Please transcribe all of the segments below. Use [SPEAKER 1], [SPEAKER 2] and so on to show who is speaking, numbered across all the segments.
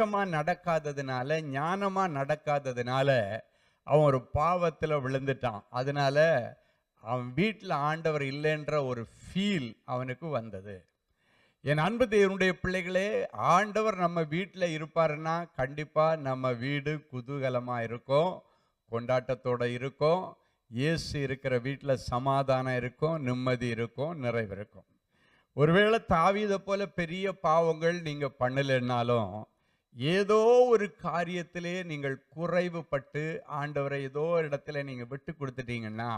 [SPEAKER 1] விவேகமா நடக்காததுனால, ஞானமா நடக்காததுனால அவன் ஒரு பாவத்துல விழுந்துட்டான். அதனால அவன் வீட்டில் ஆண்டவர் இல்லைன்ற ஒரு ஃபீல் அவனுக்கு வந்தது. என் அன்பு தேவனுடைய பிள்ளைகளே, ஆண்டவர் நம்ம வீட்டில் இருப்பாருன்னா கண்டிப்பா நம்ம வீடு குதூகலமா இருக்கும், கொண்டாட்டத்தோட இருக்கும். இயேசு இருக்கிற வீட்டில் சமாதானம் இருக்கும், நிம்மதி இருக்கும், நிறைவு இருக்கும். ஒருவேளை தாவீதை போல பெரிய பாவங்கள் நீங்க பண்ணலைன்னாலும், ஏதோ ஒரு காரியத்திலே நீங்கள் குறைவுபட்டு ஆண்டவரை ஏதோ இடத்துல நீங்க விட்டு கொடுத்துட்டீங்கன்னா,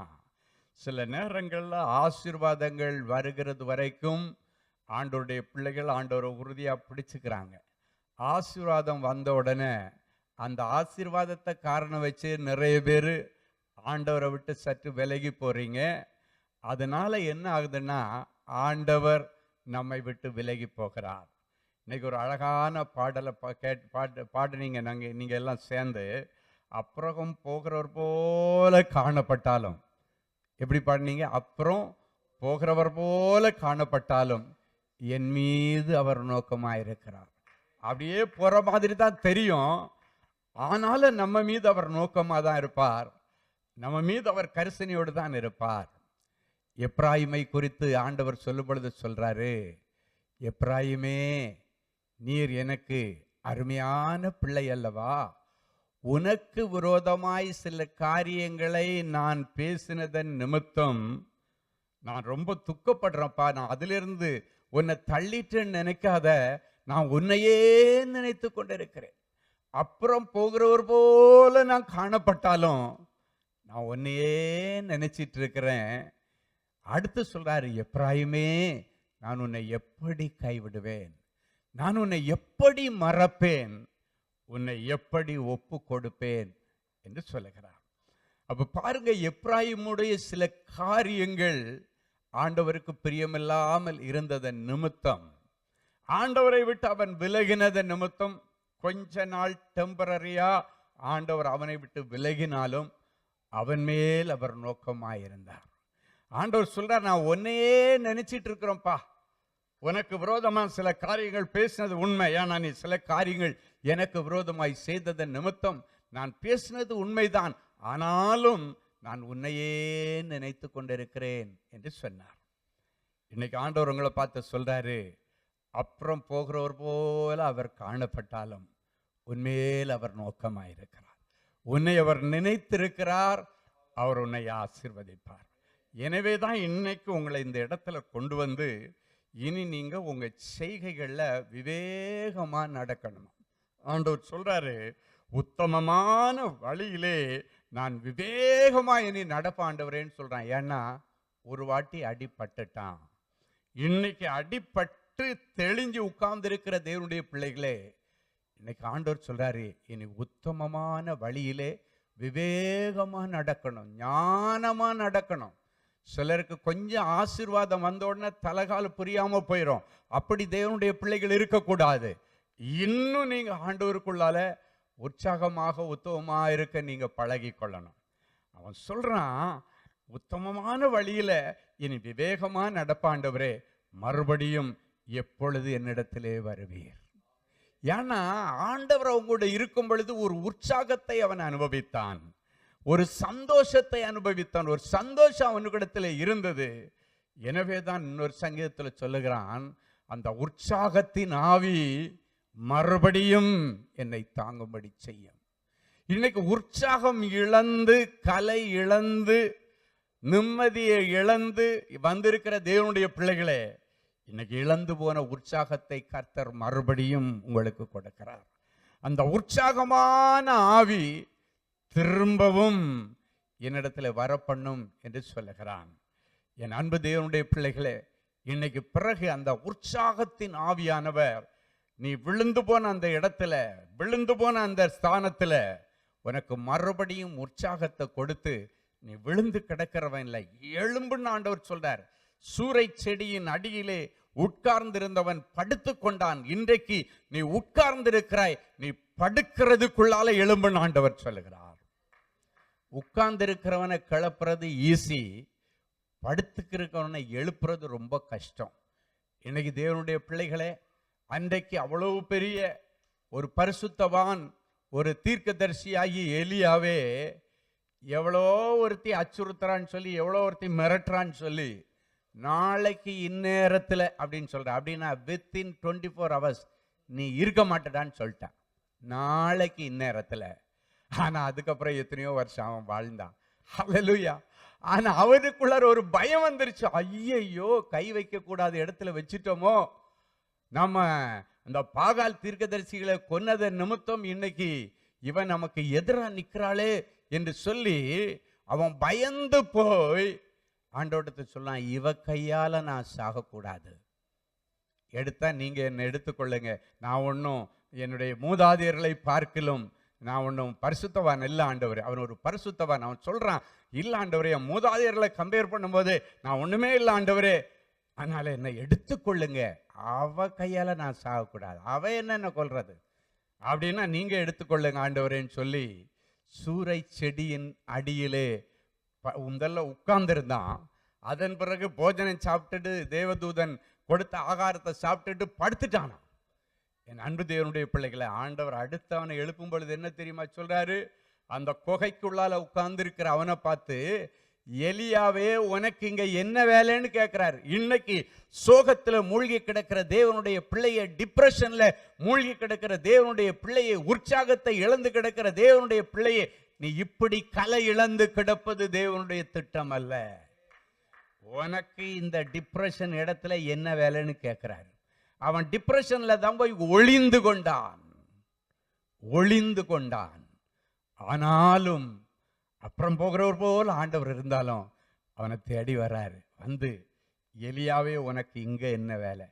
[SPEAKER 1] சில நேரங்கள்ல ஆசீர்வாதங்கள் வருகிறது வரைக்கும் ஆண்டவருடைய பிள்ளைகள் ஆண்டவரை உறுதியா பிடிச்சுக்கிறாங்க. ஆசீர்வாதம் வந்த உடனே அந்த ஆசீர்வாதத்தை காரணம் வச்சு நிறைய பேர் ஆண்டவரை விட்டு சற்று விலகி போறீங்க. அதனால என்ன ஆகுதுன்னா, ஆண்டவர் நம்மை விட்டு விலகி போகிறார். இன்னைக்கு ஒரு அழகான பாடலை பாடுனீங்க. நீங்க எல்லாம் சேர்ந்து, அப்புறம் போகிறவர் போல காணப்பட்டாலும், எப்படி பாடினீங்க? அப்புறம் போகிறவர் போல காணப்பட்டாலும் என் மீது அவர் நோக்கமாயிருக்கிறார். அப்படியே போற மாதிரி தான் தெரியும், ஆனாலும் நம்ம மீது அவர் நோக்கமா தான் இருப்பார். நம்ம மீது அவர் கரிசனையோடு தான் இருப்பார். எப்ராயிமை குறித்து ஆண்டவர் சொல்லும் பொழுது சொல்றாரு, எப்ராயிமே, நீர் எனக்கு அருமையான பிள்ளை அல்லவா, உனக்கு விரோதமாய் சில காரியங்களை நான் பேசினதன் நிமித்தம் நான் ரொம்ப துக்கப்படுறேன்ப்பா. நான் அதிலிருந்து உன்னை தள்ளிட்டேன்னு நினைக்காத, நான் உன்னையே நினைத்து கொண்டிருக்கிறேன். அப்புறம் போகிறவர் போல நான் காணப்பட்டாலும் நான் உன்னையே நினைச்சிட்டு இருக்கிறேன். அடுத்து சொல்றாரு, எப்ராயிமே, நான் உன்னை எப்படி கைவிடுவேன், நான் உன்னை எப்படி மறப்பேன், உன்னை எப்படி ஒப்பு கொடுப்பேன் என்று சொல்லுகிறார். அப்ப பாருங்க, எப்ராயிமுடைய சில காரியங்கள் ஆண்டவருக்கு பிரியமில்லாமல் இருந்ததன் நிமித்தம், ஆண்டவரை விட்டு அவன் விலகினதன் நிமித்தம், கொஞ்ச நாள் டெம்பரரியா ஆண்டவர் அவனை விட்டு விலகினாலும் அவன் மேல் அவர் நோக்கமாயிருந்தார். ஆண்டவர் சொல்றார், நான் உன்னையே நினைச்சிட்டு இருக்கிறோம்ப்பா. உனக்கு விரோதமா சில காரியங்கள் பேசினது உண்மை. ஏன்னா நீ சில காரியங்கள் எனக்கு விரோதமாய் செய்ததன் நிமித்தம் நான் பேசினது உண்மைதான், ஆனாலும் நான் உன்னையே நினைத்து கொண்டிருக்கிறேன் என்று சொன்னார். இன்னைக்கு ஆண்டவர் உங்களை பார்த்து சொல்றாரு, அப்புறம் போகிறவர் போல அவர் காணப்பட்டாலும் உன்மேல் அவர் நோக்கமாயிருக்கிறார். உன்னை அவர் நினைத்திருக்கிறார், அவர் உன்னை ஆசீர்வதிப்பார். எனவே தான் இன்னைக்கு உங்களை இந்த இடத்துல கொண்டு வந்து, இனி நீங்க உங்க செய்கைகள்ல விவேகமா நடக்கணும். ஆண்டவர் சொல்றாரு, உத்தமமான வழியிலே நான் விவேகமா இனி நடப்பாண்டவரேன்னு சொல்றான். ஏன்னா ஒரு வாட்டி அடிபட்டுட்டான். இன்னைக்கு அடிபட்டு தெளிஞ்சு உட்கார்ந்து இருக்கிற தேவனுடைய பிள்ளைகளே, இன்னைக்கு ஆண்டவர் சொல்றாரு, இனி உத்தமமான வழியிலே விவேகமா நடக்கணும், ஞானமா நடக்கணும். சிலருக்கு கொஞ்சம் ஆசீர்வாதம் வந்த உடனே தலகால புரியாம போயிடும். அப்படி தேவனுடைய பிள்ளைகள் இருக்கக்கூடாது. இன்னும் நீங்க ஆண்டவருக்குள்ளால உற்சாகமாக உத்தமமாக இருக்க நீங்க பழகி கொள்ளணும். அவன் சொல்றான், உத்தமமான வழியில இனி விவேகமா நடப்பாண்டவரே, மறுபடியும் எப்பொழுது என்னிடத்திலே வருவீர். ஏன்னா ஆண்டவர் அவங்களோட இருக்கும் பொழுது ஒரு உற்சாகத்தை அவன் அனுபவித்தான், ஒரு சந்தோஷத்தை அனுபவித்தான், ஒரு சந்தோஷம் அவனுக்கிடத்தில் இருந்தது. எனவே தான் இன்னொரு சங்கீதத்தில் சொல்லுகிறான், அந்த உற்சாகத்தின் ஆவி மறுபடியும் என்னை தாங்கும்படி செய்யும். இன்னைக்கு உற்சாகம் இழந்து, கலை இழந்து, நிம்மதியை இழந்து வந்திருக்கிற தேவனுடைய பிள்ளைகளே, இன்னைக்கு இழந்து போன உற்சாகத்தை கர்த்தர் மறுபடியும் உங்களுக்கு கொடுக்கிறார். அந்த உற்சாகமான ஆவி திரும்பவும் என்னிடத்துல வரப்பண்ணும் என்று சொல்லுகிறான். என் அன்பு தேவனுடைய பிள்ளைகளே, இன்னைக்கு பிறகு அந்த உற்சாகத்தின் ஆவியானவர் நீ விழுந்து போன அந்த இடத்துல, விழுந்து போன அந்த ஸ்தானத்துல உனக்கு மறுபடியும் உற்சாகத்தை கொடுத்து, நீ விழுந்து கிடக்கிறவன் இல்லை, எழும்புன்னு ஆண்டவர் சொல்றார். சூரை செடியின் அடியிலே உட்கார்ந்திருந்தவன் படுத்து கொண்டான், இன்றைக்கு நீ உட்கார்ந்திருக்கிறாய், நீ படுக்கிறதுக்குள்ளால எழும்புன்னு ஆண்டவர் சொல்லுகிறார். உட்கார்ந்திருக்கிறவனை கிளப்புறது ஈஸி, படுத்துக்கிறவனை எழுப்புறது ரொம்ப கஷ்டம். இன்னைக்கு தேவனுடைய பிள்ளைகளே, அன்றைக்கு அவ்வளவு பெரிய ஒரு பரிசுத்தவான், ஒரு தீர்க்கதரிசியாகி எலியாவே எவ்வளோ ஒருத்தி அச்சுறுத்துறான்னு சொல்லி, எவ்வளோ ஒருத்தி மிரட்டுறான்னு சொல்லி, நாளைக்கு இந்நேரத்தில் அப்படின்னு சொல்கிறேன். அப்படின்னா வித்தின் 24 hours நீ இருக்க மாட்டடான்னு சொல்லிட்டான். நாளைக்கு இந்நேரத்தில். ஆனால் அதுக்கப்புறம் எத்தனையோ வருஷம் அவன் வாழ்ந்தான். ஹல்லேலூயா. ஆனால் அவனுக்குள்ளார ஒரு பயம் வந்துருச்சு. ஐயையோ, கை வைக்கக்கூடாத இடத்துல வச்சுட்டோமோ, நம்ம அந்த பாகால் தீர்க்கதரிசிகளை கொன்னத நிமித்தம் இன்னைக்கு இவன் நமக்கு எதிராக நிற்கிறாளே என்று சொல்லி அவன் பயந்து போய் ஆண்டவர்கிட்ட சொன்னான், இவ கையால் நான் சாகக்கூடாது. எடுத்தா நீங்க என்னை எடுத்துக்கொள்ளுங்க. நான் ஒன்றும் என்னுடைய மூதாதையர்களை பார்க்கலும் நான் ஒன்றும் பரிசுத்தவான் இல்லை ஆண்டவரே. அவன் ஒரு பரிசுத்தவான். அவன் சொல்றான், இல்லை ஆண்டவரே, என் மூதாதையர்களை கம்பேர் பண்ணும்போது நான் ஒண்ணுமே இல்லை ஆண்டவரே, அதனால என்னை எடுத்துக்கொள்ளுங்க. அவ கையால நான் சாகக்கூடாது. அவ என்ன கொல்றது அப்படின்னா நீங்க எடுத்துக்கொள்ளுங்க ஆண்டவரேன்னு சொல்லி சூரை செடியின் அடியிலே முதல்ல உட்கார்ந்துருந்தான். அதன் பிறகு போஜனம் சாப்பிட்டுட்டு தேவதூதன் கொடுத்த ஆகாரத்தை சாப்பிட்டுட்டு படுத்துட்டானா. என் அன்பு தேவனுடைய பிள்ளைகளை, ஆண்டவர் அடுத்தவனை எழுப்பும் பொழுது என்ன தெரியுமா சொல்றாரு? அந்த குகைக்குள்ளால உட்கார்ந்து இருக்கிற அவனை பார்த்து, எலியாவே உனக்கு இங்க என்ன வேலைன்னு கேட்கிறாரு. இன்னைக்கு சோகத்துல மூழ்கி கிடக்கிற தேவனுடைய பிள்ளையை, டிப்ரெஷன்ல மூழ்கி கிடக்கிற தேவனுடைய பிள்ளையை, உற்சாகத்தை இழந்து கிடக்கிற தேவனுடைய பிள்ளையை, நீ இப்படி கலை இழந்து கிடப்பது தேவனுடைய திட்டம் அல்ல. உனக்கு இந்த டிப்ரெஷன் இடத்துல என்ன வேலைன்னு கேட்கிறாரு. அவன் டிப்ரெஷன்ல தான் போய் ஒளிந்து கொண்டான். ஆனாலும் அப்புறம் போகிறவர் போல் ஆண்டவர் இருந்தாலும் அவனை தேடி வர்றாரு. வந்து, எலியாவே உனக்கு இங்க என்ன வேலை?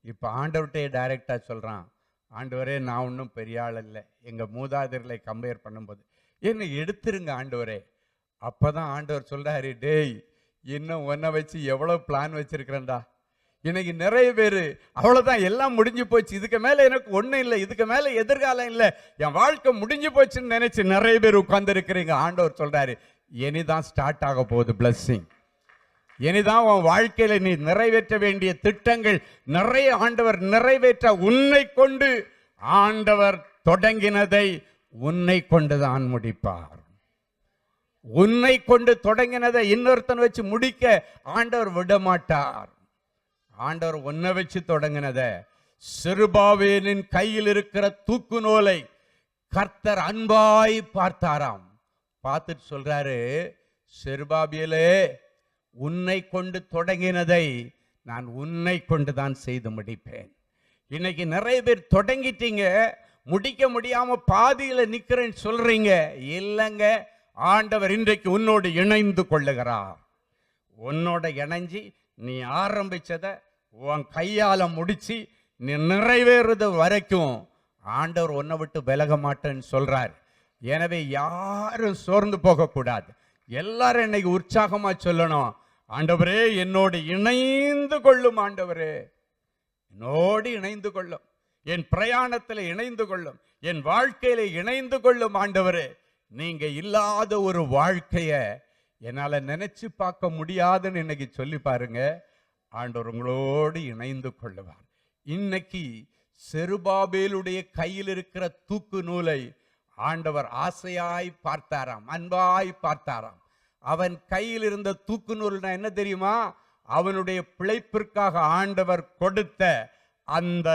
[SPEAKER 1] இப்ப ஆண்டவர்கிட்டே டைரக்டா சொல்றான், ஆண்டவரே, நான் ஒன்றும் பெரிய ஆள் இல்லை. எங்க மூதாதையர்களை கம்பேர் பண்ணும்போது என்னை எடுத்துருங்க ஆண்டவரே. அப்பதான் ஆண்டவர் சொல்றாரு, டேய், இன்னும் உன்னை வச்சு எவ்வளவு பிளான் வச்சிருக்கிறேன்டா. இன்னைக்கு நிறைய பேர் அவ்வளவுதான், எல்லாம் முடிஞ்சு போச்சு, இதுக்கு மேல எனக்கு ஒண்ணும் இல்லை, இதுக்கு மேல எதிர்காலம் இல்லை, என் வாழ்க்கை முடிஞ்சு போச்சுன்னு நினைச்சு நிறைய பேர் உட்கார்ந்து இருக்கிறீங்க. ஆண்டவர் சொல்றாரு, இனிதான் ஸ்டார்ட் ஆக போகுது பிளஸ்ஸிங். இனிதான் உன் வாழ்க்கையில நீ நிறைவேற்ற வேண்டிய திட்டங்கள் நிறைய ஆண்டவர் நிறைவேற்ற உன்னை கொண்டு, ஆண்டவர் தொடங்கினதை உன்னை கொண்டுதான் முடிப்பார். உன்னை கொண்டு தொடங்கினதை இன்னொருத்தன் வச்சு முடிக்க ஆண்டவர் விட மாட்டார். ஆண்டவர் உன்னை வச்சு தொடங்கினத, செருபாபேலின் கையில் இருக்கிற தூக்கு நூலை கர்த்தர் அன்பாய் பார்த்தாராம். பார்த்துட்டு சொல்றாரு, செருபாபேலே, உன்னை கொண்டு தொடங்கினதை நான் உன்னை கொண்டுதான் செய்து முடிப்பேன். இன்னைக்கு நிறைய பேர் தொடங்கிட்டீங்க, முடிக்க முடியாம பாதியில நிக்கிறேன்னு சொல்றீங்க. இல்லைங்க, ஆண்டவர் இன்றைக்கு உன்னோடு இணைந்து கொள்ளுகிறார். உன்னோட இணைஞ்சி நீ ஆரம்பிச்சத உன் கையால முடிச்சு நீ நிறைவேறது வரைக்கும் ஆண்டவர் உன்னை விட்டு விலக மாட்டேன்னு சொல்றார். எனவே யாரும் சோர்ந்து போகக்கூடாது. எல்லாரும் இன்னைக்கு உற்சாகமா சொல்லணும், ஆண்டவரே என்னோடு இணைந்து கொள்ளும், ஆண்டவரே என்னோடு இணைந்து கொள்ளும், என் பிரயாணத்தில் இணைந்து கொள்ளும், என் வாழ்க்கையில இணைந்து கொள்ளும். ஆண்டவரே, நீங்க இல்லாத ஒரு வாழ்க்கைய என்னால நினைச்சு பார்க்க முடியாதுன்னு இன்னைக்கு சொல்லி பாருங்க. ஆண்டவர் உங்களோடு இணைந்து கொள்ளுவார். இன்னைக்கு செருபாபேலுடைய கையில் இருக்கிற தூக்கு நூலை ஆண்டவர் ஆசையாய் பார்த்தாராம், அன்பாய் பார்த்தாராம். அவன் கையில் இருந்த தூக்கு நூல்னா என்ன தெரியுமா? அவனுடைய பிழைப்பிற்காக ஆண்டவர் கொடுத்த அந்த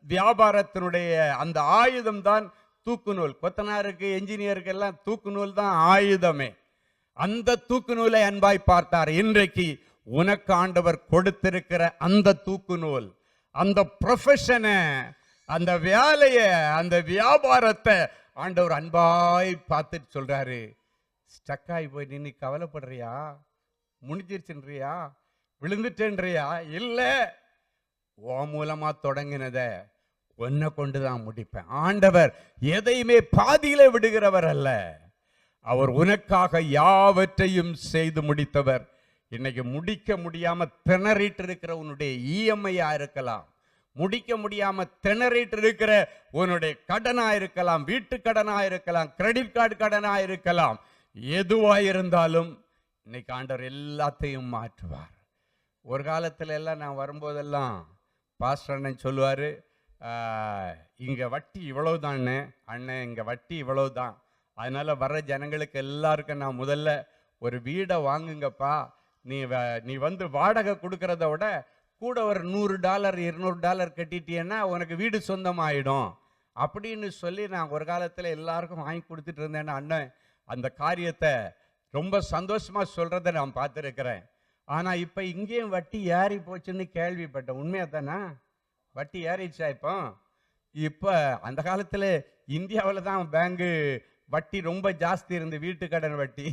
[SPEAKER 1] வியாபாரத்தினுடைய அந்த ஆயுதம் தான் தூக்கு நூல். கொத்தனாருக்கு, என்ஜினியருக்கு எல்லாம் தூக்கு நூல் தான் ஆயுதமே. அந்த தூக்கு நூலை அன்பாய் பார்த்தார். இன்றைக்கு உனக்கு ஆண்டவர் கொடுத்திருக்கிற அந்த தூக்கு நூல், அந்த ப்ரொஃபஷனை, அந்த வேலைய, அந்த வியாபாரத்தை ஆண்டவர் அன்பாய் பார்த்துட்டு சொல்றாரு, ஸ்டக்காய் போய் நின்று கவலைப்படுறியா? முடிஞ்சிருச்சுன்றியா? விழுந்துட்டேன்றியா? இல்ல, ஓ மூலமா தொடங்கினத உன்னை கொண்டுதான் முடிப்பேன். ஆண்டவர் எதையுமே பாதியில விடுகிறவர் அல்ல. அவர் உனக்காக யாவற்றையும் செய்து முடித்தவர். இன்னைக்கு முடிக்க முடியாம திணறிட்டு இருக்கிற உன்னுடைய இஎம்ஐயா இருக்கலாம், முடிக்க முடியாம திணறிட்டு இருக்கிற உன்னுடைய கடனா இருக்கலாம், வீட்டு கடனா இருக்கலாம், கிரெடிட் கார்டு கடனா இருக்கலாம். எதுவா இருந்தாலும் இன்னைக்கு ஆண்டவர் எல்லாத்தையும் மாற்றுவார். ஒரு காலத்துல எல்லாம் நான் வரும்போதெல்லாம் பாஸ்டர் அண்ணன் சொல்லுவாரு, இங்கே வட்டி இவ்வளவுதான்னு, அண்ணன் இங்கே வட்டி இவ்வளவுதான், அதனால் வர்ற ஜனங்களுக்கு எல்லாருக்கும் நான் முதல்ல ஒரு வீடை வாங்குங்கப்பா, நீ வந்து வாடகை கொடுக்கறத விட கூட ஒரு $100 $200 கட்டிட்டீன்னா உனக்கு வீடு சொந்தமாயிடும் அப்படின்னு சொல்லி நான் ஒரு காலத்தில் எல்லாருக்கும் வாங்கி கொடுத்துட்டு இருந்தேன். அண்ணன் அந்த காரியத்தை ரொம்ப சந்தோஷமாக சொல்கிறத நான் பார்த்துருக்கிறேன். ஆனால் இப்போ இங்கேயும் வட்டி ஏறி போச்சுன்னு கேள்விப்பட்டேன். உண்மையாக தானே? வட்டி ஏறிடுச்சா? இப்போ அந்த காலத்தில் இந்தியாவில் தான் பேங்கு வட்டி ரொம்ப ஜாஸ்தி இருந்து, வீட்டு கடன் வட்டி.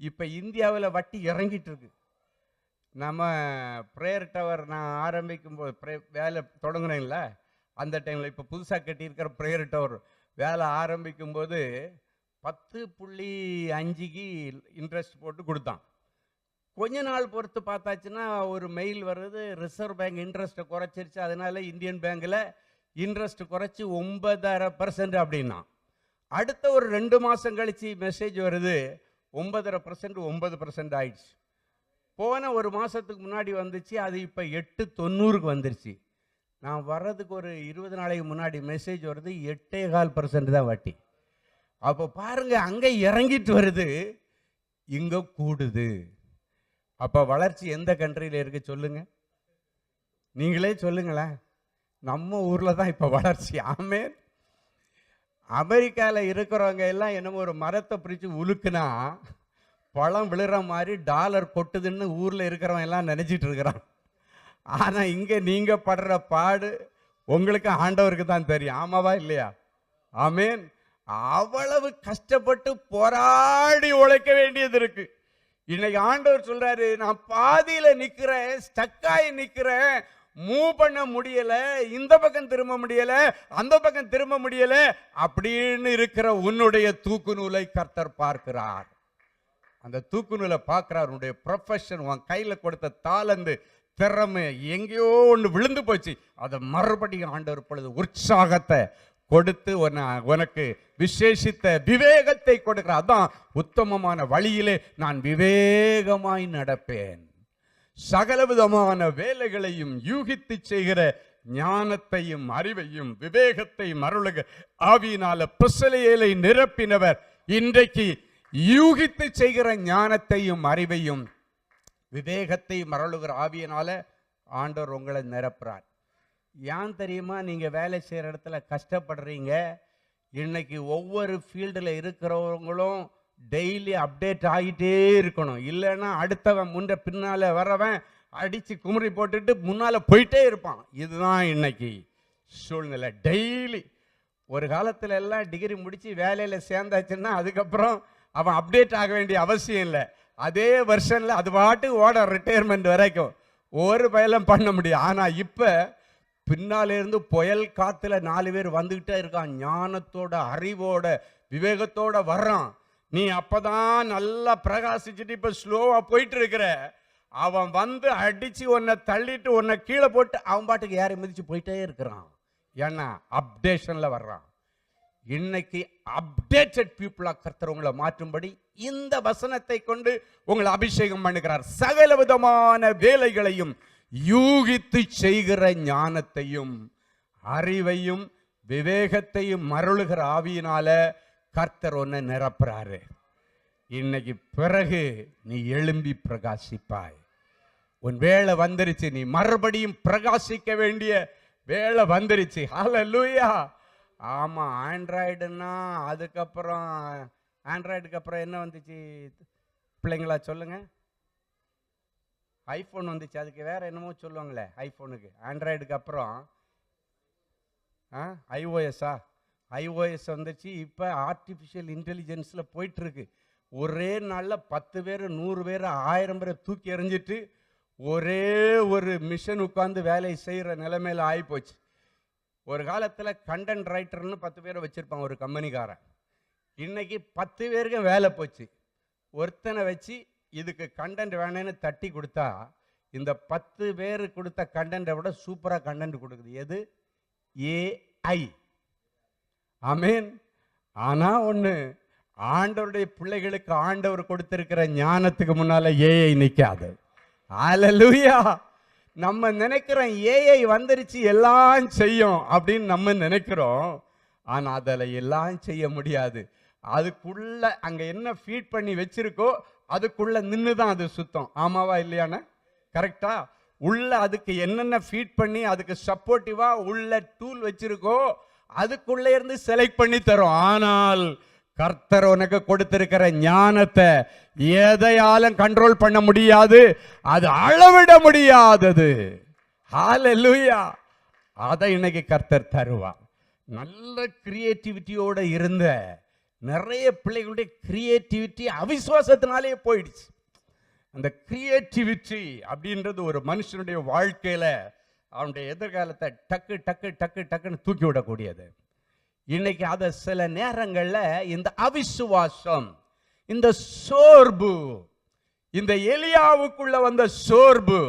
[SPEAKER 1] இப்போ இந்தியாவில் வட்டி இறங்கிட்டு இருக்கு. நம்ம ப்ரேயர் டவர் நான் ஆரம்பிக்கும் போது வேலை தொடங்கினேன்ல, அந்த டைமில் இப்போ புதுசாக கட்டியிருக்கிற ப்ரேயர் டவர் வேலை ஆரம்பிக்கும் போது 10.5க்கு இன்ட்ரெஸ்ட் போட்டு கொடுத்தான். கொஞ்ச நாள் பொறுத்து பார்த்தாச்சுன்னா ஒரு மெயில் வருது, ரிசர்வ் பேங்க் இன்ட்ரெஸ்ட்டை குறைச்சிருச்சு, அதனால இந்தியன் பேங்கில் இன்ட்ரெஸ்ட் குறைச்சி 9.5% அப்படின்னா. அடுத்த ஒரு 2 மாதம் கழிச்சு மெசேஜ் வருது, 9.5% 9% ஆயிடுச்சு. போன ஒரு மாதத்துக்கு முன்னாடி வந்துச்சு, அது இப்போ 8.90க்கு வந்துருச்சு. நான் வர்றதுக்கு ஒரு 20 நாளைக்கு முன்னாடி மெசேஜ் வருது, 8.25% தான் வட்டி. அப்போ பாருங்க, அங்கே இறங்கிட்டு வருது, இங்கே கூடுது. அப்போ வளர்ச்சி எந்த கண்ட்ரியில் இருக்கு சொல்லுங்க? நீங்களே சொல்லுங்களேன். நம்ம ஊரில் தான் இப்போ வளர்ச்சி. ஆமென். அமெரிக்காவில் இருக்கிறவங்க எல்லாம் என்னமோ ஒரு மரத்தை பிடிச்சி உலுக்குனா பழம் விழுற மாதிரி டாலர் கொட்டுதுன்னு ஊரில் இருக்கிறவங்க எல்லாம் நினைச்சிட்டு இருக்கிறான். ஆனால் இங்கே நீங்கள் படுற பாடு உங்களுக்கு ஆண்டவருக்கு தான் தெரியும். ஆமாவா இல்லையா? ஆமென். அவ்வளவு கஷ்டப்பட்டு போராடி உழைக்க வேண்டியது இருக்கு. இன்னைக்கு ஆண்டவர் சொல்றாரு, நான் பாதியில நிக்கிறேன், ஸ்டக்காய் நிக்கிறேன், மூவ் பண்ண முடியல, இந்த பக்கம் திரும்ப முடியல, அந்த பக்கம் திரும்ப முடியல அப்படின்னு இருக்கிற உன்னுடைய தூக்கு நூலை கர்த்தர் பார்க்கிறார். அந்த தூக்கு நூலை பார்க்கிறார். உன்னுடைய ப்ரொஃபஷன், உன் கையில கொடுத்த தாளந்து திறமை எங்கேயோ ஒன்று விழுந்து போச்சு, அதை மறுபடியும் ஆண்டவர் பொழுது உற்சாகத்தை கொடுத்து உனக்கு விசேஷித்த விவேகத்தை கொடுக்கிறார். அதான் உத்தமமான வழியிலே நான் விவேகமாய் நடப்பேன், சகல விதமான வேலைகளையும் யூகித்து செய்கிற ஞானத்தையும் அறிவையும் விவேகத்தையும் அருளுக ஆவியினால பிசலேலை நிரப்பினவர் இன்றைக்கு யூகித்து செய்கிற ஞானத்தையும் அறிவையும் விவேகத்தையும் அருளுகிற ஆவியினால ஆண்டவர் உங்களை நிரப்புறார். ஏன் தெரியுமா? நீங்கள் வேலை செய்கிற இடத்துல கஷ்டப்படுறீங்க. இன்னைக்கு ஒவ்வொரு ஃபீல்டில் இருக்கிறவங்களும் டெய்லி அப்டேட் ஆகிட்டே இருக்கணும். இல்லைன்னா அடுத்தவன் முன்ன பின்னால் வரவன் அடித்து குமரி போட்டுட்டு முன்னால் போயிட்டே இருப்பான். இதுதான் இன்னைக்கு சூழ்நிலை. டெய்லி ஒரு காலத்தில் எல்லாம் டிகிரி முடித்து வேலையில் சேர்ந்தாச்சுன்னா அதுக்கப்புறம் அவன் அப்டேட் ஆக வேண்டிய அவசியம் இல்லை. அதே வருஷனில் அது பாட்டு ஓட ரிட்டையர்மெண்ட் வரைக்கும் ஒரு பயலம் பண்ண முடியும். ஆனால் இப்போ பின்னாலிருந்து புயல் காத்துல 4 பேர் வந்துகிட்டே இருக்கான், ஞானத்தோட அறிவோட விவேகத்தோட வர்றான். நீ அப்பதான் நல்லா பிரகாசிச்சுட்டு இப்ப ஸ்லோவா போயிட்டு இருக்கிற, அவன் வந்து அடிச்சு உன்னை தள்ளிட்டு உன்னை கீழே போட்டு அவன் பாட்டுக்கு யாரை மிதிச்சு போயிட்டே இருக்கிறான். ஏன்னா அப்டேஷன்ல வர்றான். இன்னைக்கு அப்டேட்டட் பீப்புளா கர்த்தர் உங்களை மாற்றும்படி இந்த வசனத்தை கொண்டு உங்களை அபிஷேகம் பண்ணுகிறார். சகல விதமான வேலைகளையும் யூகித்து செய்கிற ஞானத்தையும் அறிவையும் விவேகத்தையும் மருளுகிற ஆவியினால கர்த்தர் ஒன்ன நிரப்புறாரு. இன்னைக்கு பிறகு நீ எழும்பி பிரகாசிப்பாய். உன் வேலை வந்துருச்சு, நீ மறுபடியும் பிரகாசிக்க வேண்டிய வேலை வந்துருச்சு. ஹல்லேலூயா. ஆமா, ஆண்ட்ராய்டுன்னா அதுக்கப்புறம் ஆண்ட்ராய்டுக்கு அப்புறம் என்ன வந்துச்சு பிள்ளைங்களா சொல்லுங்க? ஐஃபோன் வந்துச்சு. அதுக்கு வேற என்னமோ சொல்லுவாங்களே ஐஃபோனுக்கு. ஆண்ட்ராய்டுக்கு அப்புறம் ஐஓஎஸ்ஸா? ஐஓஎஸ் வந்துச்சு. இப்போ ஆர்டிஃபிஷியல் இன்டெலிஜென்ஸில் போயிட்டுருக்கு. ஒரே நாளில் 10 பேர் 100 பேர் 1000 பேரை தூக்கி எறிஞ்சிட்டு ஒரே ஒரு மிஷன் உட்காந்து வேலை செய்கிற நிலைமையில் ஆகிப்போச்சு. ஒரு காலத்தில் கண்டென்ட் ரைட்டர்னு 10 பேரை வச்சுருப்பான் ஒரு கம்பெனிக்காரன். இன்னைக்கு 10 பேருக்கு வேலை போச்சு. ஒருத்தனை வச்சு இதுக்கு கண்டென்ட் வேணும்னு தட்டி கொடுத்தா இந்த 10 பேர் கொடுத்த கண்டென்ட்டை விட சூப்பராக கண்டென்ட் கொடுக்குது. எது? ஏஐ. ஆமென். ஆனால் ஒன்று, ஆண்டவருடைய பிள்ளைகளுக்கு ஆண்டவர் கொடுத்திருக்கிற ஞானத்துக்கு முன்னால ஏஐ நிற்காது. ஹல்லேலூயா. நம்ம நினைக்கிறோம் ஏஐ வந்துருச்சு எல்லாம் செய்யும் அப்படின்னு நம்ம நினைக்கிறோம். ஆனா அதில் எல்லாம் செய்ய முடியாது. அதுக்குள்ள அங்க என்ன ஃபீட் பண்ணி வச்சிருக்கோ அதுக்குள்ள நின்று தான் அது சுத்தம். ஆமாவா இல்லையான? கரெக்டா? உள்ள அதுக்கு என்னென்ன ஃபீட் பண்ணி அதுக்கு சப்போர்ட்டிவா உள்ள டூல் வச்சிருக்கோ அதுக்குள்ள இருந்து செலக்ட் பண்ணி தரும். ஆனால் கர்த்தர் உனக்கு கொடுத்திருக்கிற ஞானத்தை எதையாலும் கண்ட்ரோல் பண்ண முடியாது, அது அளவிட முடியாதது. ஹல்லேலூயா. அதை இன்னைக்கு கர்த்தர் தருவார். நல்ல கிரியேட்டிவிட்டியோட இருந்த நிறைய பிள்ளைகளுடைய கிரியேட்டிவிட்டி அவிசுவாசத்தினாலே போயிடுச்சு. அந்த கிரியேட்டிவிட்டி அப்படின்றது ஒரு மனுஷனுடைய வாழ்க்கையில அவனுடைய எதிர்காலத்தை டக்கு டக்கு டக்கு டக்குன்னு தூக்கி விடக்கூடியது. இன்னைக்கு அதை சில நேரங்களில் இந்த அவிசுவாசம், இந்த சோர்வு, இந்த எலியாவுக்குள்ள வந்த சோர்வு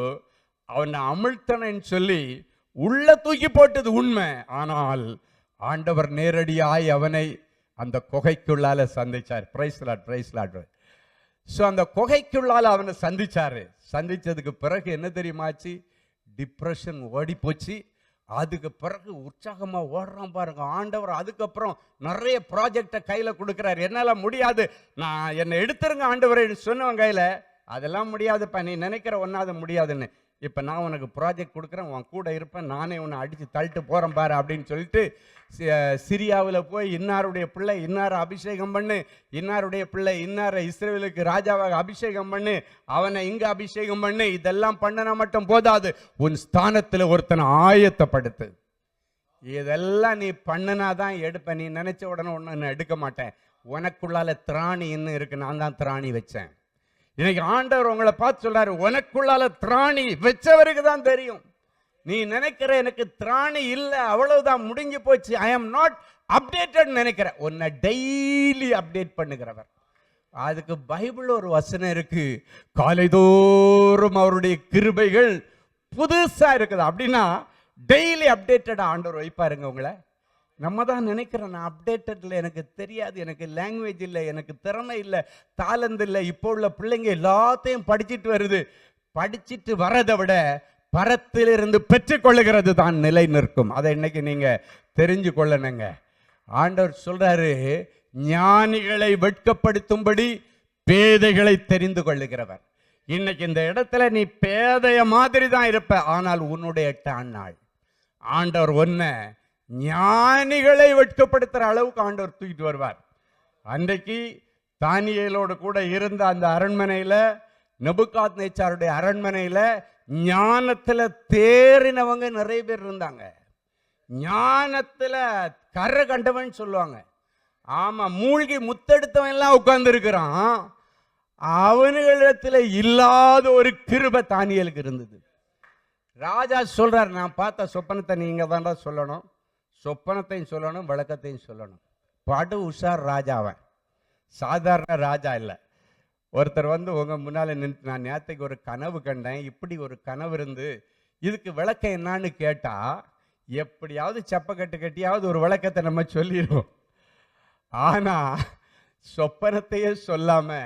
[SPEAKER 1] அவனை அமிழ்த்தனன்னு சொல்லி உள்ள தூக்கி போட்டது உண்மை. ஆனால் ஆண்டவர் நேரடியாய் அவனை அந்த குகைக்குள்ளால சந்திச்சார். Praise Lord, praise Lord. So அந்த குகைக்குள்ளால அவனை சந்திச்சாரு. சந்திச்சதுக்கு பிறகு என்ன தெரியுமாச்சு? டிப்ரெஷன் ஓடி போச்சு. அதுக்கு பிறகு உற்சாகமா ஓடுறான் பாருங்க ஆண்டவர். அதுக்கப்புறம் நிறைய ப்ராஜெக்டை கையில கொடுக்குறாரு. என்னால முடியாது, நான் என்னை எடுத்துருங்க ஆண்டவரை சொன்னவன் கையில. அதெல்லாம் முடியாதுப்பா, நீ நினைக்கிற ஒன்னாவது முடியாதுன்னு. இப்போ நான் உனக்கு ப்ராஜெக்ட் கொடுக்குறேன், உன் கூட இருப்பேன், நானே உன்னை அடித்து தள்ளிட்டு போகிறேன் பாரு அப்படின்னு சொல்லிட்டு சிரியாவில் போய் இன்னாருடைய பிள்ளை இன்னாரை அபிஷேகம் பண்ணு, இன்னாருடைய பிள்ளை இன்னாரை இஸ்ரவேலுக்கு ராஜாவாக அபிஷேகம் பண்ணு, அவனை இங்கே அபிஷேகம் பண்ணு. இதெல்லாம் பண்ணனா மட்டும் போதாது, உன் ஸ்தானத்தில் ஒருத்தனை ஆயத்தப்படுத்து. இதெல்லாம் நீ பண்ணனாதான் எடுப்பேன். நீ நினைச்ச உடனே ஒன்று எடுக்க மாட்டேன். உனக்குள்ளால திராணி இன்னும் இருக்கு, நான் தான் திராணி வச்சேன். இன்னைக்கு ஆண்டவர் உங்களை பார்த்து சொல்றாரு, உனக்குள்ளால திராணி வச்சவருக்கு தான் தெரியும். நீ நினைக்கிற எனக்கு திராணி இல்லை, அவ்வளவுதான், முடிஞ்சு போச்சு, ஐ ஆம் நாட் அப்டேட்டட் நினைக்கிற, உன்னை டெய்லி அப்டேட் பண்ணுகிறவர். அதுக்கு பைபிள் ஒரு வசனம் இருக்கு, காலைதோறும் அவருடைய கிருபைகள் புதுசா இருக்குது. அப்படின்னா டெய்லி அப்டேட்டடா ஆண்டவர் வைப்பாருங்க உங்களை. நம்ம தான் நினைக்கிறோம், நான் அப்டேட்டட்ல, எனக்கு தெரியாது, எனக்கு லாங்குவேஜ் இல்லை, எனக்கு திறமை இல்லை, தாளந்து இல்லை. இப்போ உள்ள பிள்ளைங்க எல்லாத்தையும் படிச்சுட்டு வருது. படிச்சுட்டு வரதை விட பரத்திலிருந்து பெற்றுக்கொள்ளுகிறது தான் நிலை நிற்கும். அதை இன்னைக்கு நீங்க தெரிஞ்சு கொள்ளணுங்க. ஆண்டவர் சொல்றாரு, ஞானிகளை வெட்கப்படுத்தும்படி பேதைகளை தெரிந்து கொள்ளுகிறவர். இன்னைக்கு இந்த இடத்துல நீ பேதைய மாதிரி தான் இருப்ப, ஆனால் உன்னுடைய நாள் ஆண்டவர் ஒன்ன ஞானிகளை வெட்கப்படுத்துற அளவுக்கு ஆண்டவர் தூக்கிட்டு வருவார். அன்றைக்கு தானியேலோடு கூட இருந்த அந்த அரண்மனையில, நெபுகாத்நேச்சாருடைய அரண்மனையில ஞானத்துல தேறினவங்க நிறைய பேர் இருந்தாங்க. ஞானத்துல கரை கண்டவன் சொல்லுவாங்க. ஆமா, மூழ்கி முத்தெடுத்தவன் எல்லாம் உட்கார்ந்து இருக்கிறான். அவனிடத்துல இல்லாத ஒரு கிருபை தானியேலுக்கு இருந்தது. ராஜா சொல்றார், நான் பார்த்த சொப்பனத்தை நீங்க தான்டா சொல்லணும், சொப்பனத்தையும் சொல்லணும், விளக்கத்தையும் சொல்லணும். படு உஷார் ராஜாவன், சாதாரண ராஜா இல்லை. ஒருத்தர் வந்து உங்க முன்னால நின்று, நான் நேற்றுக்கு ஒரு கனவு கண்டேன், இப்படி ஒரு கனவு இருந்து இதுக்கு விளக்கம் என்னான்னு கேட்டா எப்படியாவது செப்ப கட்டியாவது ஒரு விளக்கத்தை நம்ம சொல்லிடுவோம். ஆனா சொப்பனத்தையே சொல்லாம,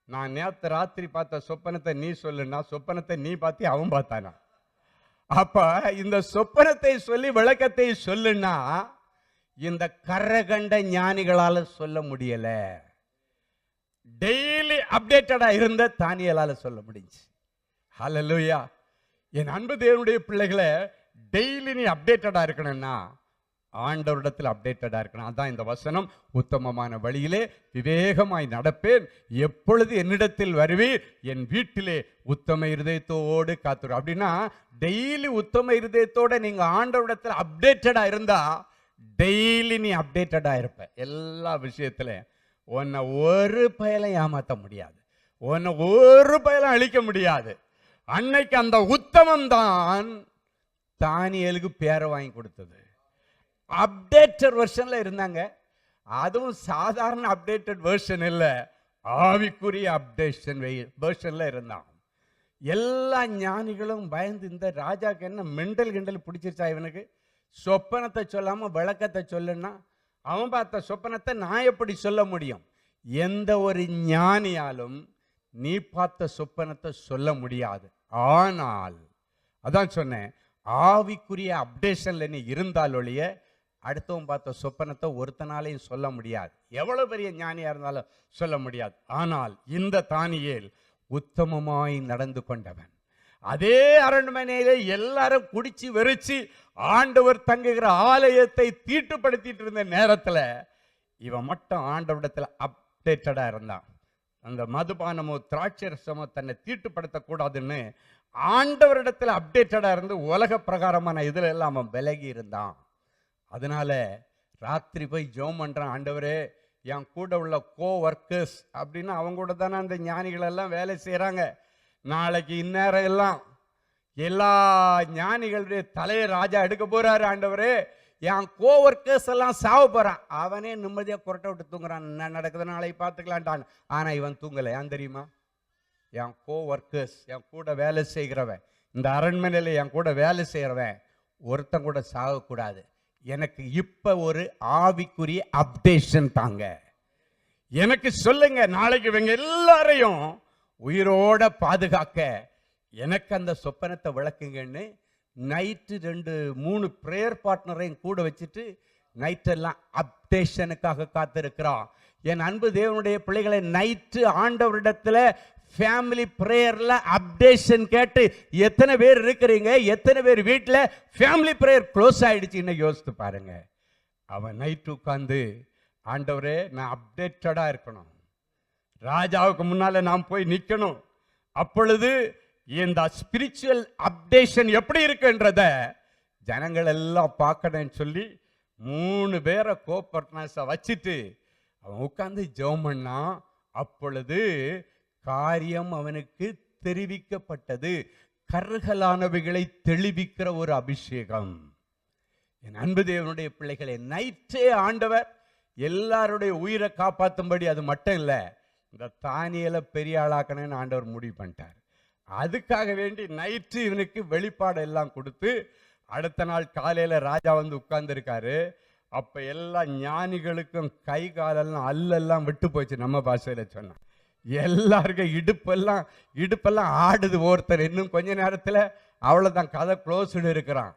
[SPEAKER 1] நான் நேற்று ராத்திரி பார்த்த சொப்பனத்தை நீ சொல்லுன்னா, சொப்பனத்தை நீ பார்த்தி அவன் பார்த்தானா? அப்ப இந்த சொப்பனத்தை சொல்லி விளக்கத்தை சொல்லுன்னா இந்த கரகண்ட ஞானிகளால சொல்ல முடியல. டெய்லி அப்டேட்டடா இருந்த தானியேலால சொல்ல முடிஞ்சு. ஹல்லேலூயா. என் அன்பு தேவனுடைய பிள்ளைகளை, டெய்லி நீ அப்டேட்டடா இருக்கணும்னா ஆண்டவரிடத்தில் அப்டேட்டடா இருக்கணும். அதான் இந்த வசனம், உத்தமமான வழியிலே விவேகமாய் நடப்பேன், எப்பொழுது என்னிடத்தில் வருவீர், என் வீட்டிலே உத்தம இருதயத்தோடு காத்துரு. அப்படின்னா டெய்லி உத்தம இருதயத்தோட நீங்க ஆண்டவரிடத்தில் அப்டேட்டடா இருந்தா டெய்லி நீ அப்டேட்டடா இருப்ப. எல்லா விஷயத்திலையும் உன்னை ஒரு பயலும் ஏமாற்ற முடியாது, உன்னை ஒரு பயலும் அழிக்க முடியாது. அன்னைக்கு அந்த உத்தமம் தான் தானியேலுக்கு பேரை வாங்கி கொடுத்தது. அப்டேட்டட் வெர்ஷன்ல இருந்தாங்க. அதுவும் சாதாரண அப்டேட்டட் வெர்ஷன் இல்லை, ஆவிக்குரிய அப்டேஷன் வெர்ஷன்ல இருந்தான். எல்லா ஞானிகளும் பயந்து, இந்த ராஜாக்கு என்ன மெண்டல் கிண்டல் பிடிச்சிருச்சா இவனுக்கு, சொப்பனத்தை சொல்லாம விளக்கத்தை சொல்லுன்னா அவன் பார்த்த சொப்பனத்தை நான் எப்படி சொல்ல முடியும்? எந்த ஒரு ஞானியாலும் நீ பார்த்த சொப்பனத்தை சொல்ல முடியாது. ஆனால் அதான் சொன்னேன், ஆவிக்குரிய அப்டேஷன்ல நீ இருந்தால் ஒழிய அடுத்தவன் பார்த்த சொப்பனத்தை ஒருத்தனாலையும் சொல்ல முடியாது. எவ்வளவு பெரிய ஞானியா இருந்தாலும் சொல்ல முடியாது. ஆனால் இந்த தானியேல் உத்தமமாய் நடந்து கொண்டவன். அதே அரண்மனையில எல்லாரும் குடிச்சு வெறிச்சு ஆண்டவர் தங்குகிற ஆலயத்தை தீட்டுப்படுத்திட்டு இருந்த நேரத்துல இவன் மட்டும் ஆண்டவரிடத்துல அப்டேட்டடா இருந்தான். அந்த மதுபானமோ திராட்சரசமோ தன்னை தீட்டுப்படுத்தக்கூடாதுன்னு ஆண்டவரிடத்துல அப்டேட்டடா இருந்து உலக பிரகாரமான இதுல எல்லாம் அவன் விலகி இருந்தான். அதனால ராத்திரி போய் ஜெபம் பண்றான், ஆண்டவரே என் கூட உள்ள கோ ஒர்க்கர்ஸ் அப்படின்னு அவங்க கூட தானே அந்த ஞானிகள் எல்லாம் வேலை செய்யறாங்க. நாளைக்கு இந்நேரம் எல்லாம் எல்லா ஞானிகளுடைய தலையை ராஜா எடுக்க போறாரு. ஆண்டவரே என் கோ ஒர்க்கர்ஸ் எல்லாம் சாவ போறான், அவனே நிம்மதியா குரட்டை விட்டு தூங்குறான், என்ன நடக்குது நாளைக்கு பார்த்துக்கலான்ட்டான். ஆனா இவன் தூங்கலை. ஏன் தெரியுமா? என் கோ ஒர்க்கர்ஸ், என் கூட வேலை செய்கிறவன், இந்த அரண்மனையில் என் கூட வேலை செய்கிறவன் ஒருத்தன் கூட சாகக்கூடாது. எனக்கு இப்ப ஒரு ஆவிக்குரிய அப்டேஷன் தாங்க. எனக்கு சொல்லுங்க, நாளைக்கு இவங்க எல்லாரையும் உயிரோட பாதுகாக்க எனக்கு அந்த சொப்பனத்தை விளக்குங்கன்னு நைட்டு 2-3 பிரேயர் பார்ட்னரையும் கூட வச்சுட்டு நைட்டெல்லாம் அப்டேஷனுக்காக காத்திருக்கிறான். என் அன்பு தேவனுடைய பிள்ளைகளை, நைட்டு ஆண்டவரிடத்துல ஃபேமிலி பிரேயர்ல அப்டேஷன் கேட்டு எத்தனை பேர் இருக்கிறீங்க? எத்தனை பேர் வீட்டில் ஃபேமிலி பிரேயர் க்ளோஸ் ஆயிடுச்சு? இன்னும் யோசித்து பாருங்க. அவன் நைட்டு உட்கார்ந்து, ஆண்டவரே நான் அப்டேட்டடா இருக்கணும், ராஜாவுக்கு முன்னால நான் போய் நிற்கணும், அப்பொழுது இந்த ஸ்பிரிச்சுவல் அப்டேஷன் எப்படி இருக்குன்றத ஜனங்கள் எல்லாம் பார்க்கணும்னு சொல்லி 3 பேரை கோபர்ட்னஸை வச்சுட்டு அவன் உட்கார்ந்து ஜெபம் பண்ணான். அப்பொழுது காரியம் அவனுக்கு தெரிவிக்கப்பட்டது. கருகலானவைகளை தெளிவிக்கிற ஒரு அபிஷேகம். என் அன்பு தேவனுடைய பிள்ளைகளை, நைட்டே ஆண்டவர் எல்லாருடைய உயிரை காப்பாற்றும்படி, அது மட்டும் இல்லை, இந்த தானியலை பெரிய ஆளாக்கணும்னு ஆண்டவர் முடிவு பண்ணிட்டார். அதுக்காக வேண்டி நைட்டு இவனுக்கு வெளிப்பாடு எல்லாம் கொடுத்து அடுத்த நாள் காலையில ராஜா வந்து உட்கார்ந்து இருக்காரு. அப்ப எல்லா ஞானிகளுக்கும் கை காலெல்லாம் அல்லெல்லாம் விட்டு போச்சு. நம்ம பாஷையில சொன்னா எல்லாருக்கும் இடுப்பெல்லாம் ஆடுது. ஒருத்தர் இன்னும் கொஞ்ச நேரத்தில் அவ்வளோதான், கதை க்ளோஸ்டு இருக்கிறான்.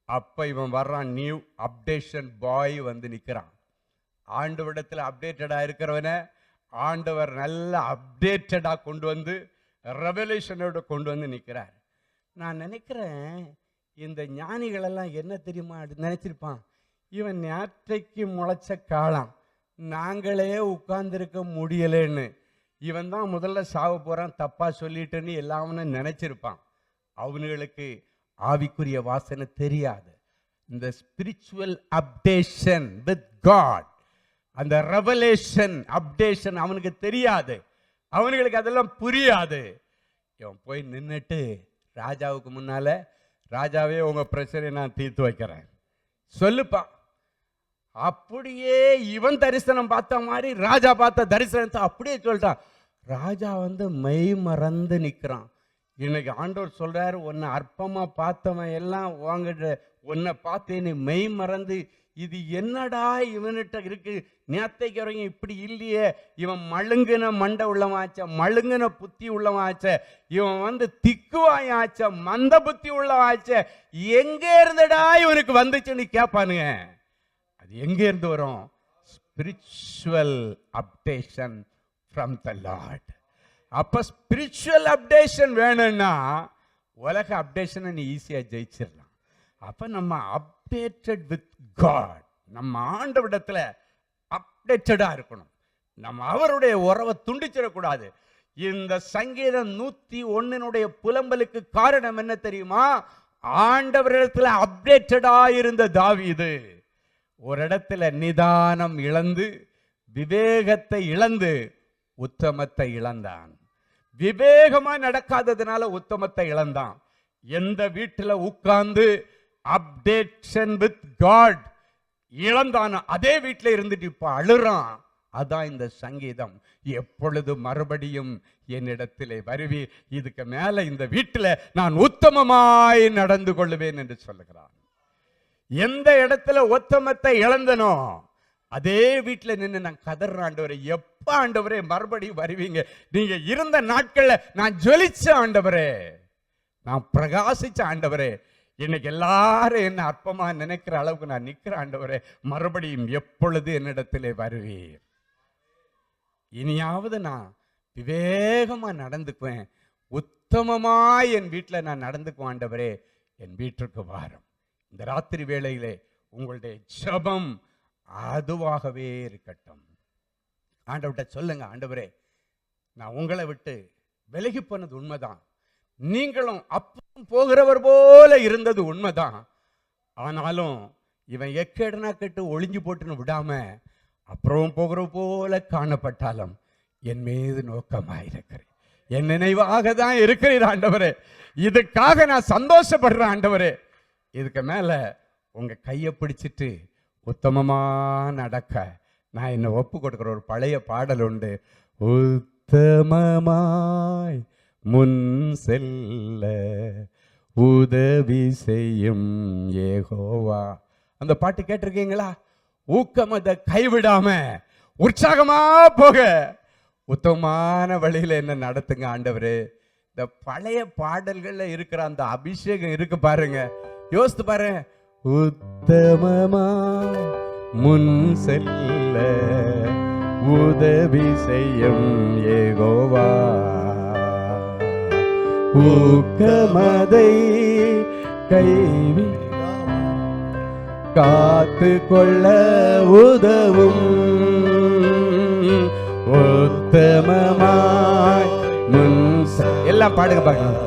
[SPEAKER 1] அப்போ இவன் வர்றான், நியூ அப்டேஷன் பாய் வந்து நிற்கிறான். ஆண்டவரிடத்தில் அப்டேட்டடாக இருக்கிறவனை ஆண்டவர் நல்ல அப்டேட்டடாக கொண்டு வந்து ரெவலேஷனோட கொண்டு வந்து நிற்கிறார். நான் நினைக்கிறேன், இந்த ஞானிகளெல்லாம் என்ன தெரியுமா நினைச்சிருப்பான், இவன் நேற்றைக்கு முளைச்ச காலம், நாங்களே உட்கார்ந்துருக்க முடியலன்னு, இவன் தான் முதல்ல சாவ போறான், தப்பா சொல்லிட்டுன்னு எல்லாவனும் நினைச்சிருப்பான். அவனுங்களுக்கு ஆவிக்குரிய வாசனை தெரியாது. இந்த ஸ்பிரிச்சுவல் அப்டேஷன் வித் காட், அந்த ரெவலேஷன் அப்டேஷன் அவனுக்கு தெரியாது. அவனுங்களுக்கு அதெல்லாம் புரியாது. இவன் போய் நின்றுட்டு ராஜாவுக்கு முன்னால, ராஜாவே உங்க பிரச்சனையை நான் தீர்த்து வைக்கிறேன் சொல்லுப்பா. அப்படியே இவன் தரிசனம் பார்த்த மாதிரி ராஜா பார்த்த தரிசனத்தை அப்படியே சொல்லிட்டான். ராஜா வந்து மெய் மறந்து நிற்கிறான். இன்னைக்கு ஆண்டவர் சொல்றாரு, உன்னை அற்பமா பார்த்தவன் எல்லாம் வாங்கிட்ட உன்னை பார்த்து நீ மெய் மறந்து, இது என்னடா இவன்கிட்ட இருக்கு, நேத்தைக்கு வரைக்கும் இப்படி இல்லையே, இவன் மழுங்கின மண்டை உள்ளவாச்ச, மழுங்கின புத்தி உள்ளவாச்ச, இவன் வந்து திக்குவாயாச்ச, மந்த புத்தி உள்ளவாச்ச, எங்க இருந்துடா இவனுக்கு வந்துச்சுன்னு கேட்பானுங்க. அது எங்க இருந்து வரும்? Spiritual updation from the Lord. அப்ப ஸ்பிரிச்சுவல் அப்டேஷன் வேணும்னா உலக அப்டேஷனை நீ ஈஸியா ஜெயிச்சிடலாம். அப்ப நம்ம அப்டேட்டட் வித் காட், நம்ம ஆண்டவரிடத்துல அப்டேட்டடா இருக்கணும். நம்ம அவருடைய உறவை துண்டிச்சிடக்கூடாது. இந்த சங்கீதம் 101 புலம்பலுக்கு காரணம் என்ன தெரியுமா? ஆண்டவரிடத்துல அப்டேட்டடா இருந்த தாவீது ஒரு இடத்துல நிதானம் இழந்து, விவேகத்தை இழந்து, உத்தமத்தை இழந்தான். விவேகமா நடக்காததுனால உத்தமத்தை இழந்தான். எந்த வீட்டில் உட்கார்ந்து அப்டேஷன் வித் காட் இழந்தான அதே வீட்டில் இருந்துட்டு இப்ப அழுறான். அதான் இந்த சங்கீதம். எப்பொழுது மறுபடியும் என்னிடத்திலே வருவி, இதுக்கு மேல இந்த வீட்டில் நான் உத்தமமாய் நடந்து கொள்ளுவேன் என்று சொல்லுகிறான். எந்த இடத்துல உத்தமத்தை இழந்தனோ அதே வீட்டில் நின்று நான் கதற, ஆண்டவரே எப்ப ஆண்டவரே மறுபடியும் வருவீங்க? நீங்க இருந்த நாட்கள்ல நான் ஜொலிச்ச ஆண்டவரே, நான் பிரகாசிச்ச ஆண்டவரே, இன்னைக்கு எல்லாரும் என்ன அற்பமா நினைக்கிற அளவுக்கு நான் நிக்கிற ஆண்டவரே, மறுபடியும் எப்பொழுது என்னிடத்திலே வருவீர்? இனியாவது நான் விவேகமா நடந்துக்குவேன், உத்தமமாய் என் வீட்டில் நான் நடந்துக்குவேன் ஆண்டவரே, என் வீட்டிற்கு வாரும். இந்த ராத்திரி வேளையிலே உங்களுடைய ஜெபம் அதுவாகவே இருக்கட்டும். ஆண்டவர்கிட்ட சொல்லுங்க, ஆண்டவரே நான் உங்களை விட்டு விலகி போனது உண்மைதான், நீங்களும் அப்புறம் போகிறவர் போல இருந்தது உண்மைதான். ஆனாலும் இவன் எக்கேடனா கெட்டு ஒளிஞ்சு போட்டுன்னு விடாம அப்புறம் போகிற போல காணப்பட்டாலும் என் மீது நோக்கமாயிருக்கிறேன், என் நினைவாக தான் இருக்கிறீர் ஆண்டவரே. இதுக்காக நான் சந்தோஷப்படுறேன் ஆண்டவரே. இதுக்கு மேல உங்க கையை பிடிச்சிட்டு உத்தமமா நடக்க நான் என்ன ஒப்பு கொடுக்கிற ஒரு பழைய பாடல் உண்டு. உத்தமமாய் முன் செல்ல உதவி செய்யும் யெகோவா. அந்த பாட்டு கேட்டிருக்கீங்களா? ஊக்கமத கைவிடாம உற்சாகமா போக உத்தமமான வழியில என்ன நடத்துங்க ஆண்டவரே. இந்த பழைய பாடல்கள்ல இருக்கிற அந்த அபிஷேகம் இருக்கு பாருங்க, யோசித்து பாரு. உத்தமமாய் முன் செல்ல உதவி செய்யும் யெகோவா, ஊக்கமதை கைவி காத்து கொள்ள உதவும் உத்தமமாய் முன் எல்லாம் பாடுங்க பார்க்கலாம்.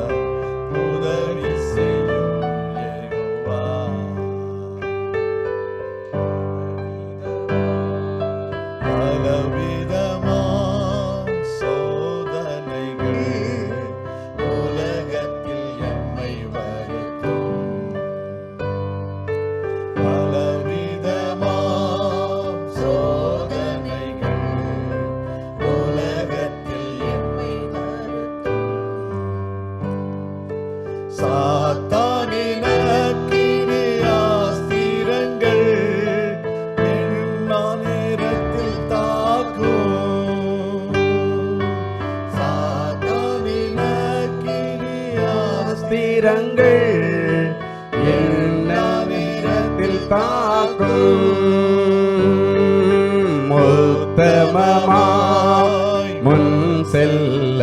[SPEAKER 1] உத்தமமாய் முன் செல்ல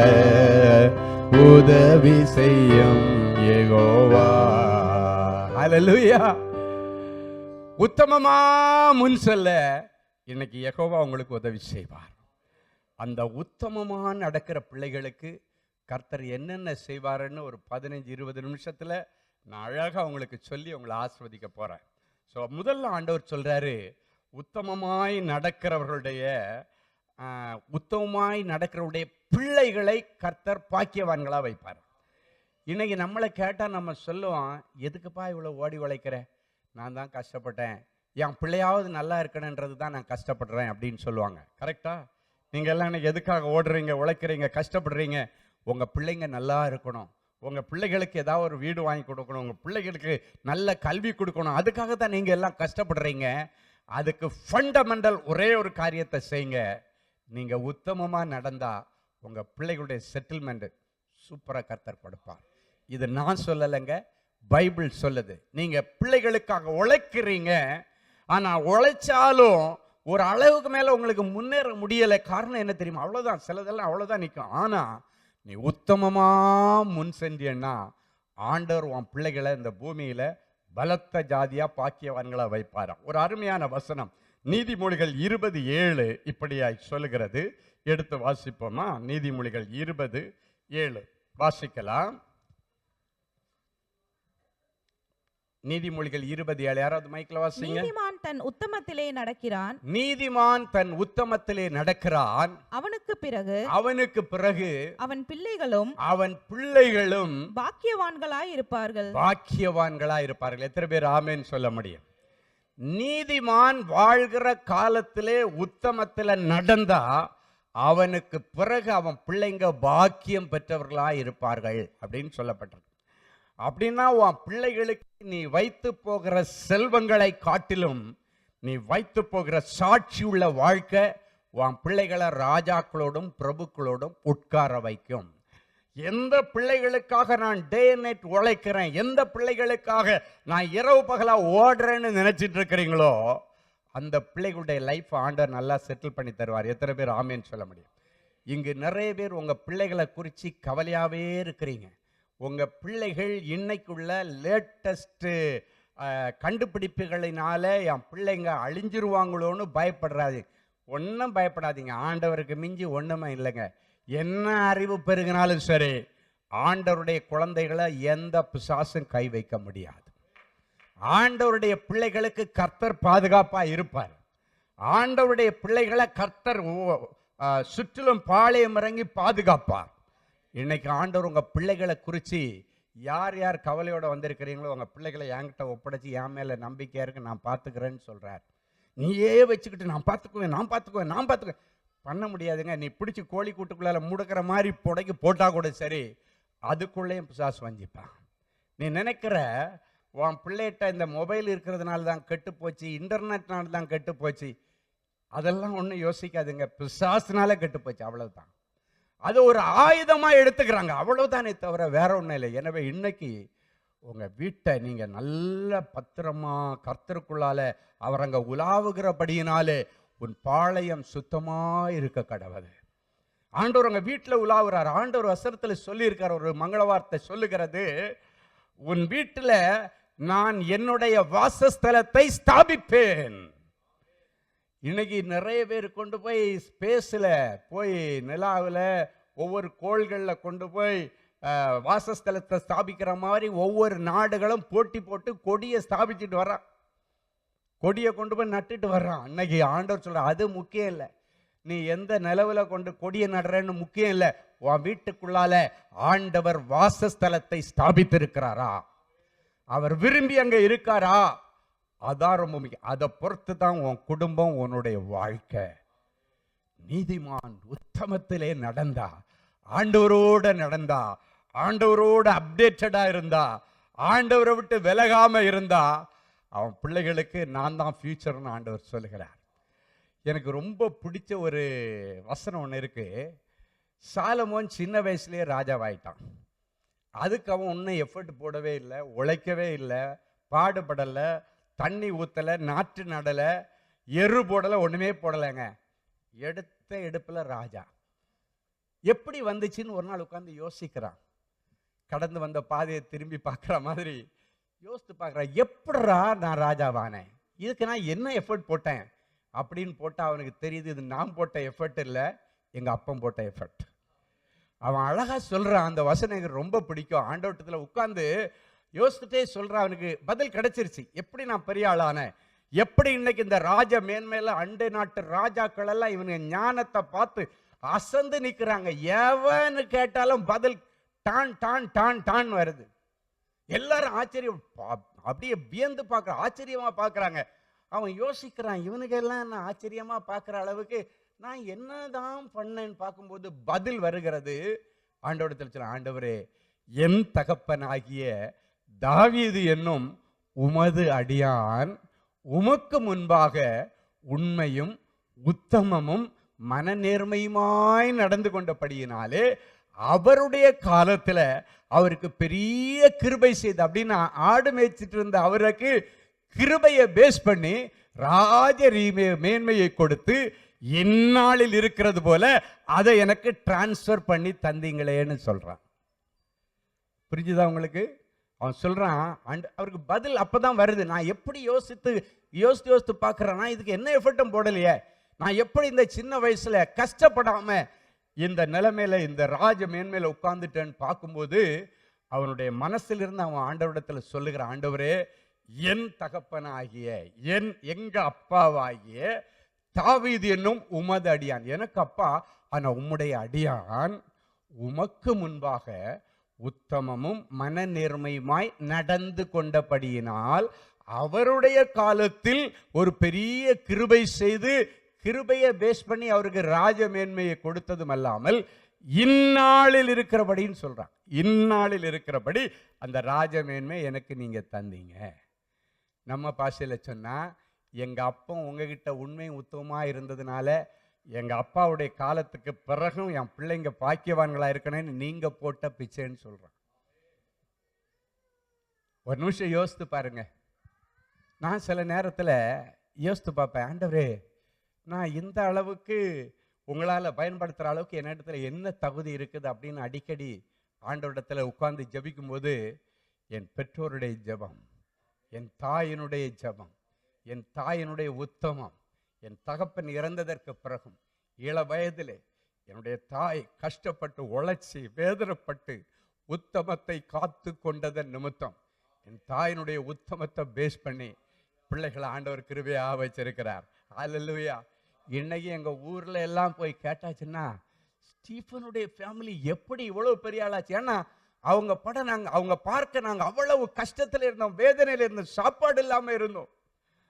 [SPEAKER 1] உதவி செய்யும் யெகோவா. ஹல்லேலூயா. உத்தமமா முன் செல்ல இன்னைக்கு யெகோவா உங்களுக்கு உதவி செய்வார். அந்த உத்தமமா நடக்கிற பிள்ளைகளுக்கு கர்த்தர் என்னென்ன செய்வாருன்னு ஒரு 15-20 நிமிஷத்துல நான் அழகா உங்களுக்கு சொல்லி உங்களை ஆசீர்வதிக்க போறேன். ஸோ முதல்ல ஆண்டவர் சொல்றாரு, உத்தமமாய் நடக்கிறவருடைய பிள்ளைகளை கர்த்தர் பாக்கியவான்களா வைப்பார். இன்னைக்கு நம்மளை கேட்டால் நம்ம சொல்லுவோம், எதுக்குப்பா இவ்வளோ ஓடி உழைக்கிற, நான் தான் கஷ்டப்பட்டேன், என் பிள்ளையாவது நல்லா இருக்கணுன்றது தான் நான் கஷ்டப்படுறேன் அப்படின்னு சொல்லுவாங்க. கரெக்டா? நீங்கள் எல்லாம் இன்னைக்கு எதுக்காக ஓடுறீங்க, உழைக்கிறீங்க, கஷ்டப்படுறீங்க? உங்கள் பிள்ளைங்க நல்லா இருக்கணும், உங்கள் பிள்ளைகளுக்கு ஏதாவது ஒரு வீடு வாங்கி கொடுக்கணும், உங்கள் பிள்ளைகளுக்கு நல்ல கல்வி கொடுக்கணும், அதுக்காக தான் நீங்கள் எல்லாம் கஷ்டப்படுறீங்க. அதுக்கு ஃபண்டமெண்டல் ஒரே ஒரு காரியத்தை செய்யுங்க. நீங்கள் உத்தமமாக நடந்தால் உங்கள் பிள்ளைகளுடைய செட்டில்மெண்ட் சூப்பராக கர்த்தர் கொடுப்பார். இது நான் சொல்லலைங்க, பைபிள் சொல்லுது. நீங்கள் பிள்ளைகளுக்காக உழைக்கிறீங்க, ஆனால் உழைச்சாலும் ஒரு அளவுக்கு மேலே உங்களுக்கு முன்னேற முடியலை. காரணம் என்ன தெரியுமா? அவ்வளோதான், சிலதெல்லாம் அவ்வளோதான் நிற்கும். ஆனால் நீ உத்தமமாக முன் செஞ்சேன்னா ஆண்டவர் உன் பிள்ளைகளை இந்த பூமியில் பலத்த ஜாதியா பாக்கியவான்களா வைப்பாராம். ஒரு அருமையான வசனம் நீதிமொழிகள் 20:7 இப்படியாய் சொல்லுகிறது. எடுத்து வாசிப்போமா? நீதிமொழிகள் 20:7 வாசிக்கலாம். நீதிமொழிகள் 20:7 யாராவது மைக்கில் வாசிங்க.
[SPEAKER 2] நீதிமான் தன் உத்தமத்திலே நடக்கிறான்,
[SPEAKER 1] நீதிமான் தன் உத்தமத்திலே நடக்கிறான்,
[SPEAKER 2] அவனுக்கு பிறகு அவன் பிள்ளைகளும் பாக்கியவான்களாய் இருப்பார்கள். எத்தனை பேர் ஆமென் சொல்ல முடியும்? நீதிமான் வாழ்கிற காலத்திலே உத்தமத்தில நடந்தா அவனுக்கு பிறகு அவன் பிள்ளைங்க பாக்கியம் பெற்றவர்களாய் இருப்பார்கள் அப்படின்னு சொல்லப்பட்டிருக்கு. அப்படின்னா உன் பிள்ளைகளுக்கு நீ வைத்து போகிற செல்வங்களை காட்டிலும் நீ வைத்து போகிற சாட்சி உள்ள வாழ்க்கை உன் பிள்ளைகளை ராஜாக்களோடும் பிரபுக்களோடும் உட்கார வைக்கும். எந்த பிள்ளைகளுக்காக நான் டே நைட் உழைக்கிறேன், எந்த பிள்ளைகளுக்காக நான் இரவு பகலா ஓடுறேன்னு நினைச்சிட்டு இருக்கிறீங்களோ அந்த பிள்ளைகளுடைய லைஃப் ஆண்டவர் நல்லா செட்டில் பண்ணி தருவார். எத்தனை பேர் ஆமேன்னு சொல்ல முடியும்? இங்கு நிறைய பேர் உங்க பிள்ளைகளை குறித்து கவலையாவே இருக்கிறீங்க. உங்க பிள்ளைகள் இன்னைக்குள்ள லேட்டஸ்ட் கண்டுபிடிப்புகளினால என் பிள்ளைங்க அழிஞ்சிருவாங்களோன்னு பயப்படுறாது. ஒன்றும் பயப்படாதீங்க. ஆண்டவருக்கு மிஞ்சி ஒன்றுமே இல்லைங்க. என்ன அறிவு பெருகினாலும் சரி, ஆண்டவருடைய குழந்தைகளை எந்த பிசாசும் கை வைக்க முடியாது. ஆண்டவருடைய பிள்ளைகளுக்கு கர்த்தர் பாதுகாப்பா இருப்பார். ஆண்டவருடைய பிள்ளைகளை கர்த்தர் சுற்றிலும் பாளையம் இறங்கி பாதுகாப்பார். இன்னைக்கு ஆண்டவர் உங்க பிள்ளைகளை குறித்து யார் யார் கவலையோட வந்திருக்கிறீங்களோ உங்க பிள்ளைகளை என்கிட்ட ஒப்படைச்சு என் மேல நம்பிக்கையா இருக்கு, நான் பார்த்துக்கிறேன்னு சொல்றார். நீயே வச்சுக்கிட்டு நான் பார்த்துக்குவேன் பண்ண முடியாதுங்க. நீ பிடிச்சி கோழி கூட்டுக்குள்ளால முடுக்கிற மாதிரி புடைக்கு போட்டா கூட சரி, அதுக்குள்ளேயும் பிசாசு வஞ்சிப்பான். நீ நினைக்கிற உன் பிள்ளைகிட்ட இந்த மொபைல் இருக்கிறதுனால தான் கெட்டு போச்சு, இன்டர்நெட்னால தான் கெட்டு போச்சு, அதெல்லாம் ஒன்றும் யோசிக்காதுங்க. பிசாசுனால கெட்டு போச்சு, அவ்வளவுதான். அது ஒரு ஆயுதமா எடுத்துக்கிறாங்க, அவ்வளவுதானே தவிர வேற ஒன்றும் இல்லை. எனவே இன்னைக்கு உங்க வீட்டை நீங்க நல்ல பத்திரமா கர்த்தருக்குள்ளால அவர் அங்க உலாவுகிறபடியினாலே உன் பாளையம் சுத்தமா இருக்க கடவுது. ஆண்டவர் உங்க வீட்டில் உலாவுறார். ஆண்டவர் வசனத்தில் சொல்லி இருக்கார், ஒரு மங்கள வார்த்தை சொல்லுகிறது, உன் வீட்டில் நான் என்னுடைய வாசஸ்தலத்தை ஸ்தாபிப்பேன். இன்னைக்கு நிறைய பேர் கொண்டு போய் ஸ்பேஸில் போய் நிலாவில் ஒவ்வொரு கோள்களில் கொண்டு போய் வாசஸ்தலத்தை ஸ்தாபிக்கிற மாதிரி ஒவ்வொரு நாடுகளும் போட்டி போட்டு கொடியை ஸ்தாபிச்சுட்டு வர்றான், கொடியை கொண்டு போய் நட்டுட்டு வர்றான். அன்னைக்கு ஆண்டவர் சொல்ற, அது முக்கியம் இல்லை, நீ எந்த நிலவில் கொண்டு கொடியை நடுறன்னு முக்கியம் இல்லை, உன் வீட்டுக்குள்ளால ஆண்டவர் வாசஸ்தலத்தை ஸ்தாபித்திருக்கிறாரா, அவர் விரும்பி அங்க இருக்காரா, அதான் ரொம்ப முக்கியம். அதை பொறுத்து தான் உன் குடும்பம், உன்னுடைய வாழ்க்கை. நீதிமான் உத்தமத்திலே நடந்தா, ஆண்டவரோட நடந்தா, ஆண்டவரோட அப்டேட்டடா இருந்தா, ஆண்டவரை விட்டு விலகாம இருந்தா, அவன் பிள்ளைகளுக்கு நான் தான் ஃபியூச்சர்னு ஆண்டவர் சொல்லுகிறார். எனக்கு ரொம்ப பிடிச்ச ஒரு வசனம் ஒன்று இருக்கு. சாலமோன் சின்ன வயசுலேயே ராஜாவாயிட்டான். அதுக்கு அவன் ஒன்றும் எஃபர்ட் போடவே இல்லை, உழைக்கவே இல்லை, பாடுபடலை, தண்ணி ஊற்றலை, நாற்று நடலை, எரு போடலை, ஒன்றுமே போடலைங்க. எடுத்த எடுப்பில் ராஜா. எப்படி வந்துச்சுன்னு ஒரு நாள் உட்காந்து யோசிக்கிறான். கடந்து வந்த பாதையை திரும்பி பார்க்குற மாதிரி யோசித்து பார்க்குறான், எப்படா நான் ராஜாவானேன், இதுக்கு நான் என்ன எஃபர்ட் போட்டேன் அப்படின்னு போட்டால் அவனுக்கு தெரியுது, இது நான் போட்ட எஃபர்ட் இல்லை, எங்கள் அப்பன் போட்ட எஃபர்ட். அவன் அழகாக சொல்கிறான். அந்த வசனம் எனக்கு ரொம்ப பிடிக்கும். ஆண்டவட்டத்தில் உட்காந்து யோசிச்சுட்டே சொல்கிறான். அவனுக்கு பதில் கிடைச்சிருச்சு. எப்படி நான் பெரிய ஆளானேன், எப்படி இன்னைக்கு இந்த ராஜ மேன்மையில அண்டை நாட்டு ராஜாக்கள் எல்லாம் இவனுக்கு ஞானத்தை பார்த்து அசந்து நிற்கிறாங்க. எவன்னு கேட்டாலும் பதில் டான் டான் டான் டான் வருது. எல்லாரும் ஆச்சரியம், அப்படியே வியந்து பார்க்குற, ஆச்சரியமா பார்க்குறாங்க. அவன் யோசிக்கிறான், இவனுக்கு எல்லாம் என்ன ஆச்சரியமா பார்க்குற அளவுக்கு நான் என்னதான் பண்ணேன்னு பார்க்கும்போது பதில் வருகிறது. ஆண்டவரிடத்தில் சொல்ல, ஆண்டவரே, என் தகப்பனாகிய தாவீது என்னும் உமது அடியான் உமக்கு முன்பாக உண்மையும் உத்தமமும் மனநேர்மையுமாய் நடந்து கொண்டபடியினாலே அவருடைய காலத்துல அவருக்கு பெரிய கிருபை செய்து, அப்படின்னு ஆடு மேய்ச்சிட்டு இருந்த அவருக்கு கிருபையை பேஸ் பண்ணி ராஜ மேன்மையை கொடுத்து இந்நாளில் இருக்கிறது போல அதை எனக்கு டிரான்ஸ்ஃபர் பண்ணி தந்தீங்களேன்னு சொல்றான். புரிஞ்சுதா உங்களுக்கு? அவன் சொல்றான், அவருக்கு பதில் அப்பதான் வருது. நான் எப்படி யோசித்து பார்க்கிறேன்னா, இதுக்கு என்ன எஃபர்ட்டும் போடலையே, நான் எப்படி இந்த சின்ன வயசுல கஷ்டப்படாம இந்த நிலைமையில இந்த ராஜ மேன்மையில உட்கார்ந்துட்டேன்னு பார்க்கும்போது அவனுடைய மனசிலிருந்து அவன் ஆண்டவரிடத்துல சொல்லுகிற, ஆண்டவரே, என் தகப்பனாகிய எங்க அப்பாவாகிய தாவீது என்னும் உமது அடியான், எனக்கு அப்பா ஆனா உம்முடைய அடியான் உமக்கு முன்பாக உத்தமமும் மனநேர்மையுமாய் நடந்து கொண்டபடியினால் அவருடைய காலத்தில் ஒரு பெரிய கிருபை செய்து கிருபையை பேஸ் பண்ணி அவருக்கு ராஜ மேன்மையை கொடுத்ததும் அல்லாமல் இந்நாளில் இருக்கிறபடின்னு சொல்றான். இந்நாளில் இருக்கிறபடி அந்த ராஜ மேன்மை எனக்கு நீங்க தந்தீங்க. நம்ம பாஷையில சொன்னா, எங்க அப்பன் உங்ககிட்ட உண்மை உத்தமமா இருந்ததுனால எங்க அப்பாவுடைய காலத்துக்கு பிறகும் என் பிள்ளைங்க பாக்கியவான்களா இருக்கணும்னு நீங்க போட்ட பிச்சைன்னு சொல்றான். ஒரு நிமிஷம் யோசித்து பாருங்க. நான் சில நேரத்தில் யோசித்து பார்ப்பேன், ஆண்டவரே நான் இந்த அளவுக்கு உங்களால் பயன்படுத்துகிற அளவுக்கு என்னிடத்துல என்ன தகுதி இருக்குது அப்படின்னு அடிக்கடி ஆண்டவரிடத்தில் உட்கார்ந்து ஜெபிக்கும் போது என் பெற்றோருடைய ஜெபம், என் தாயினுடைய ஜெபம், என் தாயினுடைய உத்தமம், என் தகப்பன் இறந்ததற்கு பிறகும் இள வயதிலே என்னுடைய தாய் கஷ்டப்பட்டு உழைச்சி வேதனைப்பட்டு உத்தமத்தை காத்து கொண்டதன் நிமித்தம் என் தாயினுடைய உத்தமத்தை பேஸ் பண்ணி பிள்ளைகளை ஆண்டவர் கிருபையா வச்சிருக்கிறார். அல்லேலூயா. இன்னைக்கு எங்க ஊர்ல எல்லாம் போய் கேட்டாச்சுன்னா, ஸ்டீஃபனுடைய ஃபேமிலி எப்படி இவ்வளவு பெரிய ஆளாச்சு? ஏன்னா அவங்க படம் அவங்க பார்க்க நாங்க அவ்வளவு கஷ்டத்துல இருந்தோம், வேதனையில இருந்தோம், சாப்பாடு இல்லாம இருந்தோம்,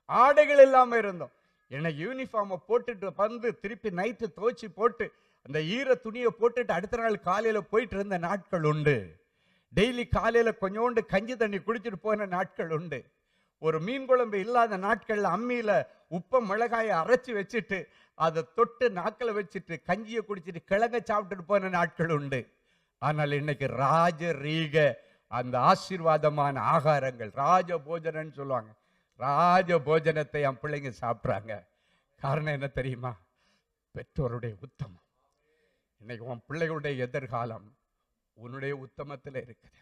[SPEAKER 2] ஆடைகள் இல்லாம இருந்தோம். என்னை யூனிஃபார்மை போட்டுட்டு வந்து திருப்பி நைட்டு துவைச்சி போட்டு அந்த ஈர துணியை போட்டுட்டு அடுத்த நாள் காலையில போயிட்டு இருந்த நாட்கள் உண்டு. டெய்லி காலையில கொஞ்சோண்டு கஞ்சி தண்ணி குடிச்சிட்டு போன நாட்கள் உண்டு. ஒரு மீன் குழம்பு இல்லாத நாட்கள்ல அம்மியில உப்ப மிளகாயை அரைச்சி வச்சுட்டு அதை தொட்டு நாக்கில் வச்சுட்டு கஞ்சியை குடிச்சிட்டு கிழங்க சாப்பிட்டுட்டு போன நாட்கள் உண்டு. ஆனால் இன்னைக்கு ராஜரீக அந்த ஆசீர்வாதமான ஆகாரங்கள், ராஜ போஜனன்னு சொல்லுவாங்க, ராஜ போஜனத்தை என் பிள்ளைங்க சாப்பிட்றாங்க. காரணம் என்ன தெரியுமா? பெற்றோருடைய உத்தமம். இன்னைக்கு உன் பிள்ளைகளுடைய எதிர்காலம் உன்னுடைய உத்தமத்தில் இருக்குது.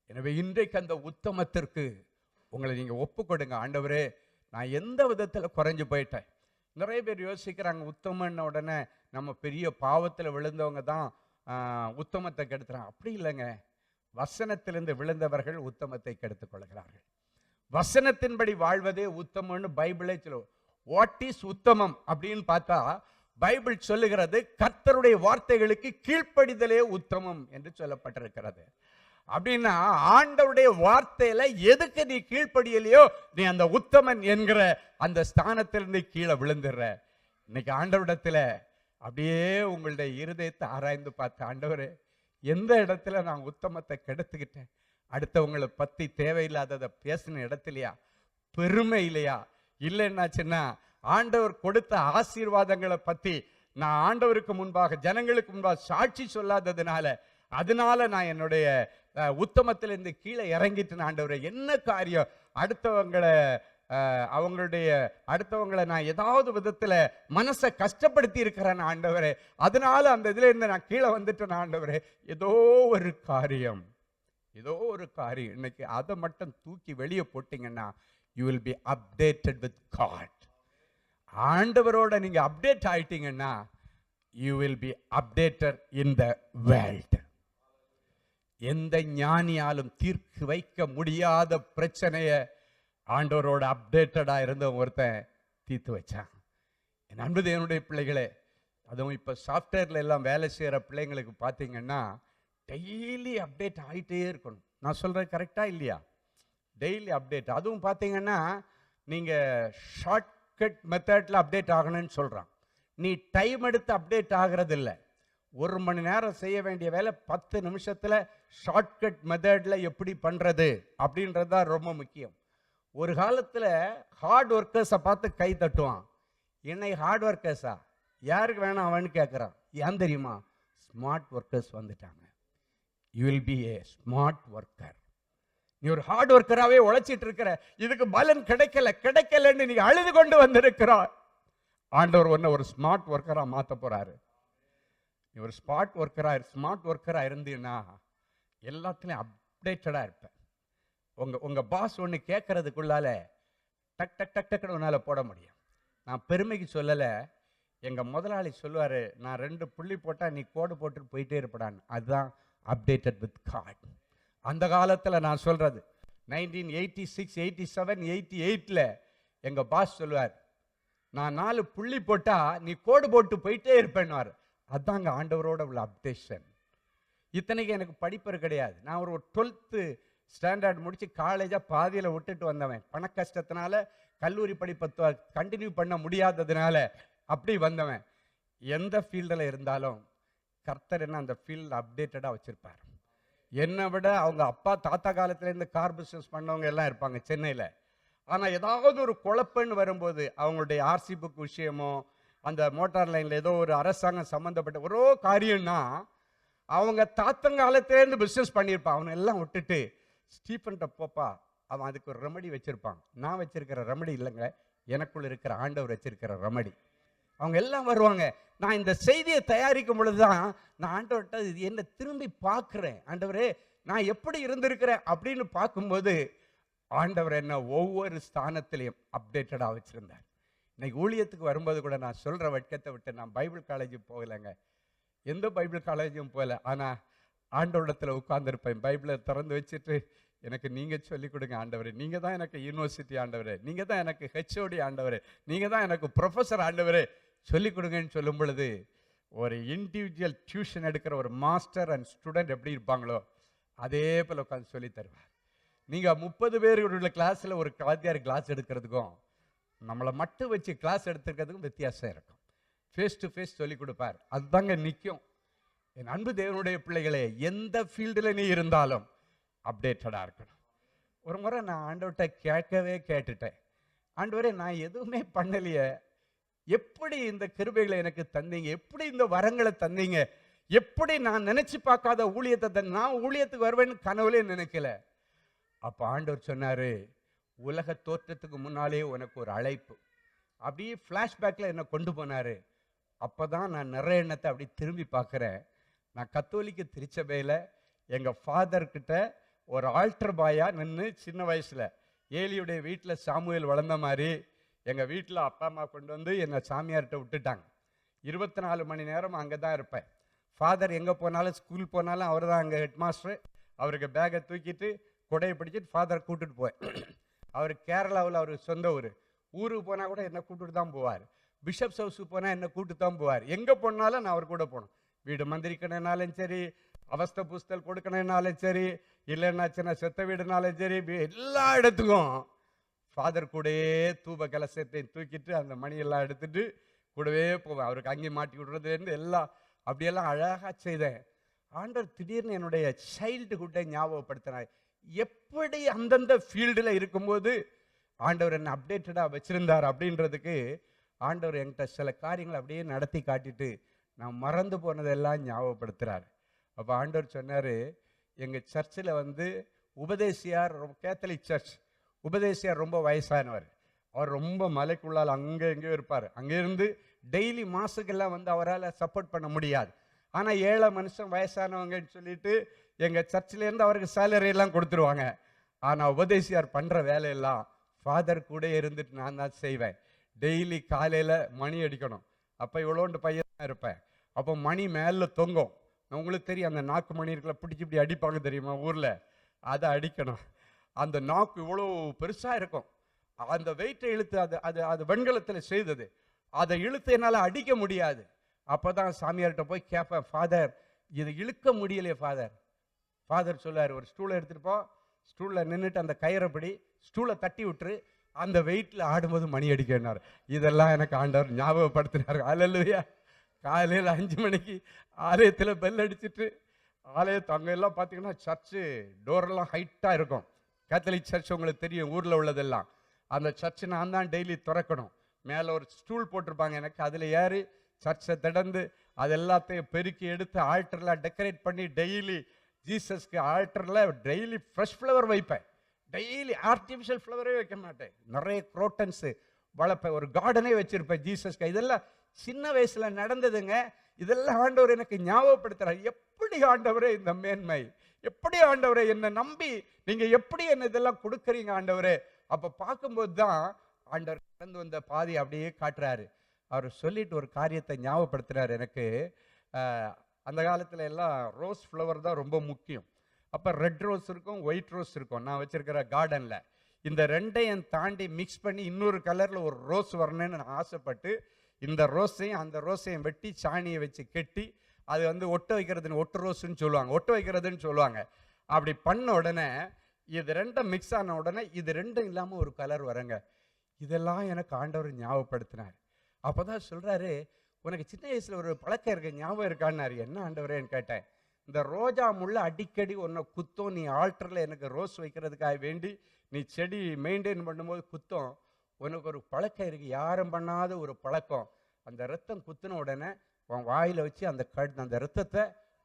[SPEAKER 2] எனவே இன்றைக்கு அந்த உத்தமத்திற்கு உங்களை நீங்க ஒப்பு கொடுங்க. ஆண்டவரே நான் எந்த விதத்தில் குறைஞ்சு போயிட்டேன். நிறைய பேர் யோசிக்கிறாங்க, உத்தமன்ன உடனே நம்ம பெரிய பாவத்தில் விழுந்தவங்க தான் உத்தமத்தை கெடுத்துறாங்க. அப்படி இல்லைங்க. வசனத்திலிருந்து விழுந்தவர்கள் உத்தமத்தை கெடுத்துக் கொள்கிறார்கள். வசனத்தின்படி வாழ்வதே உத்தமம்னு பைபிளே சொல்லுவோம். வாட் இஸ் உத்தமம் அப்படின்னு பார்த்தா பைபிள் சொல்லுகிறது, கர்த்தருடைய வார்த்தைகளுக்கு கீழ்ப்படிதலே உத்தமம் என்று சொல்லப்பட்டிருக்கிறது. அப்படின்னா ஆண்டவருடைய வார்த்தையில எதுக்கு நீ கீழ்ப்படியலையோ நீ அந்த உத்தமன் என்கிற அந்த ஸ்தானத்திலிருந்து கீழே விழுந்துடுற. இன்னைக்கு ஆண்டவரிடத்துல அப்படியே உங்களுடைய இருதயத்தை ஆராய்ந்து பார்த்து, ஆண்டவரே எந்த இடத்துல நான் உத்தமத்தை கெடுத்துக்கிட்டேன்? அடுத்தவங்களை பத்தி தேவையில்லாததை பேசின இடத்துலையா, பெருமை இல்லையா, இல்லைன்னாச்சுன்னா ஆண்டவர் கொடுத்த ஆசீர்வாதங்களை பத்தி நான் ஆண்டவருக்கு முன்பாக ஜனங்களுக்கு முன்பாக சாட்சி சொல்லாததுனால அதனால நான் என்னுடைய உத்தமத்திலிருந்து கீழே இறங்கிட்டேன். ஆண்டவரை என்ன காரியம்? அடுத்தவங்களை நான் ஏதாவது விதத்துல மனசை கஷ்டப்படுத்தி இருக்கிறேன் ஆண்டவரே, அதனால அந்த இதுல இருந்து நான் கீழே வந்துட்டேன் ஆண்டவரே. ஏதோ ஒரு காரியம் இன்னைக்கு அதை மட்டும் தூக்கி வெளியே போட்டீங்கன்னா you will be updated with God. ஆண்டவரோட நீங்க update ஆயிட்டீங்கன்னா you will be updated in the world. எந்த ஞானியாலும் தீர்க்க வைக்க முடியாத பிரச்சனைய ஆண்டவரோட அப்டேட்டடா இருந்த ஒருத்தன் தீர்த்து வச்சான். என் அன்பு தேவனுடைய பிள்ளைகளே, அதுவும் இப்ப சாஃப்ட்வேர்ல எல்லாம் வேலை செய்யற பிள்ளைங்களுக்கு பார்த்தீங்கன்னா டெய்லி அப்டேட் ஆகிட்டே இருக்கணும். நான் சொல்றேன் கரெக்டா இல்லையா? Daily update. அதுவும் பார்த்தீங்கன்னா நீங்க ஷார்ட்கட் மெத்தட்ல அப்டேட் ஆகணும்னு சொல்றான். நீ டைம் எடுத்து அப்டேட் ஆகிறது இல்லை. 1 மணி நேரம் செய்ய வேண்டிய வேலை 10 நிமிஷத்துல ஷார்ட்கட் மெத்தட்ல எப்படி பண்றது அப்படின்றது தான் ரொம்ப முக்கியம். ஒரு காலத்துல ஹார்ட் ஒர்க்கர்ஸை பார்த்து கை தட்டுவான். இன்னைக்கு ஹார்ட் ஒர்க்கர்ஸா யாருக்கு வேணாம் அவன்னு கேட்குறான். ஏன் தெரியுமா? ஸ்மார்ட் ஒர்க்கர்ஸ் வந்துட்டாங்க. You will B A smart worker. நீ ஒரு ஹார்ட் ஒர்க்கராகவே உழைச்சிட்டு இருக்கிற, இதுக்கு பலன் கிடைக்கலன்னு நீங்க அழுது கொண்டு வந்திருக்கிறார். ஆண்டவர் ஒன்று ஒரு ஸ்மார்ட் ஒர்க்கரா மாற்ற போறாரு. நீ ஒரு ஸ்மார்ட் ஒர்க்கரா இருந்தீன்னா எல்லாத்துலையும் அப்டேட்டடா இருப்ப. உங்க பாஸ் ஒன்று கேட்கறதுக்குள்ளால டக் டக் டக் டக்குன்னு உன்னால போட முடியும். நான் பெருமைக்கு சொல்லலை. எங்க முதலாளி சொல்லுவாரு, நான் 2 புள்ளி போட்டா நீ கோடு போட்டு போயிட்டே இருப்படான்னு. அதுதான் அப்டேட்டட் வித் காட். அந்த காலத்துல நான் சொல்றது 1986, 87, 88ல எங்க பாஸ் சொல்லுவார், நான் 4 புள்ளி போட்டா நீ கோடு போட்டு போயிட்டே இருப்பேன்னு. அதாங்க ஆண்டவரோட உள்ள அப்டேஷன். இத்தனைக்கு எனக்கு படிப்பது கிடையாது. நான் ஒரு 12th ஸ்டாண்டர்ட் முடிச்சு காலேஜா பாதியில விட்டுட்டு வந்தவன். பண கஷ்டத்தினால கல்லூரி படிப்பை கண்டினியூ பண்ண முடியாததுனால அப்படி வந்தவன். எந்த ஃபீல்டில் இருந்தாலும் கர்த்தர் என்ன அந்த ஃபீல்டு அப்டேட்டடாக வச்சிருப்பார். என்னை விட அவங்க அப்பா தாத்தா காலத்துலேருந்து கார் பிஸ்னஸ் பண்ணவங்க எல்லாம் இருப்பாங்க சென்னையில். ஆனால் ஏதாவது ஒரு குழப்பன்னு வரும்போது அவங்களுடைய ஆர்சி புக் விஷயமோ அந்த மோட்டார் லைனில் ஏதோ ஒரு அரசாங்கம் சம்மந்தப்பட்ட ஒரு காரியம்னா அவங்க தாத்தங்காலத்திலேருந்து பிஸ்னஸ் பண்ணியிருப்பான். அவனை எல்லாம் விட்டுட்டு ஸ்டீஃபன்ட்ட போப்பா, அவன் அதுக்கு ஒரு ரெமடி வச்சிருப்பான். நான் வச்சிருக்கிற ரெமடி இல்லைங்க, எனக்குள்ள இருக்கிற ஆண்டவர் வச்சிருக்கிற ரெமடி. அவங்க எல்லாம் வருவாங்க. நான் இந்த செய்தியை தயாரிக்கும் பொழுதுதான் நான் ஆண்டவர்கிட்ட இது என்ன திரும்பி பார்க்கிறேன். ஆண்டவரே நான் எப்படி இருந்திருக்கிறேன் அப்படின்னு பார்க்கும்போது ஆண்டவர் என்ன ஒவ்வொரு ஸ்தானத்திலையும் அப்டேட்டடாக வச்சிருந்தார். இன்னைக்கு ஊழியத்துக்கு வரும்போது கூட நான் சொல்ற வெட்கத்தை விட்டு நான் பைபிள் காலேஜுக்கு போகலைங்க, எந்த பைபிள் காலேஜும் போகல. ஆனால் ஆண்டவரிடத்தில் உட்கார்ந்துருப்பேன், பைபிளை திறந்து வச்சுட்டு எனக்கு நீங்கள் சொல்லிக் கொடுங்க ஆண்டவரே, நீங்கள் தான் எனக்கு யூனிவர்சிட்டி ஆண்டவரே, நீங்கள் தான் எனக்கு ஹெச்ஓடி ஆண்டவரே, நீங்கள் தான் எனக்கு ப்ரொஃபஸர் ஆண்டவரே, சொல்லிக் கொடுங்கன்னு சொல்லும் பொழுது ஒரு இண்டிவிஜுவல் டியூஷன் எடுக்கிற ஒரு மாஸ்டர் அண்ட் ஸ்டூடெண்ட் எப்படி இருப்பாங்களோ அதே போல் உட்காந்து சொல்லி தருவார். நீங்கள் 30 பேர் உள்ள கிளாஸில் ஒரு வாத்தியார் கிளாஸ் எடுக்கிறதுக்கும் நம்மளை மட்டும் வச்சு கிளாஸ் எடுத்துக்கிறதுக்கும் வித்தியாசம் இருக்கும். ஃபேஸ் டு ஃபேஸ் சொல்லிக் கொடுப்பார். அதுதாங்க நிற்கும். என் அன்பு தேவனுடைய பிள்ளைகளே, எந்த ஃபீல்டில் நீ இருந்தாலும் அப்டேட்டடாக இருக்கணும். ஒரு முறை நான் ஆண்டவர்கிட்ட கேட்டுட்டேன், ஆண்டவரே நான் எதுவுமே பண்ணலையே, எப்படி இந்த கிருபைகளை எனக்கு தந்தீங்க, எப்படி இந்த வரங்களை தந்தீங்க, எப்படி நான் நினைச்சு பார்க்காத ஊழியத்தை நான் ஊழியத்துக்கு வருவேன்னு கனவுலே நினைக்கல. அப்போ ஆண்டவர் சொன்னாரு, உலக தோற்றத்துக்கு முன்னாலே உனக்கு ஒரு அழைப்பு. அப்படியே ஃப்ளாஷ்பேக்கில் என்னை கொண்டு போனாரு. அப்போதான் நான் நிறைய எண்ணத்தை அப்படி திரும்பி பார்க்குறேன். நான் கத்தோலிக்க திருச்சபையில் எங்கள் ஃபாதர்கிட்ட ஒரு ஆல்டர் பாயா நின்று சின்ன வயசில் ஏலியுடைய வீட்டில் சாமுவேல் வளர்ந்த மாதிரி எங்கள் வீட்டில் அப்பா அம்மா கொண்டு வந்து என்னை சாமியார்கிட்ட விட்டுட்டாங்க. 24 மணி நேரம் அங்கே தான் இருப்பேன். ஃபாதர் எங்கே போனாலும், ஸ்கூல் போனாலும் அவர் தான் அங்கே ஹெட் மாஸ்டர். அவருக்கு பேக்கை தூக்கிட்டு கொடையை பிடிச்சிட்டு ஃபாதர் கூப்பிட்டுட்டு போவேன். அவர் கேரளாவில் அவர் சொந்த ஊருக்கு போனால் கூட என்னை கூப்பிட்டு தான் போவார். பிஷப்ஸ் ஹவுஸுக்கு போனால் என்னை கூப்பிட்டு தான் போவார். எங்கே போனாலும் நான் அவர் கூட போகணும். வீடு மந்திரிக்கணுனாலும் சரி, அவஸ்தை புஸ்தல் கொடுக்கணுனாலும் சரி, இல்லைன்னா சின்ன செத்த வீடுனாலும் சரி, எல்லா இடத்துக்கும் ஃபாதர் கூடயே தூப கலசத்தையும் தூக்கிட்டு அந்த மணியெல்லாம் எடுத்துட்டு கூடவே போவேன். அவருக்கு அங்கே மாட்டி விடுறதுலேருந்து எல்லாம் அப்படியெல்லாம் அழகாக செய்தேன். ஆண்டவர் திடீர்னு என்னுடைய சைல்டுஹுட்டை ஞாபகப்படுத்தினார். எப்படி அந்தந்த ஃபீல்டில் இருக்கும்போது ஆண்டவர் என்னை அப்டேட்டடாக வச்சுருந்தார் அப்படின்றதுக்கு ஆண்டவர் என்கிட்ட சில காரியங்களை அப்படியே நடத்தி காட்டிட்டு நான் மறந்து போனதெல்லாம் ஞாபகப்படுத்துகிறார். அப்போ ஆண்டவர் சொன்னார், எங்கள் சர்ச்சில் உபதேசியார், கேத்தலிக் சர்ச், உபதேசியார் ரொம்ப வயசானவர். அவர் ரொம்ப மலைக்குள்ளால் அங்கே எங்கேயோ இருப்பார். அங்கேருந்து டெய்லி மாசுக்கெல்லாம் அவரால் சப்போர்ட் பண்ண முடியாது. ஆனால் ஏழை மனுஷன் வயசானவங்கன்னு சொல்லிட்டு எங்கள் சர்ச்சிலேருந்து அவருக்கு சேலரியெல்லாம் கொடுத்துருவாங்க. ஆனால் உபதேசியார் பண்ணுற வேலையெல்லாம் ஃபாதர் கூட இருந்துட்டு நான் தான் செய்வேன். டெய்லி காலையில் மணி அடிக்கணும். அப்போ இவ்வளோண்டு பையன் தான் இருப்பேன். அப்போ மணி மேலே தொங்கும். உங்களுக்கு தெரியும், அந்த நாக்கு மணி இருக்கல பிடிச்சி இப்படி அடிப்பாங்க தெரியுமா ஊரில், அதை அடிக்கணும். அந்த நாக்கு இவ்வளோ பெருசாக இருக்கும். அந்த வெயிட்டை இழுத்து அது அது அது வெண்கலத்தில் செய்தது, அதை இழுத்து என்னால் அடிக்க முடியாது. அப்போ தான் சாமியார்கிட்ட போய் கேட்பேன், ஃபாதர் இதை இழுக்க முடியலையே ஃபாதர். ஃபாதர் சொல்லார், ஒரு ஸ்டூலை எடுத்துகிட்டு போ, ஸ்டூலில் நின்றுட்டு அந்த கயிறைப்படி ஸ்டூலை தட்டி விட்டுரு, அந்த வெயிட்டில் ஆடும்போது மணி அடிக்கிறார். இதெல்லாம் எனக்கு ஆண்டவர் ஞாபகப்படுத்தினார். அல்லேலூயா. காலையில் 5 மணிக்கு ஆலயத்தில் பெல் அடிச்சுட்டு, ஆலயத்து அங்கே எல்லாம் பார்த்தீங்கன்னா சர்ச்சு டோரெல்லாம் ஹைட்டாக இருக்கும். கேத்தலிக் சர்ச் உங்களுக்கு தெரியும், ஊரில் உள்ளதெல்லாம். அந்த சர்ச்சு நான் தான் டெய்லி திறக்கணும். மேலே ஒரு ஸ்டூல் போட்டிருப்பாங்க எனக்கு, அதில் ஏறி சர்ச்சை திறந்து அது எல்லாத்தையும் பெருக்கி எடுத்து ஆல்டரில் டெக்கரேட் பண்ணி டெய்லி ஜீசஸ்க்கு ஆல்டரில் டெய்லி ஃப்ரெஷ் ஃப்ளவர் வைப்பேன். டெய்லி ஆர்டிஃபிஷியல் ஃப்ளவரே வைக்க மாட்டேன். நிறைய குரோட்டன்ஸு வளர்ப்பேன். ஒரு கார்டனே வச்சுருப்பேன் ஜீசஸ்க்கு. இதெல்லாம் சின்ன வயசில் நடந்ததுங்க. இதெல்லாம் ஆண்டவர் எனக்கு ஞாபகப்படுத்துகிறார். எப்படி ஆண்டவரே இந்த மேன்மை, எப்படி ஆண்டவரே என்னை நம்பி நீங்கள் எப்படி என்ன இதெல்லாம் கொடுக்குறீங்க ஆண்டவரே. அப்போ பார்க்கும்போது தான் ஆண்டவர் கடந்து வந்த பாதி அப்படியே காட்டுறாரு. அவர் சொல்லிட்டு ஒரு காரியத்தை ஞாபகப்படுத்துகிறார் எனக்கு. அந்த காலத்தில் எல்லாம் ரோஸ் ஃப்ளவர் தான் ரொம்ப முக்கியம். அப்போ ரெட் ரோஸ் இருக்கும், ஒயிட் ரோஸ் இருக்கும். நான் வச்சுருக்கிற கார்டனில் இந்த ரெண்டையும் தாண்டி மிக்ஸ் பண்ணி இன்னொரு கலரில் ஒரு ரோஸ் வரணும்னு நான் ஆசைப்பட்டு இந்த ரோஸையும் அந்த ரோஸையும் வெட்டி சாணியை வச்சு கெட்டி அது ஒட்ட வைக்கிறதுன்னு, ஒட்டு ரோஸுன்னு சொல்லுவாங்க, ஒட்ட வைக்கிறதுன்னு சொல்லுவாங்க. அப்படி பண்ண உடனே இது ரெண்டும் மிக்ஸ் ஆன உடனே இது ரெண்டும் இல்லாமல் ஒரு கலர் வரங்க. இதெல்லாம் எனக்கு ஆண்டவர் ஞாபகப்படுத்தினார். அப்போ தான் சொல்கிறாரு, உனக்கு சின்ன வயசில் ஒரு பழக்கம் இருக்கு, ஞாபகம் இருக்கான்னாரு. என்ன ஆண்டவரேன்னு கேட்டேன். இந்த ரோஜா முள்ள அடிக்கடி உன்னை குத்தம், நீ ஆல்டரில் எனக்கு ரோஸ் வைக்கிறதுக்காக வேண்டி நீ செடி மெயின்டைன் பண்ணும்போது குத்தம். உனக்கு ஒரு பழக்கம் இருக்குது, யாரும் பண்ணாத ஒரு பழக்கம். அந்த ரத்தம் குத்தின உடனே உன் வாயில வச்சு அந்த ரத்தத்தை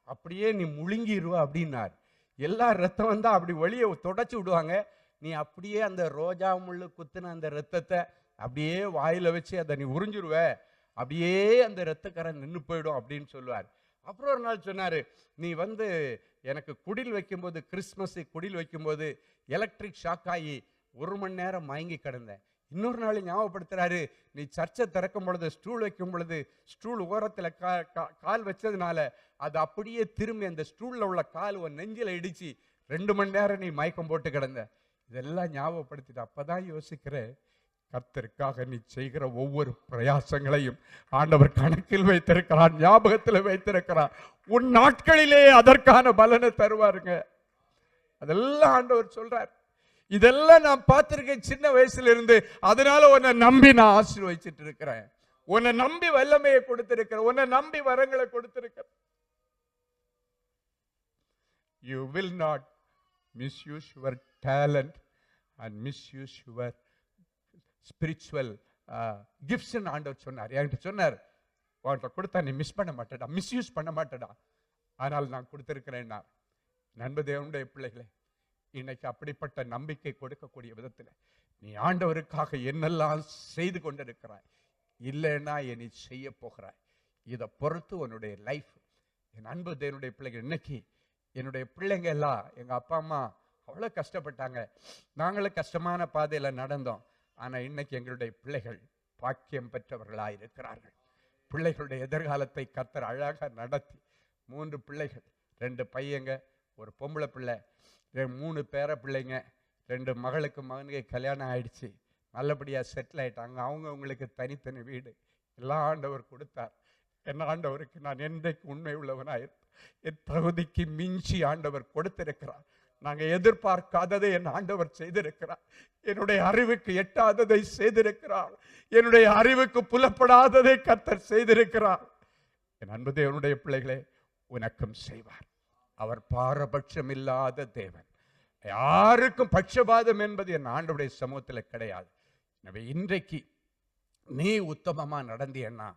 [SPEAKER 2] அப்படியே நீ முழுங்கிடுவ அப்படின்னார். எல்லா ரத்தம் வந்தா அப்படி வெளியே தொடச்சி விடுவாங்க, நீ அப்படியே அந்த ரோஜா முள்ளு குத்தின அந்த ரத்தத்தை அப்படியே வாயில வச்சு அதை நீ உறிஞ்சிருவ, அப்படியே அந்த ரத்தக்கரை நின்று போயிடும் அப்படின்னு சொல்லுவார். அப்புறம் ஒரு நாள் சொன்னாரு, நீ எனக்கு குடில் வைக்கும்போது, கிறிஸ்மஸ் குடில் வைக்கும்போது எலக்ட்ரிக் ஷாக் ஆகி 1 மணி நேரம் மயங்கி கிடந்தேன். இன்னொரு நாள் ஞாபகப்படுத்துறாரு, நீ சர்ச்சை திறக்கும் பொழுது, ஸ்டூல் வைக்கும் பொழுது, ஸ்டூல் ஓரத்தில் கால் வச்சதுனால அது அப்படியே திரும்பி அந்த ஸ்டூல்ல உள்ள கால் உன் நெஞ்சில இடிச்சு 2 மணி நேரம் நீ மயக்கம் போட்டு கிடந்த. இதெல்லாம் ஞாபகப்படுத்திட்டு அப்பதான் யோசிக்கிறேன், கர்த்தருக்காக நீ செய்கிற ஒவ்வொரு பிரயாசங்களையும் ஆண்டவர் கணக்கில் வைத்திருக்கிறார், ஞாபகத்தில் வைத்திருக்கிறார். உன் நாட்களிலே அதற்கான பலனை தருவாருங்க. அதெல்லாம் ஆண்டவர் சொல்றார். இதெல்லாம் நான் பார்த்திருக்கேன் சின்ன வயசுல இருந்து. அதனால உன்னை நம்பி நான் ஆசீர்வதிச்சிட்டு இருக்கிறேன், உன்னை நம்பி வல்லமையை கொடுத்திருக்கிறேன், உன்னை நம்பி வரங்களை கொடுத்திருக்கிறேன். You will not misuse your talent and misuse your spiritual gifts. ஆண்டவர் சொன்னார், என்கிட்ட சொன்னார், உன்கிட்ட கொடுத்தா நீ மிஸ் பண்ண மாட்டடா, மிஸ்யூஸ் பண்ண மாட்டடா, ஆனால் நான் கொடுத்திருக்கிறேன். நண்ப தேவனுடைய பிள்ளைகளே, இன்னைக்கு அப்படிப்பட்ட நம்பிக்கை கொடுக்கக்கூடிய விதத்தில் நீ ஆண்டவருக்காக என்னெல்லாம் செய்து கொண்டிருக்கிறாய், இல்லைன்னா நீ செய்ய போகிறாய், இதை பொறுத்து உன்னுடைய லைஃப். என் அன்பு தேவனுடைய பிள்ளைகள், இன்னைக்கு என்னுடைய பிள்ளைங்க எல்லாம், எங்க அப்பா அம்மா அவ்வளோ கஷ்டப்பட்டாங்க, நாங்களும் கஷ்டமான பாதையில் நடந்தோம். ஆனா இன்னைக்கு எங்களுடைய பிள்ளைகள் பாக்கியம் பெற்றவர்களாக இருக்கிறார்கள். பிள்ளைகளுடைய எதிர்காலத்தை கர்த்தர் அழகாக நடத்தி 3 பிள்ளைகள், 2 பையங்க, ஒரு பொம்பளை பிள்ளை, 3 பேர பிள்ளைங்க, 2 மகனுக்கு கல்யாணம் ஆயிடுச்சு, நல்லபடியா செட்டில் ஆயிட்டாங்க. அவங்களுக்கு தனித்தனி வீடு எல்லாம் ஆண்டவர் கொடுத்தார். என் ஆண்டவருக்கு நான் என்றைக்கு உண்மை உள்ளவனாயிருப்பேன். என் தகுதிக்கு மிஞ்சி ஆண்டவர் கொடுத்திருக்கிறார். நாங்க எதிர்பார்க்காததை என் ஆண்டவர் செய்திருக்கிறார். என்னுடைய அறிவுக்கு எட்டாததை செய்திருக்கிறார். என்னுடைய அறிவுக்கு புலப்படாததை கர்த்தர் செய்திருக்கிறார். என் அன்பு தேவனுடைய பிள்ளைகளே, உனக்கும் செய்வார். அவர் பாரபட்சம் இல்லாத தேவன். யாருக்கும் பட்சபாதம் என்பது என் ஆண்டவருடைய சமூகத்தில் கிடையாது. எனவே இன்றைக்கு நீ உத்தமமா நடந்தீன்னா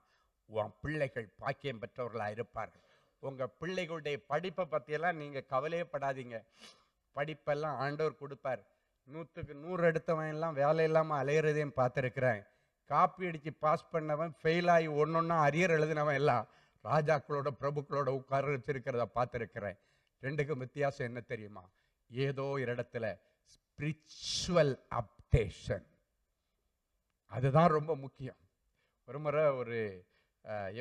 [SPEAKER 2] உன் பிள்ளைகள் பாக்கியம் பெற்றவர்களாக இருப்பார்கள். உங்க பிள்ளைகளுடைய படிப்பை பற்றியெல்லாம் நீங்க கவலையப்படாதீங்க. படிப்பெல்லாம் ஆண்டவர் கொடுப்பார். 100க்கு 100 எடுத்தவன் எல்லாம் வேலை இல்லாமல் அலையிறதையும் பார்த்துருக்கிறேன். காப்பி அடித்து பாஸ் பண்ணவன், ஃபெயில் ஆகி ஒன்னொன்னா அரியர் எழுதினவன் எல்லாம் ராஜாக்களோட பிரபுக்களோட உட்கார வச்சிருக்கிறத பார்த்துருக்கிறேன். 2க்கும் வித்தியாசம் என்ன தெரியுமா? ஏதோ ஒரு இடத்துல ஸ்பிரிச்சுவல் அப்டேஷன், அதுதான் ரொம்ப முக்கியம். ஒரு முறை ஒரு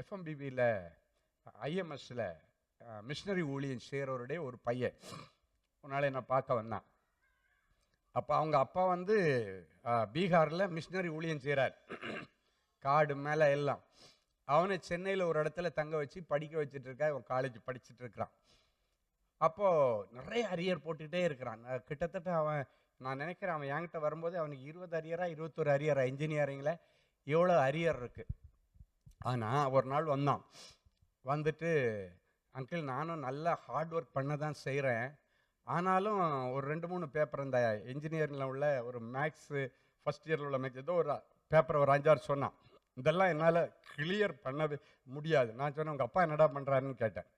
[SPEAKER 2] எஃப்எம்பிபியில் ஐஎம்எஸ்ல மிஷினரி ஊழியம் செய்கிறவருடைய ஒரு பையன் ஒரு நாள் என்னை பார்க்க வந்தான். அப்போ அவங்க அப்பா பீகாரில் மிஷினரி ஊழியம் செய்கிறார், காடு மேலே எல்லாம். அவனை சென்னையில் ஒரு இடத்துல தங்க வச்சு படிக்க வச்சுட்டு இருக்கா. இவன் காலேஜ் படிச்சுட்டு இருக்கிறான். அப்போது நிறைய அரியர் போட்டுக்கிட்டே இருக்கிறான். கிட்டத்தட்ட நான் நினைக்கிறேன் அவன் என்கிட்ட வரும்போது அவனுக்கு 20 அரியரா 21 அரியரா இன்ஜினியரிங்கில் எவ்வளோ அரியர் இருக்கு. ஆனால் ஒரு நாள் வந்தான். வந்துட்டு, அங்கிள் நானும் நல்லா ஹார்ட் ஒர்க் பண்ண தான் செய்கிறேன், ஆனாலும் ஒரு 2-3 பேப்பர் இந்த இன்ஜினியரிங்கில் உள்ள ஒரு மேக்ஸு ஃபஸ்ட் இயரில் உள்ள மேக்ஸ் ஏதோ ஒரு பேப்பர் ஒரு 5-6 சொன்னான். இதெல்லாம் என்னால் கிளியர் பண்ண முடியாது. நான் சொன்னேன், உங்கள் அப்பா என்னடா பண்ணுறாருன்னு கேட்டேன்.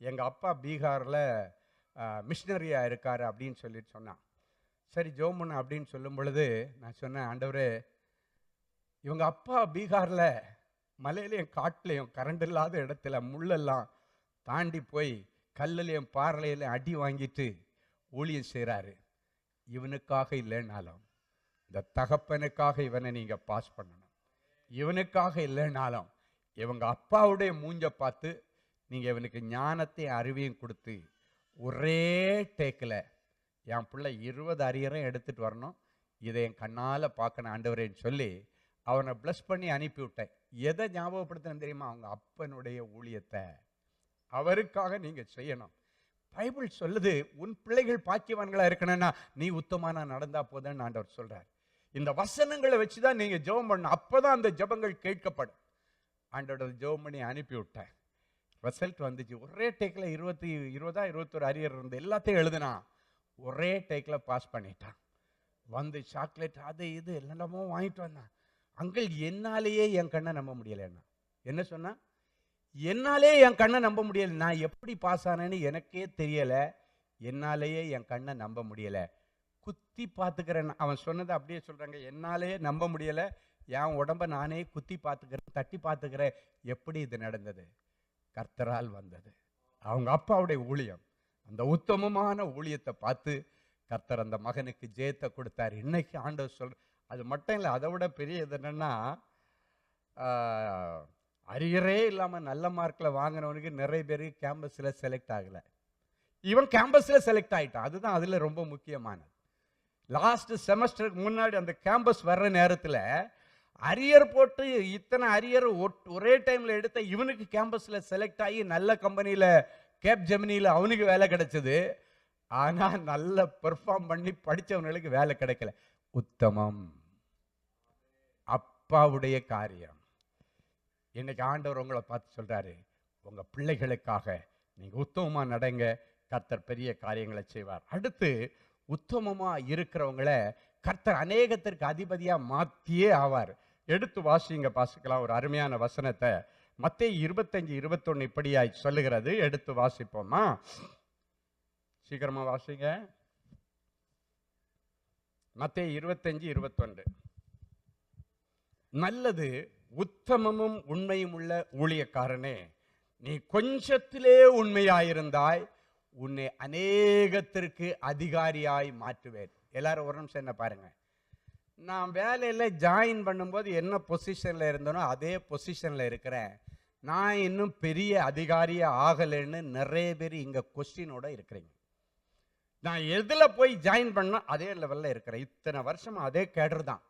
[SPEAKER 2] எங்கள் அப்பா பீகாரில் மிஷினரியாக இருக்கார் அப்படின்னு சொல்லிட்டு சொன்னான். சரி ஜெபம் பண்ணு அப்படின்னு சொல்லும் பொழுது நான் சொன்னேன், ஆண்டவரே, இவங்க அப்பா பீகாரில் மலையிலையும் காட்டிலையும் கரண்ட் இல்லாத இடத்துல முள்ளெல்லாம் தாண்டி போய் கல்லுலையும் பாறையிலையும் அடி வாங்கிட்டு ஊழியம் செய்கிறாரு. இவனுக்காக இல்லைனாலும் இந்த தகப்பனுக்காக இவனை நீங்கள் பாஸ் பண்ணணும். இவனுக்காக இல்லைனாலும் இவங்க அப்பாவுடைய மூஞ்ச பார்த்து நீங்கள் இவனுக்கு ஞானத்தையும் அறிவையும் கொடுத்து ஒரே டேக்கில் என் பிள்ளை 20 அரியரையும் எடுத்துகிட்டு வரணும், இதை என் கண்ணால் பார்க்கணும் ஆண்டவரேன்னு சொல்லி அவனை ப்ளஸ் பண்ணி அனுப்பிவிட்டேன். எதை ஞாபகப்படுத்தணும் தெரியுமா? அவங்க அப்பனுடைய ஊழியத்தை அவருக்காக நீங்கள் செய்யணும். பைபிள் சொல்லுது, உன் பிள்ளைகள் பாக்கியவான்களா இருக்கணும்னா நீ உத்தமான நடந்தா போதுன்னு ஆண்டவர் சொல்றார். இந்த வசனங்களை வச்சுதான் நீங்க ஜெபம் பண்ணணும். அப்பதான் அந்த ஜெபங்கள் கேட்கப்படும். ஆண்டவர் ஜெபம் பண்ணி அனுப்பி விட்டேன். ரிசல்ட் வந்துச்சு. ஒரே டேக்கில் 21 அரியர் இருந்து எல்லாத்தையும் எழுதுனா ஒரே டேக்கில் பாஸ் பண்ணிட்டான். சாக்லேட் அது இது எல்லாமோ வாங்கிட்டு வந்தான். அங்கிள் என்னாலேயே என் கண்ணை நம்ப முடியலன்னா, என்ன சொன்னா, என்னாலே என் கண்ணை நம்ப முடியல, நான் எப்படி பாஸ் ஆனேன்னு எனக்கே தெரியல, என்னாலேயே என் கண்ணை நம்ப முடியல, குத்தி பார்த்துக்கிறேன். அவன் சொன்னதை அப்படியே சொல்றாங்க, என்னாலே நம்ப முடியல, என் உடம்ப நானே குத்தி பார்த்துக்கிறேன், தட்டி பார்த்துக்கிறேன். எப்படி இது நடந்தது? கர்த்தரால் வந்தது. அவங்க அப்பாவுடைய ஊழியம், அந்த உத்தமமான ஊழியத்தை பார்த்து கர்த்தர் அந்த மகனுக்கு ஜெயத்தை கொடுத்தார். இன்னைக்கு ஆண்டவர் சொல், அது மட்டும் இல்லை, அதை விட பெரிய இது என்னன்னா, அரியரே இல்லாமல் நல்ல மார்க்கில் வாங்கினவனுக்கு நிறைய பேர் கேம்பஸில் செலக்ட் ஆகலை. இவன் கேம்பஸில் செலக்ட் ஆகிட்டான். அதுதான் அதில் ரொம்ப முக்கியமானது. லாஸ்ட் செமஸ்டருக்கு முன்னாடி அந்த கேம்பஸ் வர்ற நேரத்தில் அரியர் போட்டு இத்தனை அரியர் ஒரே டைமில் எடுத்த இவனுக்கு கேம்பஸில் செலக்ட் ஆகி நல்ல கம்பெனியில் கேப் ஜெமினியில் அவனுக்கு வேலை கிடைச்சது. ஆனால் நல்ல பெர்ஃபார்ம் பண்ணி படித்தவனுக்கு வேலை கிடைக்கல. உத்தமம், அப்பாவுடைய காரியம். இன்னைக்கு ஆண்டவர் உங்களை பார்த்து சொல்றாரு, உங்க பிள்ளைகளுக்காக நீங்க உத்தமமா நடங்க, கர்த்தர் பெரிய காரியங்களை செய்வார். அடுத்து, உத்தமமா இருக்கிறவங்களை கர்த்தர் அநேகத்திற்கு அதிபதியா மாத்தியே ஆவார். எடுத்து வாசிங்க, பாசிக்கலாம் ஒரு அருமையான வசனத்தை. மத்தேயு 25:21 இப்படியாய் சொல்லுகிறது. எடுத்து வாசிப்போமா? சீக்கிரமா வாசிங்க. மத்தேயு 25:21. நல்லது, உத்தமமும் உண்மையும் உள்ள ஊழியக்காரனே, நீ கொஞ்சத்திலே உண்மையாயிருந்தாய், உன்னை அநேகத்திற்கு அதிகாரியாய் மாற்றுவேன். எல்லாரும் ஒரு நிமிஷம் என்ன பாருங்க. நான் வேலையில் ஜாயின் பண்ணும்போது என்ன பொசிஷனில் இருந்தனோ அதே பொசிஷனில் இருக்கிறேன். நான் இன்னும் பெரிய அதிகாரியாக ஆகலைன்னு நிறைய பேர் இங்கே கொஸ்டினோட இருக்கிறீங்க. நான் எதில் போய் ஜாயின் பண்ணால் அதே லெவலில் இருக்கிறேன். இத்தனை வருஷமாக அதே கேடர் தான்,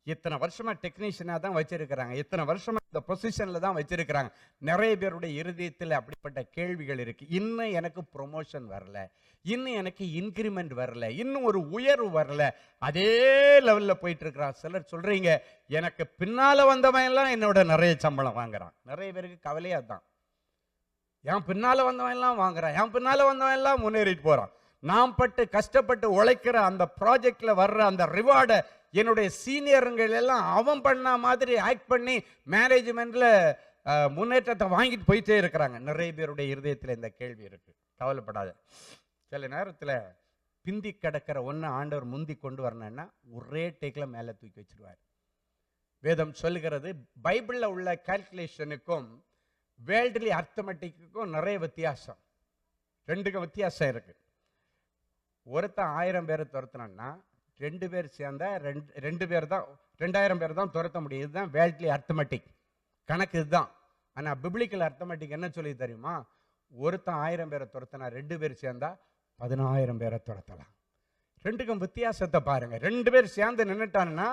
[SPEAKER 2] இத்தனை வருஷமா டெக்னீஷியனாக தான் வச்சிருக்கிறாங்க, இத்தனை வருஷமா இந்த பொசிஷனில் தான் வச்சிருக்கிறாங்க. நிறைய பேருடைய இருதயத்தில் அப்படிப்பட்ட கேள்விகள் இருக்கு. இன்னும் எனக்கு ப்ரொமோஷன் வரல, இன்னும் எனக்கு இன்க்ரிமெண்ட் வரல, இன்னும் ஒரு உயர்வு வரல, அதே லெவலில் போயிட்டு இருக்கிறான். சிலர் சொல்றீங்க, எனக்கு பின்னால வந்தவன் எல்லாம் என்னோட நிறைய சம்பளம் வாங்குறான். நிறைய பேருக்கு கவலையா தான், என் பின்னால வந்தவன் எல்லாம் வாங்குறான், என் பின்னால வந்தவன் எல்லாம் முன்னேறிட்டு போறான். நாம் பட்டு கஷ்டப்பட்டு உழைக்கிற அந்த ப்ராஜெக்ட்ல வர்ற அந்த ரிவார்டை என்னுடைய சீனியருங்கள் எல்லாம் அவன் பண்ண மாதிரி ஆக்ட் பண்ணி மேனேஜ்மெண்ட்ல முன்னேற்றத்தை வாங்கிட்டு போயிட்டே இருக்கிறாங்க. நிறைய பேருடைய இருதயத்தில் இந்த கேள்வி இருக்கு. கவலைப்படாத, சில நேரத்தில் பிந்தி கிடக்கிற ஒன்று ஆண்டவர் முந்தி கொண்டு வரணும்னா ஒரே டேக்கில் மேலே தூக்கி வச்சிருவார். வேதம் சொல்லுகிறது, பைபிளில் உள்ள கால்குலேஷனுக்கும் வேர்ல்ட்லி அர்த்தமெட்டிக்கும் நிறைய வித்தியாசம், ரெண்டுக்கும் வித்தியாசம் இருக்கு. ஒருத்தன் 1000 பேரை துரத்தினா 2 பேர் சேர்ந்தா 2 பேர் தான் 2000 பேர் தான் துரத்த முடியும். இதுதான் வேர்ல்ட்லி அர்த்தமெட்டிக் கணக்கு, இதுதான். ஆனால் பிப்ளிக்கல் அர்த்தமெட்டிக் என்ன சொல்லி தெரியுமா? ஒருத்தன் 1000 பேரை துரத்தினா 2 பேர் சேர்ந்தா 10000 பேரை துரத்தலாம். ரெண்டுக்கும் வித்தியாசத்தை பாருங்க. 2 பேர் சேர்ந்து நின்றுட்டான்னா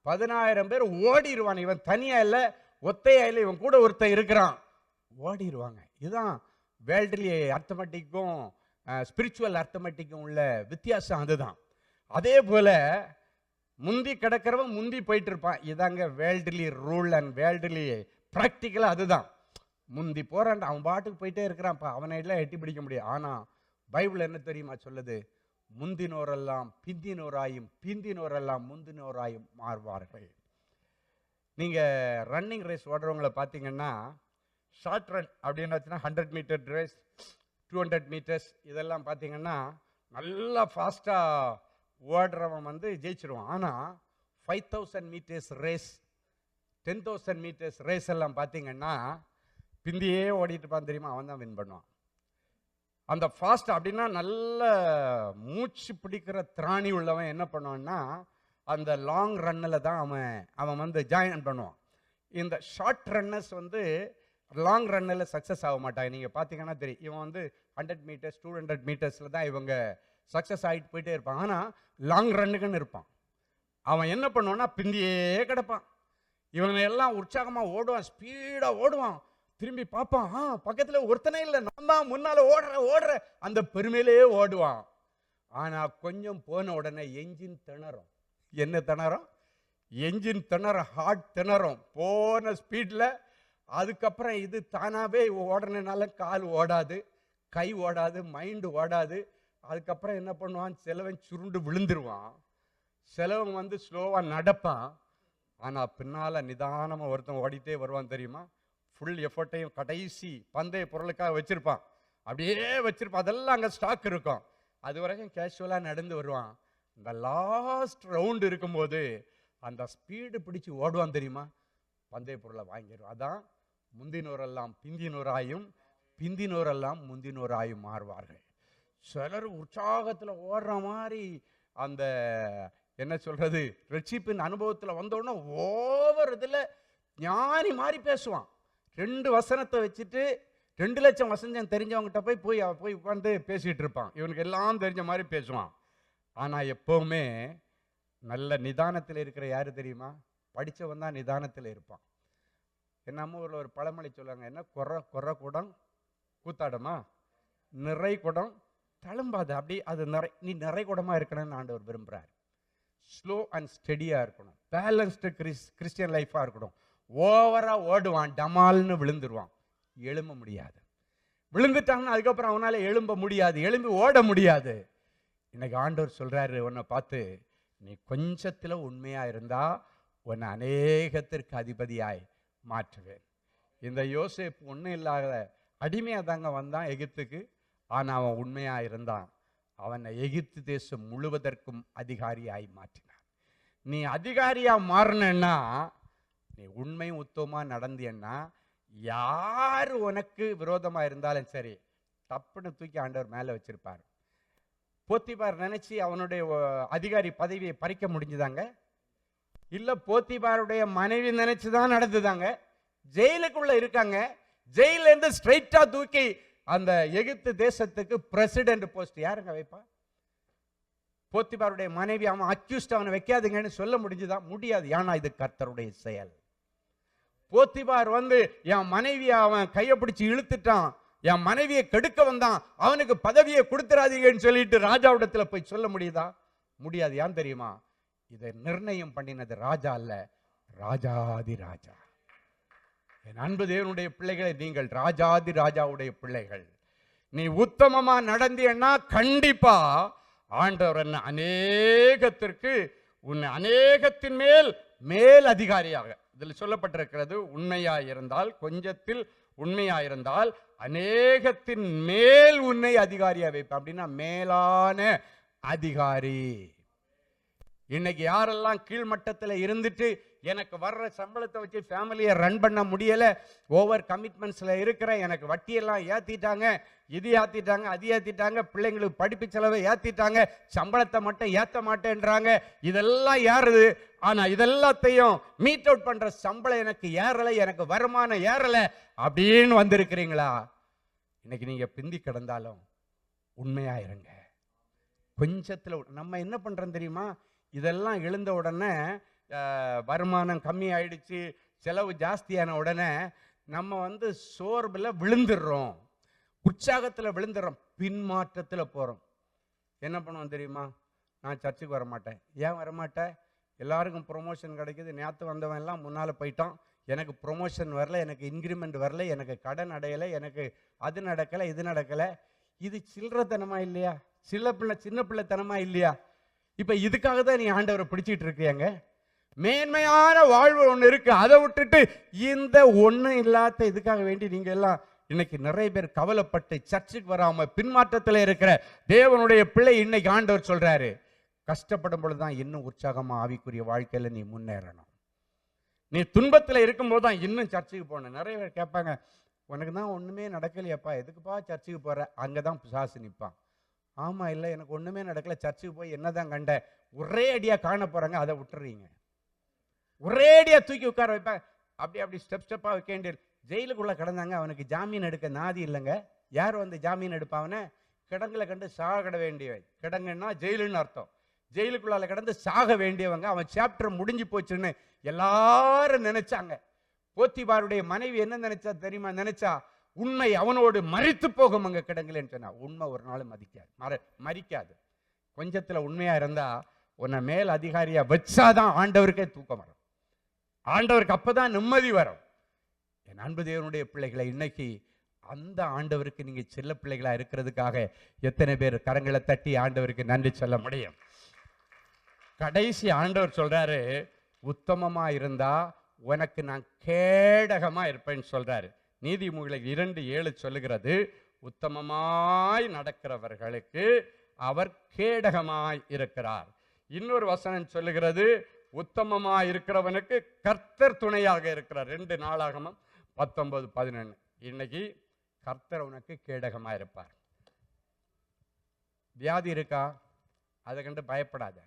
[SPEAKER 2] 10000 பேர் ஓடிடுவான். இவன் தனியா இல்லை, ஒத்தையா இல்லை, இவன் கூட ஒருத்தன் இருக்கிறான், ஓடிடுவாங்க. இதுதான் வேர்ல்ட்லி அர்த்தமெட்டிக்கும் ஸ்பிரிச்சுவல் அர்த்தமெட்டிக்கும் உள்ள வித்தியாசம், அதுதான். அதே போல முந்தி கிடக்கிறவன் முந்தி போயிட்டு இருப்பான். இதாங்க வேர்ல்ட்லி ரூல் அண்ட் வேர்ல்ட்லி ப்ராக்டிக்கலாக அதுதான். முந்தி போறான், அவன் பாட்டுக்கு போயிட்டே இருக்கிறான்ப்பா, அவனை எல்லாம் எட்டி பிடிக்க முடியும். ஆனால் பைபிள் என்ன தெரியுமா சொல்லுது? முந்தினோரெல்லாம் பிந்தினோராயும் பிந்தினோரெல்லாம் முந்தினோராயும் மாறுவார்கள். நீங்கள் ரன்னிங் ரேஸ் ஓடுறவங்களை பார்த்தீங்கன்னா, ஷார்ட் ரன் அப்படின்னு 100 மீட்டர் ரேஸ், 200 மீட்டர்ஸ், இதெல்லாம் பார்த்தீங்கன்னா நல்லா ஃபாஸ்ட்டாக ஓடுறவன் ஜெயிச்சிருவான். ஆனால் 5000 மீட்டர்ஸ் ரேஸ், 10,000 மீட்டர்ஸ் ரேஸ் எல்லாம் பார்த்தீங்கன்னா பிந்தியே ஓடிட்டு இருப்பான் தெரியுமா, அவன் தான் வின் பண்ணுவான். அந்த ஃபாஸ்ட் அப்படின்னா நல்ல மூச்சு பிடிக்கிற திராணி உள்ளவன் என்ன பண்ணுவான்னா அந்த லாங் ரன்னில் தான் அவன் ஜாயின் பண்ணுவான். இந்த ஷார்ட் ரன்னர்ஸ் லாங் ரன்னில் சக்ஸஸ் ஆக மாட்டாங்க. நீங்கள் பார்த்தீங்கன்னா தெரியும், இவன் 100 மீட்டர்ஸ் 200 மீட்டர்ஸில் தான் இவங்க சக்ஸஸ் ஆகிட்டு போயிட்டே இருப்பான். ஆனால் லாங் ரன்னுக்குன்னு இருப்பான். அவன் என்ன பண்ணுவான்னா பிந்தியே கிடப்பான். இவனை எல்லாம் உற்சாகமாக ஓடுவான், ஸ்பீடாக ஓடுவான், திரும்பி பார்ப்பான், பக்கத்தில் ஒருத்தனே இல்லை, நான் தான் முன்னால் ஓடுற அந்த பெருமையிலே ஓடுவான். ஆனால் கொஞ்சம் போன உடனே என்ஜின் திணறும். என்ன திணறும்? என்ஜின் திணறும், ஹார்ட் திணறும் போன ஸ்பீடில். அதுக்கப்புறம் இது தானாகவே ஓடுறதுனால கால் ஓடாது, கை ஓடாது, மைண்டு ஓடாது. அதுக்கப்புறம் என்ன பண்ணுவான்? சிலவன் சுருண்டு விழுந்துருவான், சிலவன் ஸ்லோவாக நடப்பான். ஆனால் பின்னால் நிதானமாக ஒருத்தன் ஓடிட்டே வருவான் தெரியுமா? ஃபுல் எஃபர்ட்டையும் கடைசி பந்தய பொருளுக்காக வச்சிருப்பான். அப்படியே வச்சிருப்பான். அதெல்லாம் அங்கே ஸ்டாக் இருக்கும். அது வரைக்கும் கேஷுவலாக நடந்து வருவான். இந்த லாஸ்ட் ரவுண்டு இருக்கும்போது அந்த ஸ்பீடு பிடிச்சி ஓடுவான் தெரியுமா, பந்தய பொருளை வாங்கிடுவான். அதான் முந்தினோரெல்லாம் பிந்தினோராயும் பிந்தினோரெல்லாம் முந்தினோராயும் மாறுவார்கள். சிலர் உற்சாகத்தில் ஓடுற மாதிரி அந்த என்ன சொல்றது ரட்சிப்பின் அனுபவத்தில் வந்தோடனே ஓவர் இதில் ஞானி மாதிரி பேசுவான். 2 வசனத்தை வச்சுட்டு 2 லட்சம் வசனம் தெரிஞ்சவங்ககிட்ட போய் உட்காந்து பேசிட்டு இருப்பான். இவனுக்கு எல்லாம் தெரிஞ்ச மாதிரி பேசுவான். ஆனால் எப்பவுமே நல்ல நிதானத்தில் இருக்கிற யாரு தெரியுமா, படித்தவன் தான் நிதானத்தில் இருப்பான். நம்ம ஊரில் ஒரு பழமொழி சொல்லுவாங்க, என்ன குறை குடம் கூத்தாடமா, நிறை குடம் தழும்பாது. அப்படி அது நீ நிறை குடமாக இருக்கணும்னு ஆண்டவர் விரும்புகிறார். ஸ்லோ அண்ட் ஸ்டெடியாக இருக்கணும். பேலன்ஸ்டு கிறிஸ்டியன் லைஃபாக இருக்கணும். ஓவராக ஓடுவான், டமால்னு விழுந்துருவான், எழும்ப முடியாது. விழுந்துட்டாங்கன்னா அதுக்கப்புறம் அவனால் எழும்ப முடியாது, எழும்பி ஓட முடியாது. இன்னைக்கு ஆண்டவர் சொல்கிறாரு, உன்னை பார்த்து, நீ கொஞ்சத்தில் உண்மையாக இருந்தா உன்னை அநேகத்திற்கு அதிபதியாய் மாற்றுவேன். இந்த யோசேப்பு ஒன்றும் இல்லாத அடிமையாக தாங்க வந்தான் எகிப்துக்கு. ஆனால் அவன் உண்மையாக இருந்தான். அவனை எகிப்து தேசம் முழுவதற்கும் அதிகாரியாய் மாற்றினான். நீ அதிகாரியாக மாறினா, நீ உண்மையும் உத்தமமாக நடந்தியன்னா, யார் உனக்கு விரோதமாக இருந்தாலும் சரி தப்புன்னு தூக்கி ஆண்டவர் மேலே வச்சிருப்பார். போத்திபார் நினைச்சு அவனுடைய அதிகாரி பதவியை பறிக்க முடிஞ்சுதாங்க? இல்ல, போத்திபாருடைய மனைவி நினைச்சுதான் நடந்துதாங்க. ஜெயிலுக்குள்ள இருக்காங்க. ஜெயில இருந்து ஸ்ட்ரைட்டா தூக்கி அந்த எகிப்து தேசத்துக்கு பிரசிடென்ட் போஸ்ட் யாருங்க வைப்பா? போத்திபாருடைய மனைவி அவன் அக்யூஸ்ட், அவனை வைக்காதுங்கன்னு சொல்ல முடிஞ்சுதான்? முடியாது. ஏன்னா இது கர்த்தருடைய செயல். போத்திபார் என் மனைவியை அவன் கையை பிடிச்சு இழுத்துட்டான், என் மனைவியை கெடுக்க வந்தான், அவனுக்கு பதவியை கொடுத்துறாதீங்கன்னு சொல்லிட்டு ராஜாவிடத்துல போய் சொல்ல முடியுதா? முடியாது. ஏன் தெரியுமா? இதை நிர்ணயம் பண்ணினது ராஜா அல்ல, ராஜாதி ராஜா. என் அன்பு தேவனுடைய பிள்ளைகளை, நீங்கள் ராஜாதி ராஜாவுடைய பிள்ளைகள். நீ உத்தமமா நடந்தீன்னா கண்டிப்பா ஆண்டவர் என்ன அநேகத்திற்கு உன்னை அநேகத்தின் மேல் அதிகாரியாக, இதில் சொல்லப்பட்டிருக்கிறது, உண்மையாயிருந்தால், கொஞ்சத்தில் உண்மையாயிருந்தால் அநேகத்தின் மேல் உன்னை அதிகாரியா வைப்பேன். அப்படின்னா மேலான அதிகாரி. இன்னைக்கு யாரெல்லாம் கீழ்மட்டத்தில் இருந்துட்டு எனக்கு வர்ற சம்பளத்தை வச்சு ஃபேமிலியை ரன் பண்ண முடியல, ஓவர் கமிட்மெண்ட்ஸ்ல இருக்கிற, எனக்கு வட்டியெல்லாம் ஏத்திட்டாங்க, இது ஏத்திட்டாங்க, அது ஏத்திட்டாங்க, பிள்ளைங்களுக்கு படிப்பு செலவை ஏத்திட்டாங்க, சம்பளத்தை மட்டும் ஏத்த மாட்டேன்றாங்க, இதெல்லாம் யாருது? ஆனா இதெல்லாத்தையும் மீட் அவுட் பண்ற சம்பளம் எனக்கு ஏறலை, எனக்கு வருமானம் ஏறலை அப்படின்னு வந்திருக்கிறீங்களா? இன்னைக்கு நீங்க பிந்தி கிடந்தாலும் உண்மையா இருங்க. கொஞ்சத்துல நம்ம என்ன பண்றோம் தெரியுமா? இதெல்லாம் எழுந்த உடனே வருமானம் கம்மி ஆயிடுச்சு, செலவு ஜாஸ்தியான உடனே நம்ம சோர்வில் விழுந்துடுறோம், உற்சாகத்தில் விழுந்துடுறோம், பின்மாற்றத்தில் போகிறோம். என்ன பண்ணுவோம் தெரியுமா? நான் சர்ச்சுக்கு வரமாட்டேன். ஏன் வரமாட்டேன்? எல்லாருக்கும் ப்ரொமோஷன் கிடைக்குது, நேற்று வந்தவன் எல்லாம் முன்னால் போயிட்டான், எனக்கு ப்ரொமோஷன் வரல, எனக்கு இன்க்ரிமெண்ட் வரல, எனக்கு கடன் அடையலை, எனக்கு அது நடக்கலை, இது நடக்கலை. இது சில்லறத்தனமா இல்லையா? சின்ன பிள்ளைத்தனமா இல்லையா? இப்போ இதுக்காக தான் நீ ஆண்டவரை பிடிச்சிட்டு இருக்கியாங்க. மேன்மையான வாழ்வு ஒன்று இருக்கு, அதை விட்டுட்டு இந்த ஒண்ணு இல்லாத இதுக்காக வேண்டி நீங்க எல்லாம் இன்னைக்கு நிறைய பேர் கவலைப்பட்டு சர்ச்சுக்கு வராம பின்மாற்றத்தில் இருக்கிற தேவனுடைய பிள்ளை இன்னைக்கு ஆண்டவர் சொல்றாரு, கஷ்டப்படும் பொழுதுதான் இன்னும் உற்சாகமா ஆவிக்குரிய வாழ்க்கையில நீ முன்னேறணும். நீ துன்பத்தில் இருக்கும்போது தான் இன்னும் சர்ச்சுக்கு போகணும். நிறைய பேர் கேட்பாங்க, உனக்கு தான் ஒண்ணுமே நடக்கலையாப்பா, எதுக்குப்பா சர்ச்சுக்கு போற? அங்கதான் பிசாசு நிற்பான். ஆமா, இல்லை எனக்கு ஒண்ணுமே நடக்கல, சர்ச்சுக்கு போய் என்னதான் கண்ட, ஒரே அடியா காண போறாங்க, அதை விட்டுறீங்க. ஒரே அடியா தூக்கி உட்கார வைப்பாங்க, அப்படி ஸ்டெப்பா வைக்க வேண்டியது. ஜெயிலுக்குள்ள கிடந்தாங்க, அவனுக்கு ஜாமீன் எடுக்க நாதி இல்லைங்க. யார் ஜாமீன் எடுப்பாவன? கிடங்குல கண்டு சாக வேண்டியவன். கிடங்குன்னா ஜெயிலுன்னு அர்த்தம். ஜெயிலுக்குள்ளால கிடந்து சாக வேண்டியவங்க. அவன் சாப்டர் முடிஞ்சு போச்சுன்னு எல்லாரும் நினைச்சாங்க. போத்திபாருடைய மனைவி என்ன நினைச்சா தெரியுமா? நினைச்சா உண்மை அவனோடு மரித்து போகும் அங்க கிடங்குலன்னு சொன்னா. உண்மை ஒரு நாள் மறிக்காது. கொஞ்சத்துல உண்மையா இருந்தா உன்னை மேல் அதிகாரியா வச்சாதான் ஆண்டவருக்கே தூக்கம் வரும், ஆண்டவருக்கு அப்பதான் நிம்மதி வரும். என் அன்பு தேவனுடைய பிள்ளைகளை, இன்னைக்கு அந்த ஆண்டவருக்கு நீங்க செல்ல பிள்ளைகளா இருக்கிறதுக்காக எத்தனை பேர் கரங்களை தட்டி ஆண்டவருக்கு நன்றி சொல்ல முடியும்? கடைசி ஆண்டவர் சொல்றாரு, உத்தமமா இருந்தா உனக்கு நான் கேடகமா இருப்பேன்னு சொல்றாரு. நீதிமொழிகள் 2:7 சொல்லுகிறது, உத்தமமாய் நடக்கிறவர்களுக்கு அவர் கேடகமாய் இருக்கிறார். இன்னொரு வசனம் சொல்லுகிறது, உத்தமமாய் இருக்கிறவனுக்கு கர்த்தர் துணையாக இருக்கிறார். 2 நாளாகமம் 19:11. இன்னைக்கு கர்த்தர் உனக்கு கேடகமா இருப்பார். வியாதி இருக்கா? அதை கண்டு பயப்படாத.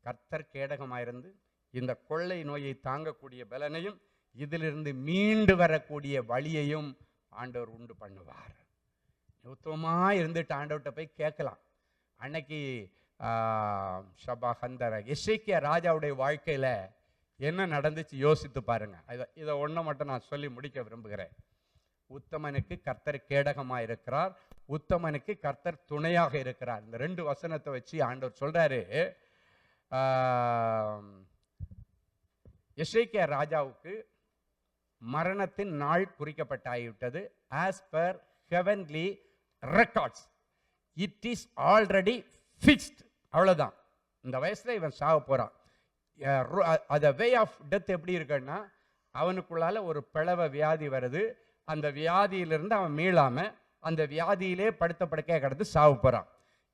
[SPEAKER 2] கர்த்தர் கேடகமாயிருந்து இந்த கொள்ளை நோயை தாங்கக்கூடிய பலனையும் இதிலிருந்து மீண்டு வரக்கூடிய வழியையும் ஆண்டவர் உண்டு பண்ணுவார். உத்தமமா இருந்துட்டு ஆண்டவர்கிட்ட போய் கேட்கலாம். அன்னைக்கு எசேக்கியா ராஜாவுடைய வாழ்க்கையில என்ன நடந்துச்சு யோசித்து பாருங்க. இதை ஒண்ணு மட்டும் நான் சொல்லி முடிக்க விரும்புகிறேன். உத்தமனுக்கு கர்த்தர் கேடகமா இருக்கிறார், உத்தமனுக்கு கர்த்தர் துணையாக இருக்கிறார். இந்த 2 வசனத்தை வச்சு ஆண்டவர் சொல்றாரு, எசேக்கியா ராஜாவுக்கு மரணத்தின் நாள் குறிக்கப்பட்டாகிவிட்டது. As per heavenly records it is already fixed. அவ்வளவுதான், இந்த வயசுல இவன் சாக போறான். அந்த வே ஆஃப் டெத் எப்படி இருக்குன்னா, அவனுக்குள்ளால ஒரு பிளவ வியாதி வருது. அந்த வியாதியிலிருந்து அவன் மீளாம அந்த வியாதியிலே படுத்த படுக்கையாக கிடந்து சாவு போறான்.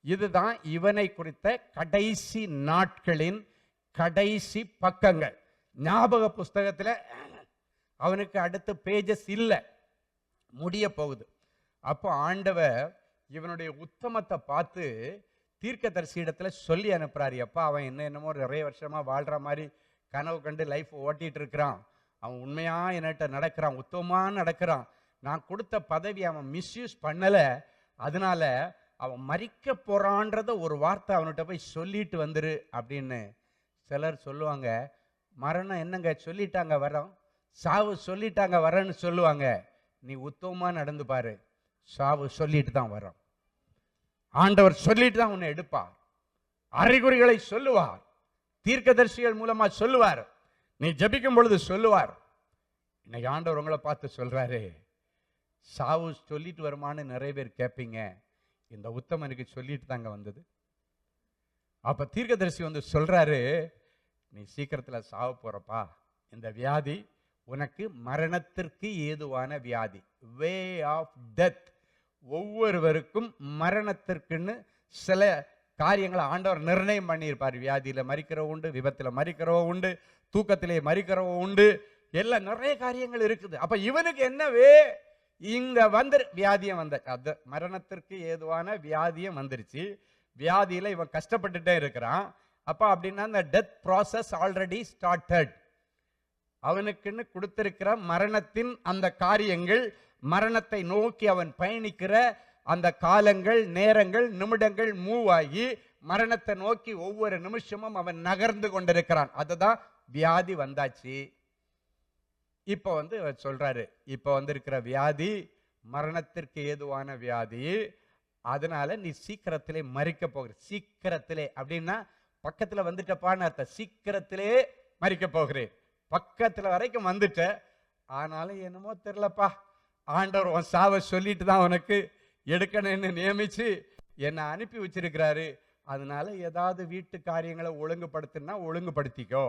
[SPEAKER 2] இதுதான் இவனை குறித்த கடைசி நாட்களின் கடைசி பக்கங்கள். ஞாபக புஸ்தகத்துல அவனுக்கு அடுத்த பேஜஸ் இல்லை, முடிய போகுது. அப்போ ஆண்டவர் இவனுடைய உத்தமத்தை பார்த்து தீர்க்கதரிசி இடத்துல சொல்லி அனுப்புறாரு. அப்பா, அவன் என்னமோ நிறைய வருஷமா வாழ்ற மாதிரி கனவு கண்டு லைஃப் ஓட்டிட்டு இருக்கிறான். அவன் உண்மையா என்கிட்ட நடக்கிறான், உத்தமமா நடக்கிறான். நான் கொடுத்த பதவி அவன் மிஸ்யூஸ் பண்ணல, அதனால அவன் மரிக்க போறான்றத ஒரு வார்த்தை அவன்கிட்ட போய் சொல்லிட்டு வந்துரு அப்படின்னு சிலர் சொல்லுவாங்க. மரணம் என்னங்க சொல்லிட்டாங்க வரோம், சாவு சொல்லிட்டாங்க வரேன்னு சொல்லுவாங்க. நீ உத்தமமா நடந்து பாரு, சாவு சொல்லிட்டு தான் வரோம். ஆண்டவர் சொல்லிட்டு தான் உன்னை எடுப்பார். அறிகுறிகளை சொல்லுவார், தீர்க்கதரிசிகள் மூலமா சொல்லுவார், நீ ஜெபிக்கும் பொழுது சொல்லுவார். இன்னைக்கு ஆண்டவர் உங்களை பார்த்து சொல்றாரு, சாவு சொல்லிட்டு வருமானு நிறைய பேர் கேட்பீங்க. இந்த உத்தமனுக்கு சொல்லிட்டு தாங்க வந்தது. அப்ப தீர்க்கதரிசி வந்து சொல்றாரு, நீ சீக்கிரத்துல சாவ போறப்பா. இந்த வியாதி உனக்கு மரணத்திற்கு ஏதுவான வியாதி, வே ஆஃப் டெத். ஒவ்வொருவருக்கும் மரணத்திற்குன்னு சில காரியங்களை ஆண்டவர் நிர்ணயம் பண்ணியிருப்பார். வியாதியில மரிக்கிறவ உண்டு, விபத்துல மரிக்கிறவ உண்டு, தூக்கத்திலே மரிக்கிறவ உண்டு, எல்லாம் நிறைய காரியங்கள் இருக்குது. அப்ப இவனுக்கு என்னவே இந்த வியாதியம் அந்த மரணத்திற்கு ஏதுவான வியாதியம் வந்துருச்சு. வியாதியில இவன் கஷ்டப்பட்டுட்டே இருக்கிறான். அப்ப அப்படின்னா இந்த டெத் ப்ராசஸ் ஆல்ரெடி ஸ்டார்டட். அவனுக்குன்னு கொடுத்திருக்கிற மரணத்தின் அந்த காரியங்கள், மரணத்தை நோக்கி அவன் பயணிக்கிற அந்த காலங்கள், நேரங்கள், நிமிடங்கள் மூவ் ஆகி மரணத்தை நோக்கி ஒவ்வொரு நிமிஷமும் அவன் நகர்ந்து கொண்டிருக்கிறான். அதுதான் வியாதி வந்தாச்சு. இப்ப வந்து சொல்றாரு, இப்ப வந்திருக்கிற வியாதி மரணத்திற்கு ஏதுவான வியாதி. அதனால நீ சீக்கிரத்திலே மரிக்க போகிற. சீக்கிரத்திலே அப்படின்னா பக்கத்துல வந்துட்டப்பான்னு அர்த்தம். சீக்கிரத்திலே மரிக்க போகிறேன். பக்கத்துல வரைக்கும் வந்துட்ட, ஆனாலும் என்னமோ தெரியலப்பா, ஆண்டவர் உன் சாவை சொல்லிட்டு தான் உனக்கு எடுக்கணும்னு நியமிச்சு என்னை அனுப்பி வச்சிருக்கிறாரு. அதனால ஏதாவது வீட்டு காரியங்களை ஒழுங்குபடுத்தினா ஒழுங்குபடுத்திக்கோ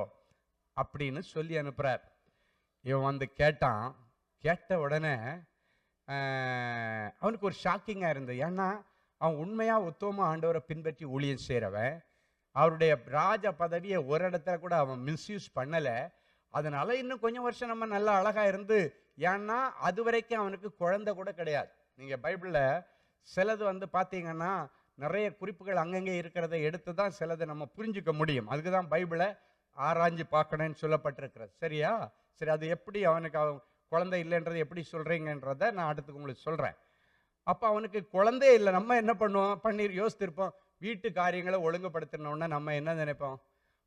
[SPEAKER 2] அப்படின்னு சொல்லி அனுப்புறார். இவன் வந்து கேட்டான். கேட்ட உடனே அவனுக்கு ஒரு ஷாக்கிங்கா இருந்தது. ஏன்னா அவன் உண்மையா உத்தமமா ஆண்டவரை பின்பற்றி ஊழியம் செய்கிறவன். அவருடைய ராஜ பதவியை ஒரு இடத்துல கூட அவன் மிஸ்யூஸ் பண்ணல. அதனால இன்னும் கொஞ்சம் வருஷம் நம்ம நல்லா அழகா இருந்து, ஏன்னா அது வரைக்கும் அவனுக்கு குழந்தை கூட கிடையாது. நீங்க பைபிள்ல சிலது வந்து பாத்தீங்கன்னா நிறைய குறிப்புகள் அங்கங்கே இருக்கிறத எடுத்து தான் சிலதை நம்ம புரிஞ்சுக்க முடியும். அதுக்கு தான் பைபிளை ஆராய்ஞ்சு பார்க்கணும்னு சொல்லப்பட்டிருக்கிறது. சரியா? சரி, அது எப்படி அவனுக்கு குழந்தை இல்லைன்றது எப்படி சொல்றீங்கன்றத நான் அடுத்து உங்களுக்கு சொல்றேன். அப்ப அவனுக்கு குழந்தையே இல்லை. நம்ம என்ன பண்ணுவோம், பண்ணி யோசித்திருப்போம். வீட்டு காரியங்களை ஒழுங்குபடுத்தினோன்னா நம்ம என்ன நினைப்போம்,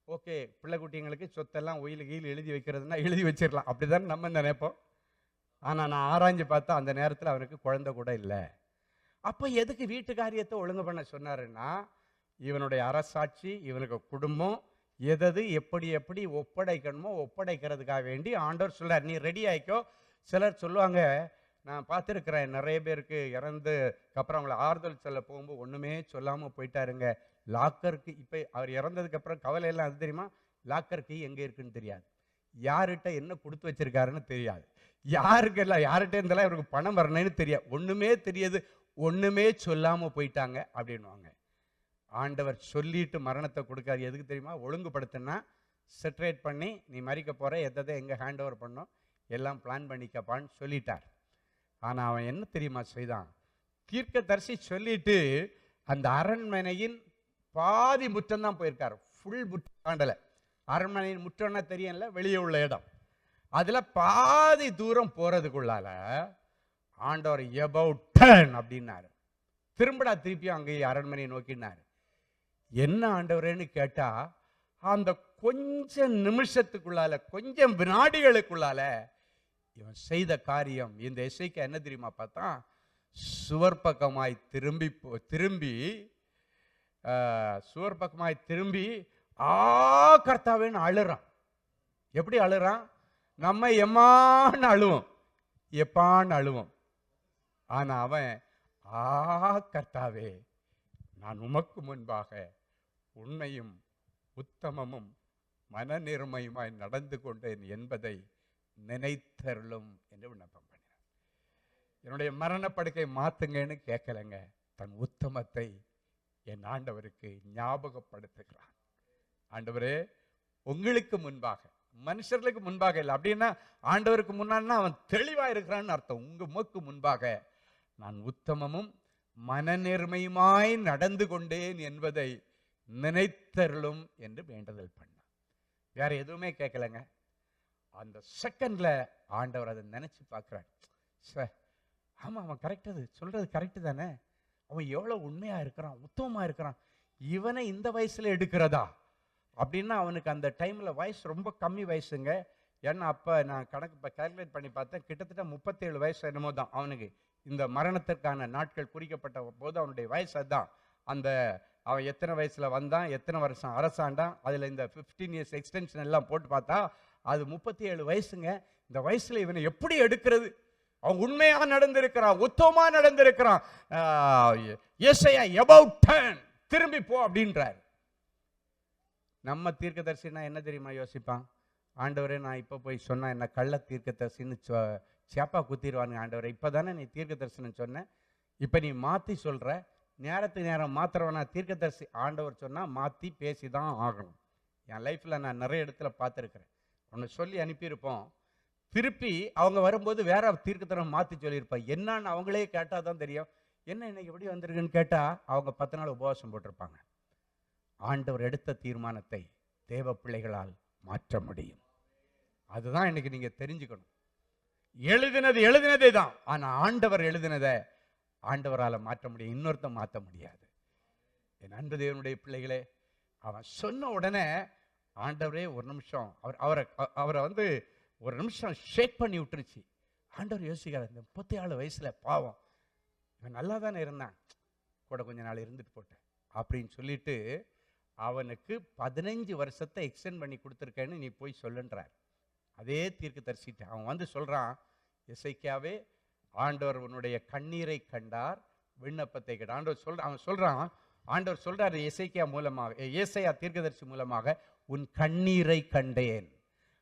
[SPEAKER 2] ஓகே பிள்ளை குட்டிங்களுக்கு சொத்தெல்லாம் ஒயில் கீழ் எழுதி வைக்கிறதுனா எழுதி வச்சிடலாம், அப்படிதான் நம்ம நினைப்போம். ஆனா நான் ஆராய்ஞ்சு பார்த்தா அந்த நேரத்தில் அவனுக்கு குழந்தை கூட இல்லை. அப்ப எதுக்கு வீட்டு காரியத்தை ஒழுங்கு பண்ண சொன்னாருன்னா, இவனுடைய அரசாட்சி, இவனுக்கு குடும்பம் எது எப்படி எப்படி ஒப்படைக்கணுமோ ஒப்படைக்கிறதுக்காக வேண்டி ஆண்டவர் சொல்றார், நீ ரெடி ஆயிக்கோ. சிலர் சொல்லுவாங்க, நான் பார்த்துருக்கிறேன் நிறைய பேருக்கு இறந்துக்கு அப்புறம் அவங்கள ஆறுதல் சொல்ல போகும்போது ஒன்றுமே சொல்லாமல் போயிட்டாருங்க. லாக்கருக்கு இப்போ அவர் இறந்ததுக்கு அப்புறம் கவலை எல்லாம் அது தெரியுமா, லாக்கர் கீ எங்கே இருக்குன்னு தெரியாது. யார்கிட்ட என்ன கொடுத்து வச்சிருக்காருன்னு தெரியாது, யார்கிட்ட இருந்தாலும் இவருக்கு பணம் வரணும்னு தெரியாது, ஒண்ணுமே தெரியாது, ஒண்ணுமே சொல்லாம போயிட்டாங்க அப்படின்வாங்க. ஆண்டவர் சொல்லிட்டு மரணத்தை கொடுக்காது. எதுக்கு தெரியுமா? ஒழுங்குபடுத்தினா செட்ரேட் பண்ணி நீ மறிக்க போற, எதை எங்க ஹேண்ட் ஓவர் பண்ணோம் எல்லாம் பிளான் பண்ணிக்கப்பான்னு சொல்லிட்டார். ஆனா அவன் என்ன தெரியுமா செய்தான்? தீர்க்கதரிசி சொல்லிட்டு அந்த அரண்மனையின் பாதி முற்றம் தான் போயிருக்காரு, ஃபுல் முற்றம் தாண்டல. அரண்மனையின் முற்றம்னா தெரியல, வெளியே உள்ள இடம். அதுல பாதி தூரம் போறதுக்குள்ளால ஆண்டவர் about turn அப்படின்னாரு. திரும்படா திருப்பியும் அங்கேயே அரண்மனையை நோக்கினாரு. என்ன ஆண்டவரேன்னு கேட்டா, அந்த கொஞ்சம் நிமிஷத்துக்குள்ளால, கொஞ்சம் வினாடிகளுக்குள்ளால இவன் செய்த காரியம், இந்த எசேக்கியா என்ன தெரியுமா பார்த்தா, சுவர் பக்கமாய் திரும்பி ஆ கர்த்தாவேன்னு அழுறான். எப்படி அழுறான்? நம்ம எம்மான்னு அழுவோம், எப்பான்னு அழுவோம். ஆனா அவன் ஆ கர்த்தாவே, நான் உமக்கு முன்பாக உண்மையும் உத்தமமும் மனநிர்மையுமாய் நடந்து கொண்டேன் என்பதை நினைத்தருளும் என்று விண்ணப்பம் பண்ணினார். என்னுடைய மரணப்படுக்கை மாத்துங்கன்னு கேட்கலங்க, தன் உத்தமத்தை என் ஆண்டவருக்கு ஞாபகப்படுத்துகிறான். ஆண்டவரே, உங்களுக்கு முன்பாக, மனுஷர்களுக்கு முன்பாக இல்லை. அப்படின்னா ஆண்டவருக்கு முன்னாடினா அவன் தெளிவா இருக்கிறான்னு அர்த்தம். உமக்கு முன்பாக நான் உத்தமமும் மனநேர்மையுமாய் நடந்து கொண்டேன் என்பதை நினைத்தருளும் என்று வேண்டுதல் பண்ணான். வேற எதுவுமே கேட்கலங்க. அந்த செகண்ட்ல ஆண்டவர் அதை நினைச்சு பார்க்கிறார். ஆமா, அவன் கரெக்ட், அது சொல்றது கரெக்டு தானே, அவன் எவ்வளவு உண்மையா இருக்கிறான், உத்தமமா இருக்கிறான், இவனை இந்த வயசுல எடுக்கிறதா அப்படின்னா அவனுக்கு அந்த டைம்ல வயசு ரொம்ப கம்மி வயசுங்க. ஏன்னா அப்ப நான் கணக்கு கால்குலேட் பண்ணி பார்த்தேன், கிட்டத்தட்ட 37 வயசு என்னமோ தான் அவனுக்கு. இந்த மரணத்திற்கான நாட்கள் குறிக்கப்பட்ட போது அவனுடைய வயசு அதுதான். அந்த அவன் எத்தனை வயசுல வந்தான், எத்தனை வருஷம் அரசாண்டான், அதுல இந்த 15 இயர்ஸ் எக்ஸ்டென்ஷன் எல்லாம் போட்டு பார்த்தா அது 37 வயசுங்க. இந்த வயசுல இவனை எப்படி எடுக்கிறது? அவன் உண்மையா நடந்திருக்கிறான், உத்தமமா நடந்திருக்கிறான். எசேயா about turn, திரும்பி போ அப்படின்றார். நம்ம தீர்க்கதரிசினா என்ன தெரியுமா யோசிப்பான்? ஆண்டவரே, நான் இப்போ போய் சொன்னா என்ன கள்ள தீர்க்கதரிசின்னு சேப்பா குத்திடுவானுங்க. ஆண்டவரே, இப்போதானே நீ தீர்க்கதரிசனம் சொன்ன, இப்போ நீ மாற்றி சொல்கிற, நேரத்துக்கு நேரம் மாத்திரவனா தீர்க்கதரிசி? ஆண்டவர் சொன்னால் மாற்றி பேசி தான் ஆகணும். என் லைஃப்பில் நான் நிறைய இடத்துல பார்த்துருக்குறேன். ஒன்று சொல்லி அனுப்பியிருப்போம், திருப்பி அவங்க வரும்போது வேற தீர்க்கதரிசனம் மாற்றி சொல்லியிருப்பேன். என்னன்னு அவங்களே கேட்டால் தான் தெரியும். என்ன இன்னைக்கு எப்படி வந்திருக்குன்னு கேட்டால் அவங்க 10 நாள் உபவாசம் போட்டிருப்பாங்க. ஆண்டவர் எடுத்த தீர்மானத்தை தேவ பிள்ளைகளால் மாற்ற முடியும். அதுதான் இன்னைக்கு நீங்க தெரிஞ்சுக்கணும். எழுதினதே தான், ஆனா ஆண்டவர் எழுதினதை ஆண்டவரால் மாற்ற முடியும், இன்னொருத்த மாற்ற முடியாது. என் அன்பு தேவனுடைய பிள்ளைகளே, அவன் சொன்ன உடனே ஆண்டவரே ஒரு நிமிஷம் அவரை வந்து ஒரு நிமிஷம் ஷேக் பண்ணி விட்டுருச்சு. ஆண்டவர் யோசிக்கிறார், இந்த 37 வயசுல பாவம் இவன் நல்லா தானே இருந்தான், கூட கொஞ்ச நாள் இருந்துட்டு போட்டேன் அப்படின்னு சொல்லிட்டு அவனுக்கு 15 வருஷத்தை எக்ஸ்டெண்ட் பண்ணி கொடுத்துருக்கேன்னு நீ போய் சொல்லுன்றார். அதே தீர்க்கதரிசிட்ட அவன் வந்து சொல்றான், எசேக்கியாவே, ஆண்டவர் உன்னுடைய கண்ணீரை கண்டார், விண்ணப்பத்தை கேட்டார். ஆண்டவர் சொல்றாரு எசேக்கியா மூலமாக, ஏசாயா தீர்க்கதரிசி மூலமாக, உன் கண்ணீரை கண்டேன்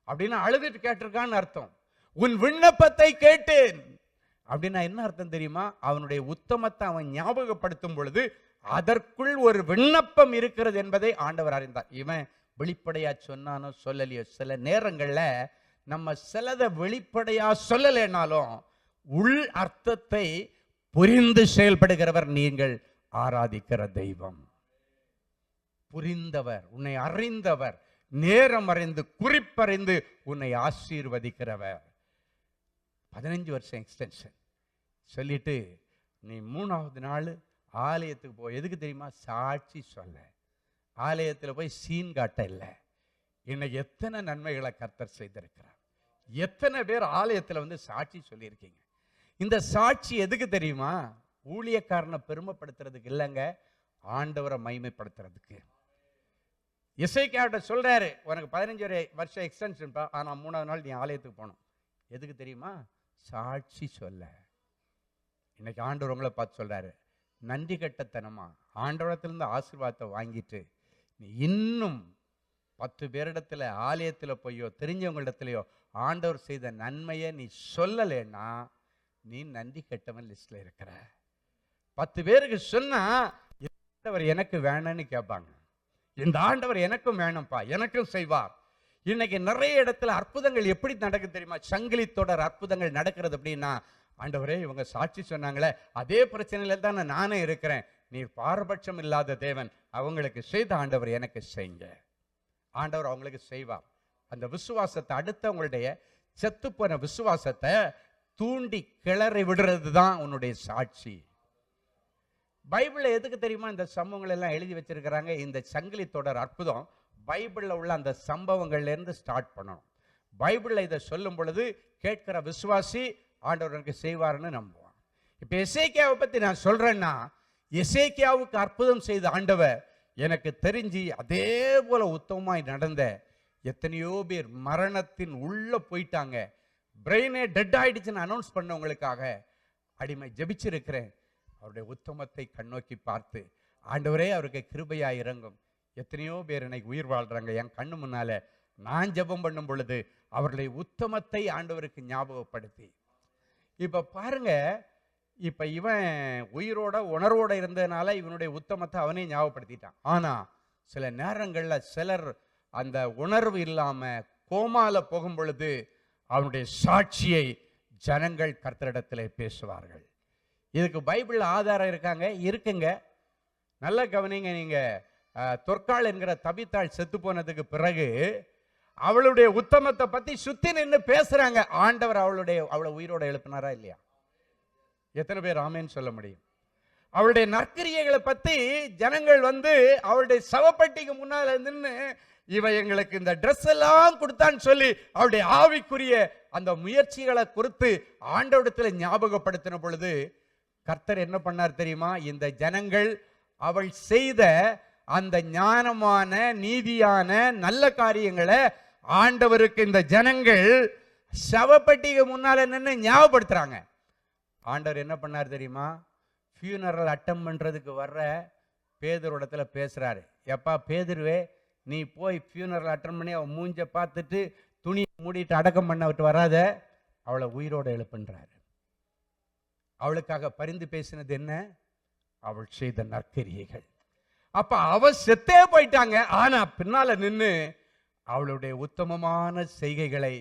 [SPEAKER 2] அப்படின்னா அழுதுட்டு கேட்டிருக்கான்னு அர்த்தம். உன் விண்ணப்பத்தை கேட்டேன் அப்படின்னா என்ன அர்த்தம் தெரியுமா? அவனுடைய உத்தமத்தை அவன் ஞாபகப்படுத்தும் பொழுது அதற்குள் ஒரு விண்ணப்பம் இருக்கிறது என்பதை ஆண்டவர் அறிந்தார். இவன் வெளிப்படையா சொன்னானோ சொல்லலையோ, சில நேரங்கள்ல நம்ம சிலதை வெளிப்படையா சொல்லலைனாலும் உள் அர்த்தத்தை புரிந்து செயல்படுகிறவர் நீங்கள் ஆராதிக்கிற தெய்வம். புரிந்தவர், உன்னை அறிந்தவர், நேரம் அறிந்து குறிப்பறிந்து உன்னை ஆசீர்வதிக்கிறவர். 15 வருஷம் எக்ஸ்டென்ஷன் சொல்லிட்டு நீ 3வது நாள் ஆலயத்துக்கு போ. எதுக்கு தெரியுமா? சாட்சி சொல்ல. ஆலயத்தில் போய் சீன் காட்ட இல்லை. இன்னைக்கு எத்தனை நன்மைகளை கர்த்தர் செய்திருக்கிறார். எத்தனை பேர் ஆலயத்தில் வந்து சாட்சி சொல்லியிருக்கீங்க. இந்த சாட்சி எதுக்கு தெரியுமா? ஊழியக்காரனை பெருமைப்படுத்துறதுக்கு இல்லைங்க, ஆண்டவரை மகிமைப்படுத்துறதுக்கு. எசேக்கியாவிட்ட சொல்றாரு, உனக்கு 15 வருஷம் எக்ஸ்டென்ஷன், ஆனா 3வது நாள் நீ ஆலயத்துக்கு போகணும். எதுக்கு தெரியுமா? சாட்சி சொல்ல. இன்னைக்கு ஆண்டவர் உங்களை பார்த்து சொல்றாரு, நன்றி கட்டத்தனமா ஆண்டவரத்திலிருந்து ஆசீர்வாதத்தை வாங்கிட்டு நீ இன்னும் 10 பேரிடத்துல ஆலயத்துல போயோ தெரிஞ்சவங்களிடத்துலையோ ஆண்டவர் செய்த நன்மையை நீ சொல்லலைன்னா நீ நன்றி கெட்டவன் லிஸ்ட்ல இருக்கிற. 10 பேருக்கு சொன்னா இந்த ஆண்டவர் எனக்கு வேணும்னு கேட்பாங்க. இந்த ஆண்டவர் எனக்கும் வேணும்ப்பா, எனக்கும் செய்வார். இன்னைக்கு நிறைய இடத்துல அற்புதங்கள் எப்படி நடக்குது தெரியுமா? சங்கிலி தொடர் அற்புதங்கள் நடக்கிறது அப்படின்னா, ஆண்டவரே இவங்க சாட்சி சொன்னாங்களே அதே பிரச்சனையில தான் நானே இருக்கிறேன், நீர் பாரபட்சம் இல்லாத தேவன், அவங்களுக்கு செய்த ஆண்டவர் எனக்கு செய்யுங்க. ஆண்டவர் அவங்களுக்கு செய்வார். அந்த விசுவாசத்தை, அடுத்தவங்களுடைய செத்துப்போன விசுவாசத்தை தூண்டி கிளறி விடுறது தான் உன்னுடைய சாட்சி. பைபிள்ல எதுக்கு தெரியுமா இந்த சம்பவங்கள் எல்லாம் எழுதி வச்சிருக்கிறாங்க? இந்த சங்கிலி தொடர் அற்புதம் பைபிள்ல உள்ள அந்த சம்பவங்கள்ல இருந்து ஸ்டார்ட் பண்ணணும். பைபிள்ல இதை சொல்லும் பொழுது கேட்கிற விசுவாசி ஆண்டவருக்கு செய்வார்னு நம்புவான். இப்ப எசேக்கியாவை பத்தி நான் சொல்றேன்னா, எசேக்கியாவுக்கு அற்புதம் செய்த ஆண்டவர் எனக்கு தெரிஞ்சு அதே போல உத்தமமாய் நடந்த எத்தனையோ பேர் மரணத்தின் உள்ள போயிட்டாங்க, பிரெயினே டெட் ஆயிடுச்சுன்னு அனௌன்ஸ் பண்ணவங்களுக்காக அடிமை ஜெபிச்சிருக்கிறேன். அவருடைய உத்தமத்தை கண்ணோக்கி பார்த்து, ஆண்டவரே அவருக்கு கிருபையா இறங்கும். எத்தனையோ பேர் இன்னைக்கு உயிர் வாழ்றாங்க என் கண்ணு முன்னால. நான் ஜெபம் பண்ணும் பொழுது அவருடைய உத்தமத்தை ஆண்டவருக்கு ஞாபகப்படுத்தி, இப்ப பாருங்க, இப்ப இவன் உயிரோட உணர்வோட இருந்ததுனால இவனுடைய உத்தமத்தை அவனே ஞாபகப்படுத்திட்டான். ஆனா சில நேரங்கள்ல சிலர் அந்த உணர்வு இல்லாம கோமால போகும் பொழுது அவனுடைய சாட்சியை ஜனங்கள் கர்த்தரிடத்திலே பேசுவார்கள். இதுக்கு பைபிள்ல ஆதாரம் இருக்குங்க. நல்ல கவனிங்க. நீங்க தொற்காள் என்கிற தபித்தாள் செத்து போனதுக்கு பிறகு அவளுடைய உத்தமத்தை பத்தி சுத்தி நின்று பேசுறாங்க. ஆண்டவர் அவளை உயிரோட எழுப்பினாரா இல்லையா? எத்தனை பேர் ஆமேன்னு சொல்ல முடியும்? அவளுடைய நற்கிரியைகளை பத்தி ஜனங்கள் வந்து அவளுடைய சவப்பட்டிக்கு முன்னால நின்று, இவ எங்களுக்கு இந்த ட்ரெஸ் எல்லாம் கொடுத்தான்னு சொல்லி அவருடைய ஆவிக்குரிய அந்த முயற்சிகளை குறித்து ஆண்டவரிடத்துல ஞாபகப்படுத்தின பொழுது கர்த்தர் என்ன பண்ணார் தெரியுமா? இந்த ஜனங்கள் அவள் செய்த அந்த ஞானமான நீதியான நல்ல காரியங்களை ஆண்டவருக்கு இந்த ஜனங்கள் சவப்பட்டிக்கு முன்னால நின்று ஞாபகப்படுத்துறாங்க. ஆண்டவர் என்ன பண்ணார் தெரியுமா? ஃபியூனரல் அட்டம் பண்றதுக்கு வர்ற பேதுருவிடத்துல பேசுறாரு. எப்பா பேதுருவே, நீ போய் ஃபியூனரல் அட்டன் பண்ணி அவன் மூஞ்ச பார்த்துட்டு துணியை மூடிட்டு அடக்கம் பண்ண விட்டு வராத, அவளை உயிரோட எழுப்புன்றாரு. அவளுக்காக பரிந்து பேசினது என்ன? அவள் செய்த நற்கிரியைகள். அப்ப அவ செத்தே போயிட்டாங்க, ஆனா பின்னால நின்று அவளுடைய உத்தமமான செய்கைகளை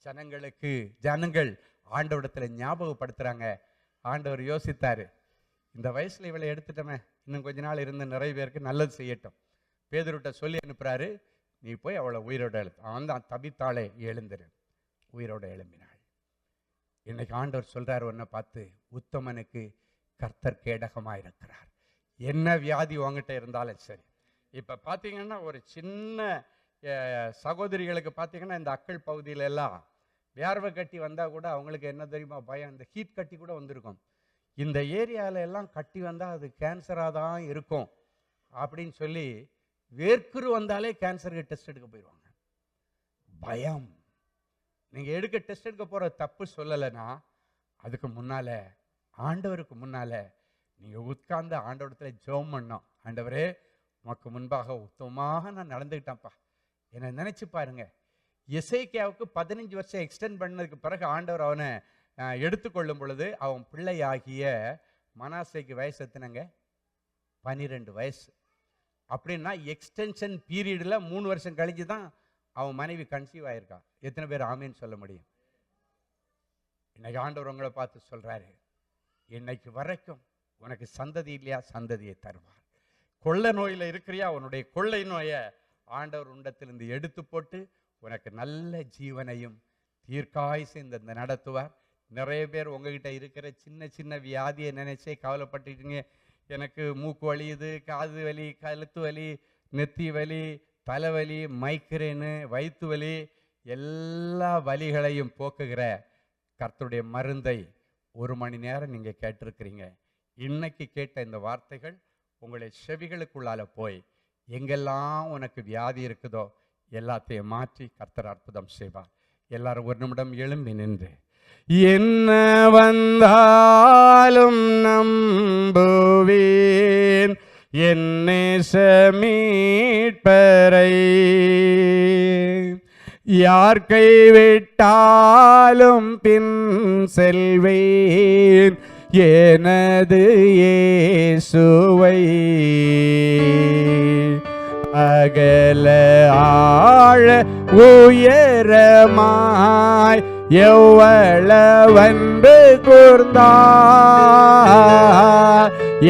[SPEAKER 2] ஜனங்கள் ஆண்டவரிடத்துல ஞாபகப்படுத்துறாங்க. ஆண்டவர் யோசித்தாரு, இந்த வயசுல இவளை எடுத்துட்டோமே, இன்னும் கொஞ்ச நாள் இருந்து நிறைய பேருக்கு நல்லது செய்யட்டும். பேதுருட்ட சொல்லி அனுப்புறாரு, நீ போய் அவளை உயிரோட எழுத்து. அவன் தான் தபித்தாளே எழுந்திரு, உயிரோட எழும்பினாள். இன்னைக்கு ஆண்டவர் சொல்றாரு உன்னை பார்த்து, உத்தமனுக்கு கர்த்தர் கேடகமாயிருக்கிறார். என்ன வியாதி உங்ககிட்ட இருந்தாலும் சரி. இப்ப பாத்தீங்கன்னா ஒரு சின்ன சகோதரிகளுக்கு பாத்தீங்கன்னா இந்த அக்கள் பகுதியில எல்லாம் வேர்வை கட்டி வந்தா கூட அவங்களுக்கு என்ன தெரியுமா பயம்? இந்த ஹீட் கட்டி கூட வந்திருக்கும். இந்த ஏரியால எல்லாம் கட்டி வந்தா அது கேன்சரா தான் இருக்கும் அப்படின்னு சொல்லி வேர்க்குரு வந்தாலே கேன்சருக்கு டெஸ்ட் எடுக்க போயிடுவாங்க. பயம். நீங்க டெஸ்ட் எடுக்க போற தப்பு சொல்லலைன்னா, அதுக்கு முன்னால ஆண்டவருக்கு முன்னால நீங்க உட்கார்ந்து ஆண்டவரத்துல ஜெபம் பண்ணோம். ஆண்டவரே, உமக்கு முன்பாக உத்தமமாக நான் நடந்துக்கிட்டேன்ப்பா, என்னை நினைச்சு பாருங்க. எசேக்கியாவுக்கு 15 வருஷம் எக்ஸ்டெண்ட் பண்ணதுக்கு பிறகு ஆண்டவர் அவனை எடுத்துக்கொள்ளும் பொழுது அவன் பிள்ளையாகிய மனாசேக்கு வயசு எத்தனைங்க? 12 வயசு. அப்படின்னா எக்ஸ்டென்ஷன் பீரியட்ல 3 வருஷம் கழிச்சு தான் அவன் மனைவி கன்சீவ் ஆயிருக்கான். எத்தனை பேர் ஆமேன்னு சொல்ல முடியும்? இன்னைக்கு ஆண்டவர் உங்களை பார்த்து சொல்றாரு, இன்னைக்கு வரைக்கும் உனக்கு சந்ததி இல்லையா? சந்ததியை தருவார். கொள்ளை நோயில இருக்கிறியா? உன்னுடைய கொள்ளை நோயை ஆண்டவர் உண்டத்திலிருந்து எடுத்து போட்டு உனக்கு நல்ல ஜீவனையும் தீர்க்காயுசு இந்த நடத்துவார். நிறைய பேர் உங்ககிட்ட இருக்கிற சின்ன சின்ன வியாதியை நினைச்சே கவலைப்பட்டுட்டீங்க. எனக்கு மூக்கு வலியுது, காது வலி, கழுத்து வலி, நெத்தி வலி, தலைவலி, மைக்ரேனு, வயிற்று வலி, எல்லா வலிகளையும் போக்குகிற கர்த்தருடைய மருந்தை 1 மணி நேரம் நீங்க கேட்டிருக்கிறீங்க. இன்னைக்கு கேட்ட இந்த வார்த்தைகள் உங்களுடைய செவிகளுக்குள்ளால போய் எங்கெல்லாம் உனக்கு வியாதி இருக்குதோ எல்லாத்தையும் மாற்றி கர்த்தர் அற்புதம் செய்வார். எல்லாரும் ஒரு நிமிடம் எழும்பி நின்று, என்ன வந்தாலும் நம்புவேன், என் நேச மீட்பரை யார் கைவிட்டாலும் பின் செல்வேன் எனது இயேசுவை. அகல ஆழ உயரமாய் எவ்வளவன்பு கூர்ந்தார்,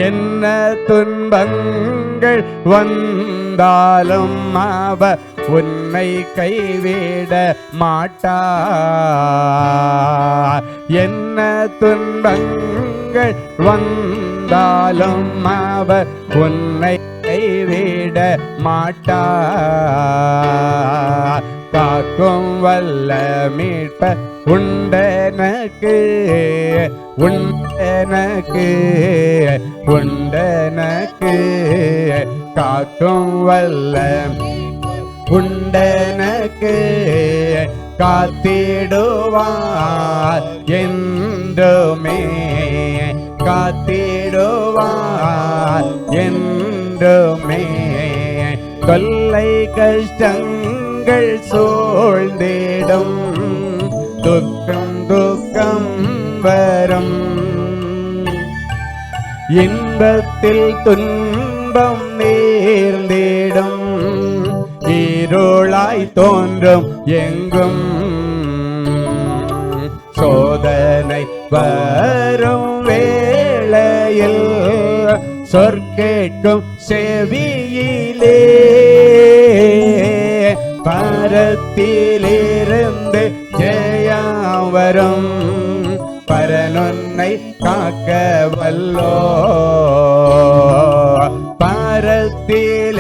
[SPEAKER 2] என்ன துன்பங்கள் வந்தாலும் அவர் உன்னை கைவிட மாட்டார். என்ன துன்பங்கள் வந்தாலும் அவர் உன்னை கைவிட மாட்டார். காக்கும் வல்ல மீட்பர் உண்டனக்கு, உண்டனக்கு, உண்டனக்கு. காக்கும் வல்ல உண்டனக்கு காத்திடுவார் என்றுமே, காத்திடுவார் என்றுமே. தொல்லை கஷ்டங்கள் சூழ்ந்திடும், துக்கம் துக்கம் வரும், இன்பத்தில் துன்பம் நேர்ந்திடும், இருளாய் தோன்றும் எங்கும். சோதனை வரும் வேளையில் சொற்கேட்கும் செவியிலே பரத்திலிருந்து ஜெயம் வரும். பரனொன்னை காக்க வல்லோ, பரத்திலிருந்து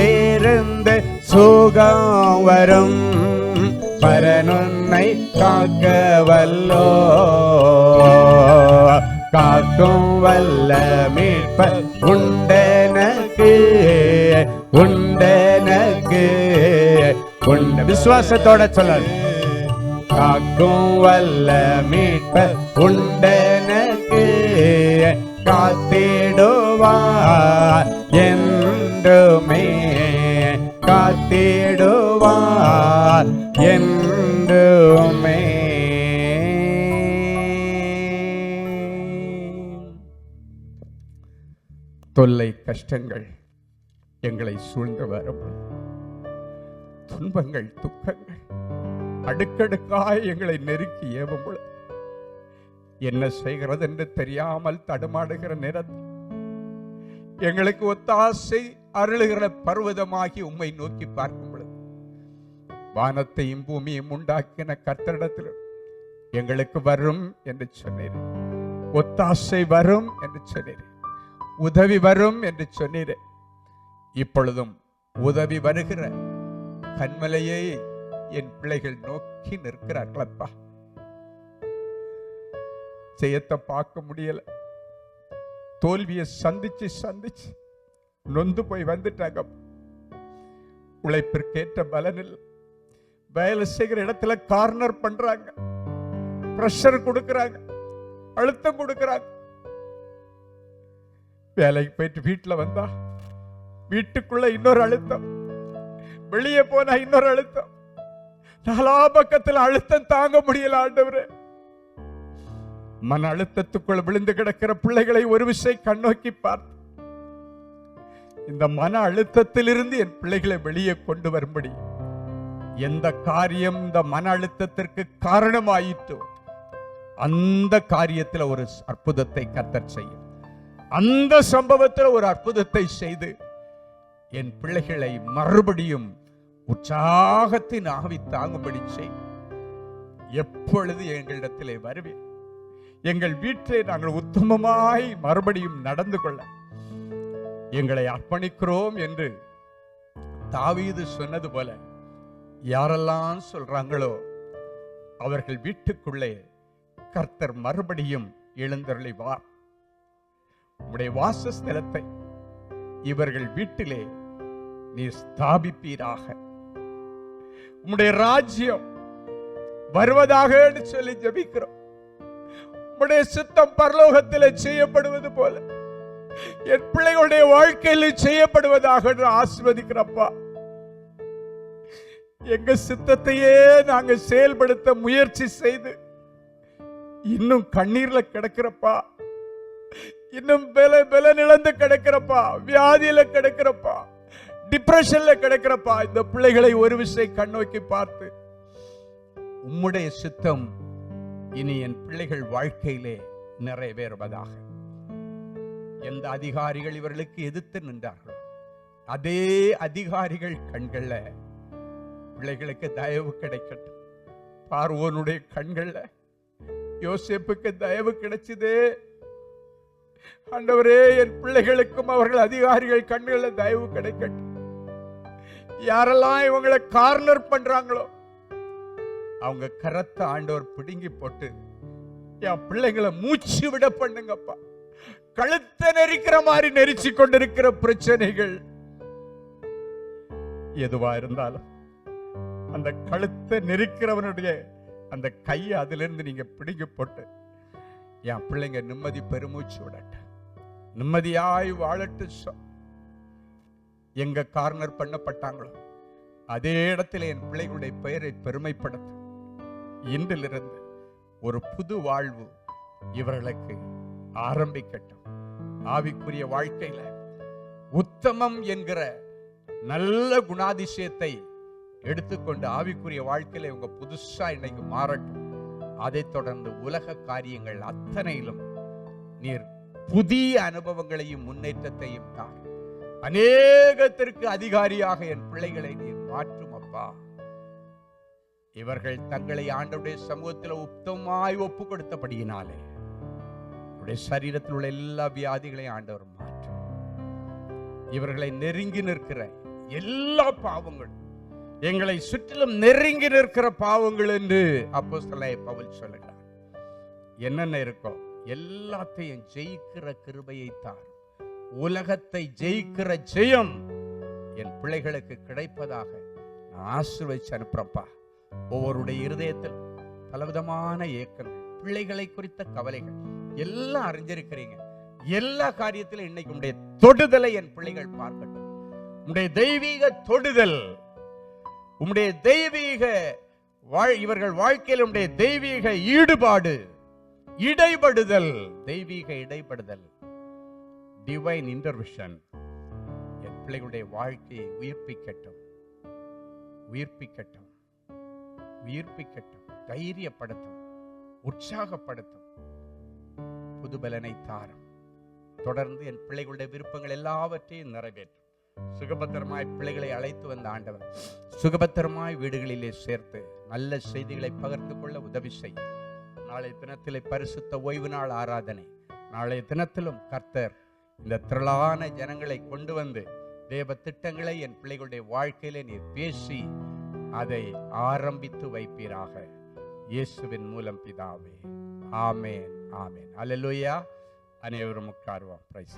[SPEAKER 2] சுகம் வரும். பரனொன்னை காக்க வல்லோ, காக்கும் வல்ல மீட்பர் உண்டனக்கு, உண்டனக்கு, உண்ட. விசுவாசத்தோட சொல்லணும். காக்கும் வல்ல மீட்பர் உண்டனக்கு காத்திடுவார் என்றுமே, காத்திடுவார் என்றுமே. தொல்லை கஷ்டங்கள் எங்களை சூழ்ந்து வரும், துன்பங்கள் துக்கங்கள் அடுக்கடுக்காய் எங்களை நெருக்கி ஏவும் பொழுது என்ன செய்கிறது என்று தெரியாமல் தடுமாடுகிற நேரத்தில் எங்களுக்கு ஒத்தாசை அருளுகிற பர்வதமாகி உம்மை நோக்கி பார்க்கும் பொழுது வானத்தையும் பூமியையும் உண்டாக்கின கர்த்தரிடத்தில் எங்களுக்கு வரும் என்று சொன்னீர், ஒத்தாசை வரும் என்று சொன்னீர், உதவி வரும் என்று சொன்னீர். இப்பொழுதும் உதவி வருகிற கண்மலையை என் பிள்ளைகள் நோக்கி நிற்கிறார்களப்பா. ஜெயத்தை பார்க்க முடியல, தோல்வியை சந்திச்சு சந்திச்சு நொந்து போய் வந்துட்டாங்க. உழைப்பிற்கேற்ற பலனில் வேலை செய்கிற இடத்துல கார்னர் பண்றாங்க, பிரஷர் கொடுக்கறாங்க, அழுத்தம் கொடுக்கறாங்க. வேலைக்கு போயிட்டு வீட்டுல வந்தா வீட்டுக்குள்ள இன்னொரு அழுத்தம், வெளியே போனா இன்னொரு அழுத்தம், நாலா பக்கத்தில் அழுத்தம் தாங்க முடியல. ஆண்டவரே, மன அழுத்தத்துக்குள் விழுந்து கிடக்கிற பிள்ளைகளை ஒரு விஷயம் கண்ணோக்கி பார்த்து இந்த மன அழுத்தத்திலிருந்து என் பிள்ளைகளை வெளியே கொண்டு வரும்படி எந்த காரியம் இந்த மன அழுத்தத்திற்கு காரணமாயிட்டோ அந்த காரியத்தில் ஒரு அற்புதத்தை கர்த்தர் செய்யும், அந்த சம்பவத்தில் ஒரு அற்புதத்தை செய்து என் பிள்ளைகளை மறுபடியும் உற்சாகத்தின் ஆவி தாங்கும்படி செய். எப்பொழுது எங்களிடத்திலே வருவீர், எங்கள் வீட்டிலே நாங்கள் உத்தமமாய் மறுபடியும் நடந்து கொள்ள எங்களை அர்ப்பணிக்கிறோம் என்று தாவீது சொன்னது போல யாரெல்லாம் சொல்றாங்களோ அவர்கள் வீட்டுக்குள்ளே கர்த்தர் மறுபடியும் எழுந்தருளி வார். உம்முடைய வாசஸ்தலத்தை இவர்கள் வீட்டிலே நீ ஸ்தாபிப்பீராக, உம்முடைய ராஜ்யம் வருவதாக சொல்லி ஜெபிக்கிறோம். உம்முடைய சித்தம் பரலோகத்திலே செய்யப்படுவது போல
[SPEAKER 1] என் பிள்ளைகளுடைய வாழ்க்கையில் செய்யப்படுவதாக ஆசீர்வதிக்கிறப்பா. எங்க சித்தத்தையே நாங்க செயல்படுத்த முயற்சி செய்து இன்னும் கண்ணீர்ல கிடக்கிறப்பா, இன்னும் பலன் இழந்து கிடக்கிறப்பா, வியாதியில கிடக்கிறப்பா, டிப்ரெஷன்ல கிடக்கிறப்பா. இந்த பிள்ளைகளை ஒரு விஷயம் கண்ணோக்கி பார்த்து, உம்முடைய சித்தம் இனி என் பிள்ளைகள் வாழ்க்கையிலே நிறைவேறுவதாக. எந்த அதிகாரிகள் இவர்களுக்கு எதிர்த்து நின்றார்களோ அதே அதிகாரிகள் கண்கள்ல பிள்ளைகளுக்கு தயவு கிடைக்கட்டும். பார்வோனுடைய கண்கள்ல யோசேப்புக்கு தயவு கிடைச்சது. ஆண்டவரே, என் பிள்ளைகளுக்கும் அவர்கள் அதிகாரிகள் கண்கள்ல தயவு கிடைக்கட்டும். யாரெல்லாம் இவங்களை கார்னர் பண்றாங்களோ அவங்க கரத்தை ஆண்டவர் பிடுங்கி போட்டு என் பிள்ளைகளை மூச்சு விட பண்ணுங்கப்பா. கழுத்தை நெரிக்கிற மாதிரி நெரிச்சு கொண்டிருக்கிற பிரச்சனைகள் எதுவா இருந்தாலும் அந்த கழுத்தை நெரிக்கிறவனுடைய அந்த கையை அதிலிருந்து நீங்க பிடிங்கி போட்டு என் பிள்ளைங்க நிம்மதி பெருமூச்சு விடட்ட, நிம்மதியாய் வாழட்டு. எங்க கார்னர் பண்ணப்பட்டாங்களோ அதே இடத்துல என் பிள்ளைகளுடைய பெயரை பெருமைப்படுத்த இன்றிலிருந்து ஒரு புது வாழ்வு இவர்களுக்கு ஆரம்பிக்கட்டும். ஆவிக்குரிய வாழ்க்கையில உத்தமம் என்கிற நல்ல குணாதிசயத்தை எடுத்துக்கொண்டு ஆவிக்குரிய வாழ்க்கையில இவங்க புதுசா இன்னைக்கு மாறட்டும். அதை தொடர்ந்து உலக காரியங்கள் அத்தனையிலும் நீர் புதிய அனுபவங்களையும் முன்னேற்றத்தையும் தான் அநேகத்திற்கு அதிகாரியாக என் பிள்ளைகளை நீர் மாற்றும் அப்பா. இவர்கள் தங்களை ஆண்டவருடைய சமூகத்தில் உத்தமமாய் ஒப்பு கொடுத்தபடியினாலே சரீரத்தில் உள்ள எல்லா வியாதிகளையும் ஆண்டவர் மாற்றும். இவர்களை நெருங்கி நிற்கிற எல்லா பாவங்களும், எங்களை சுற்றிலும் நெருங்கி நிற்கிற பாவங்கள் என்று அப்போஸ்தலனாகிய பவுல் சொல்லுகிறார். என்னென்ன இருக்கோ எல்லாத்தையும் ஜெயிக்கிற கிருபையை தார். உலகத்தை ஜெயிக்கிற ஜெயம் என் பிள்ளைகளுக்கு கிடைப்பதாக நான் ஆசீர்வதிச்சு அனுப்புறப்பா. ஒவ்வொருடைய இருதயத்தில் பலவிதமான ஏக்கங்கள், பிள்ளைகளை குறித்த கவலைகள் எல்லாம் அறிஞ்சிருக்கிறீங்க. எல்லா காரியத்திலும் இன்னைக்கு உடைய தொடுதலை என் பிள்ளைகள் பார்க்கட்டும். உடைய தெய்வீக தொடுதல், உடைய தெய்வீக இவர்கள் வாழ்க்கையில் உடைய தெய்வீக ஈடுபாடு, இடைபடுதல், தெய்வீக இடைபடுதல், டிவைன் இன்டர்வென்ஷன் என் பிள்ளைகளுடைய வாழ்க்கையை உயிர்ப்பிக்கட்டும், உயிர்ப்பிக்கட்டும், உயிர்ப்பிக்கட்டும், தைரியப்படுத்தும், உற்சாகப்படுத்தும், புதுபலனை தாரும். தொடர்ந்து என் பிள்ளைகளுடைய விருப்பங்கள் எல்லாவற்றையும் நிறைவேற்றும். சுகபத்திரமாய் பிள்ளைகளை அழைத்து வந்த ஆண்டவர் சுகபத்திரமாய் வீடுகளிலே சேர்த்து நல்ல செய்திகளை பகிர்ந்து கொள்ள உதவி செய்யும். நாளைய தினத்திலே பரிசுத்த ஓய்வு நாள் ஆராதனை. நாளைய தினத்திலும் கர்த்தர் இந்த திரளான ஜனங்களை கொண்டு வந்து தேவ திட்டங்களை என் பிள்ளைகளுடைய வாழ்க்கையிலே நீர் பேசி அதை ஆரம்பித்து வைப்பீராக. இயேசுவின் மூலம் பிதாவே, ஆமேன், ஆமேன். அல்லேலூயா. அனைவரும் உட்காருவோம். பிரைஸ்.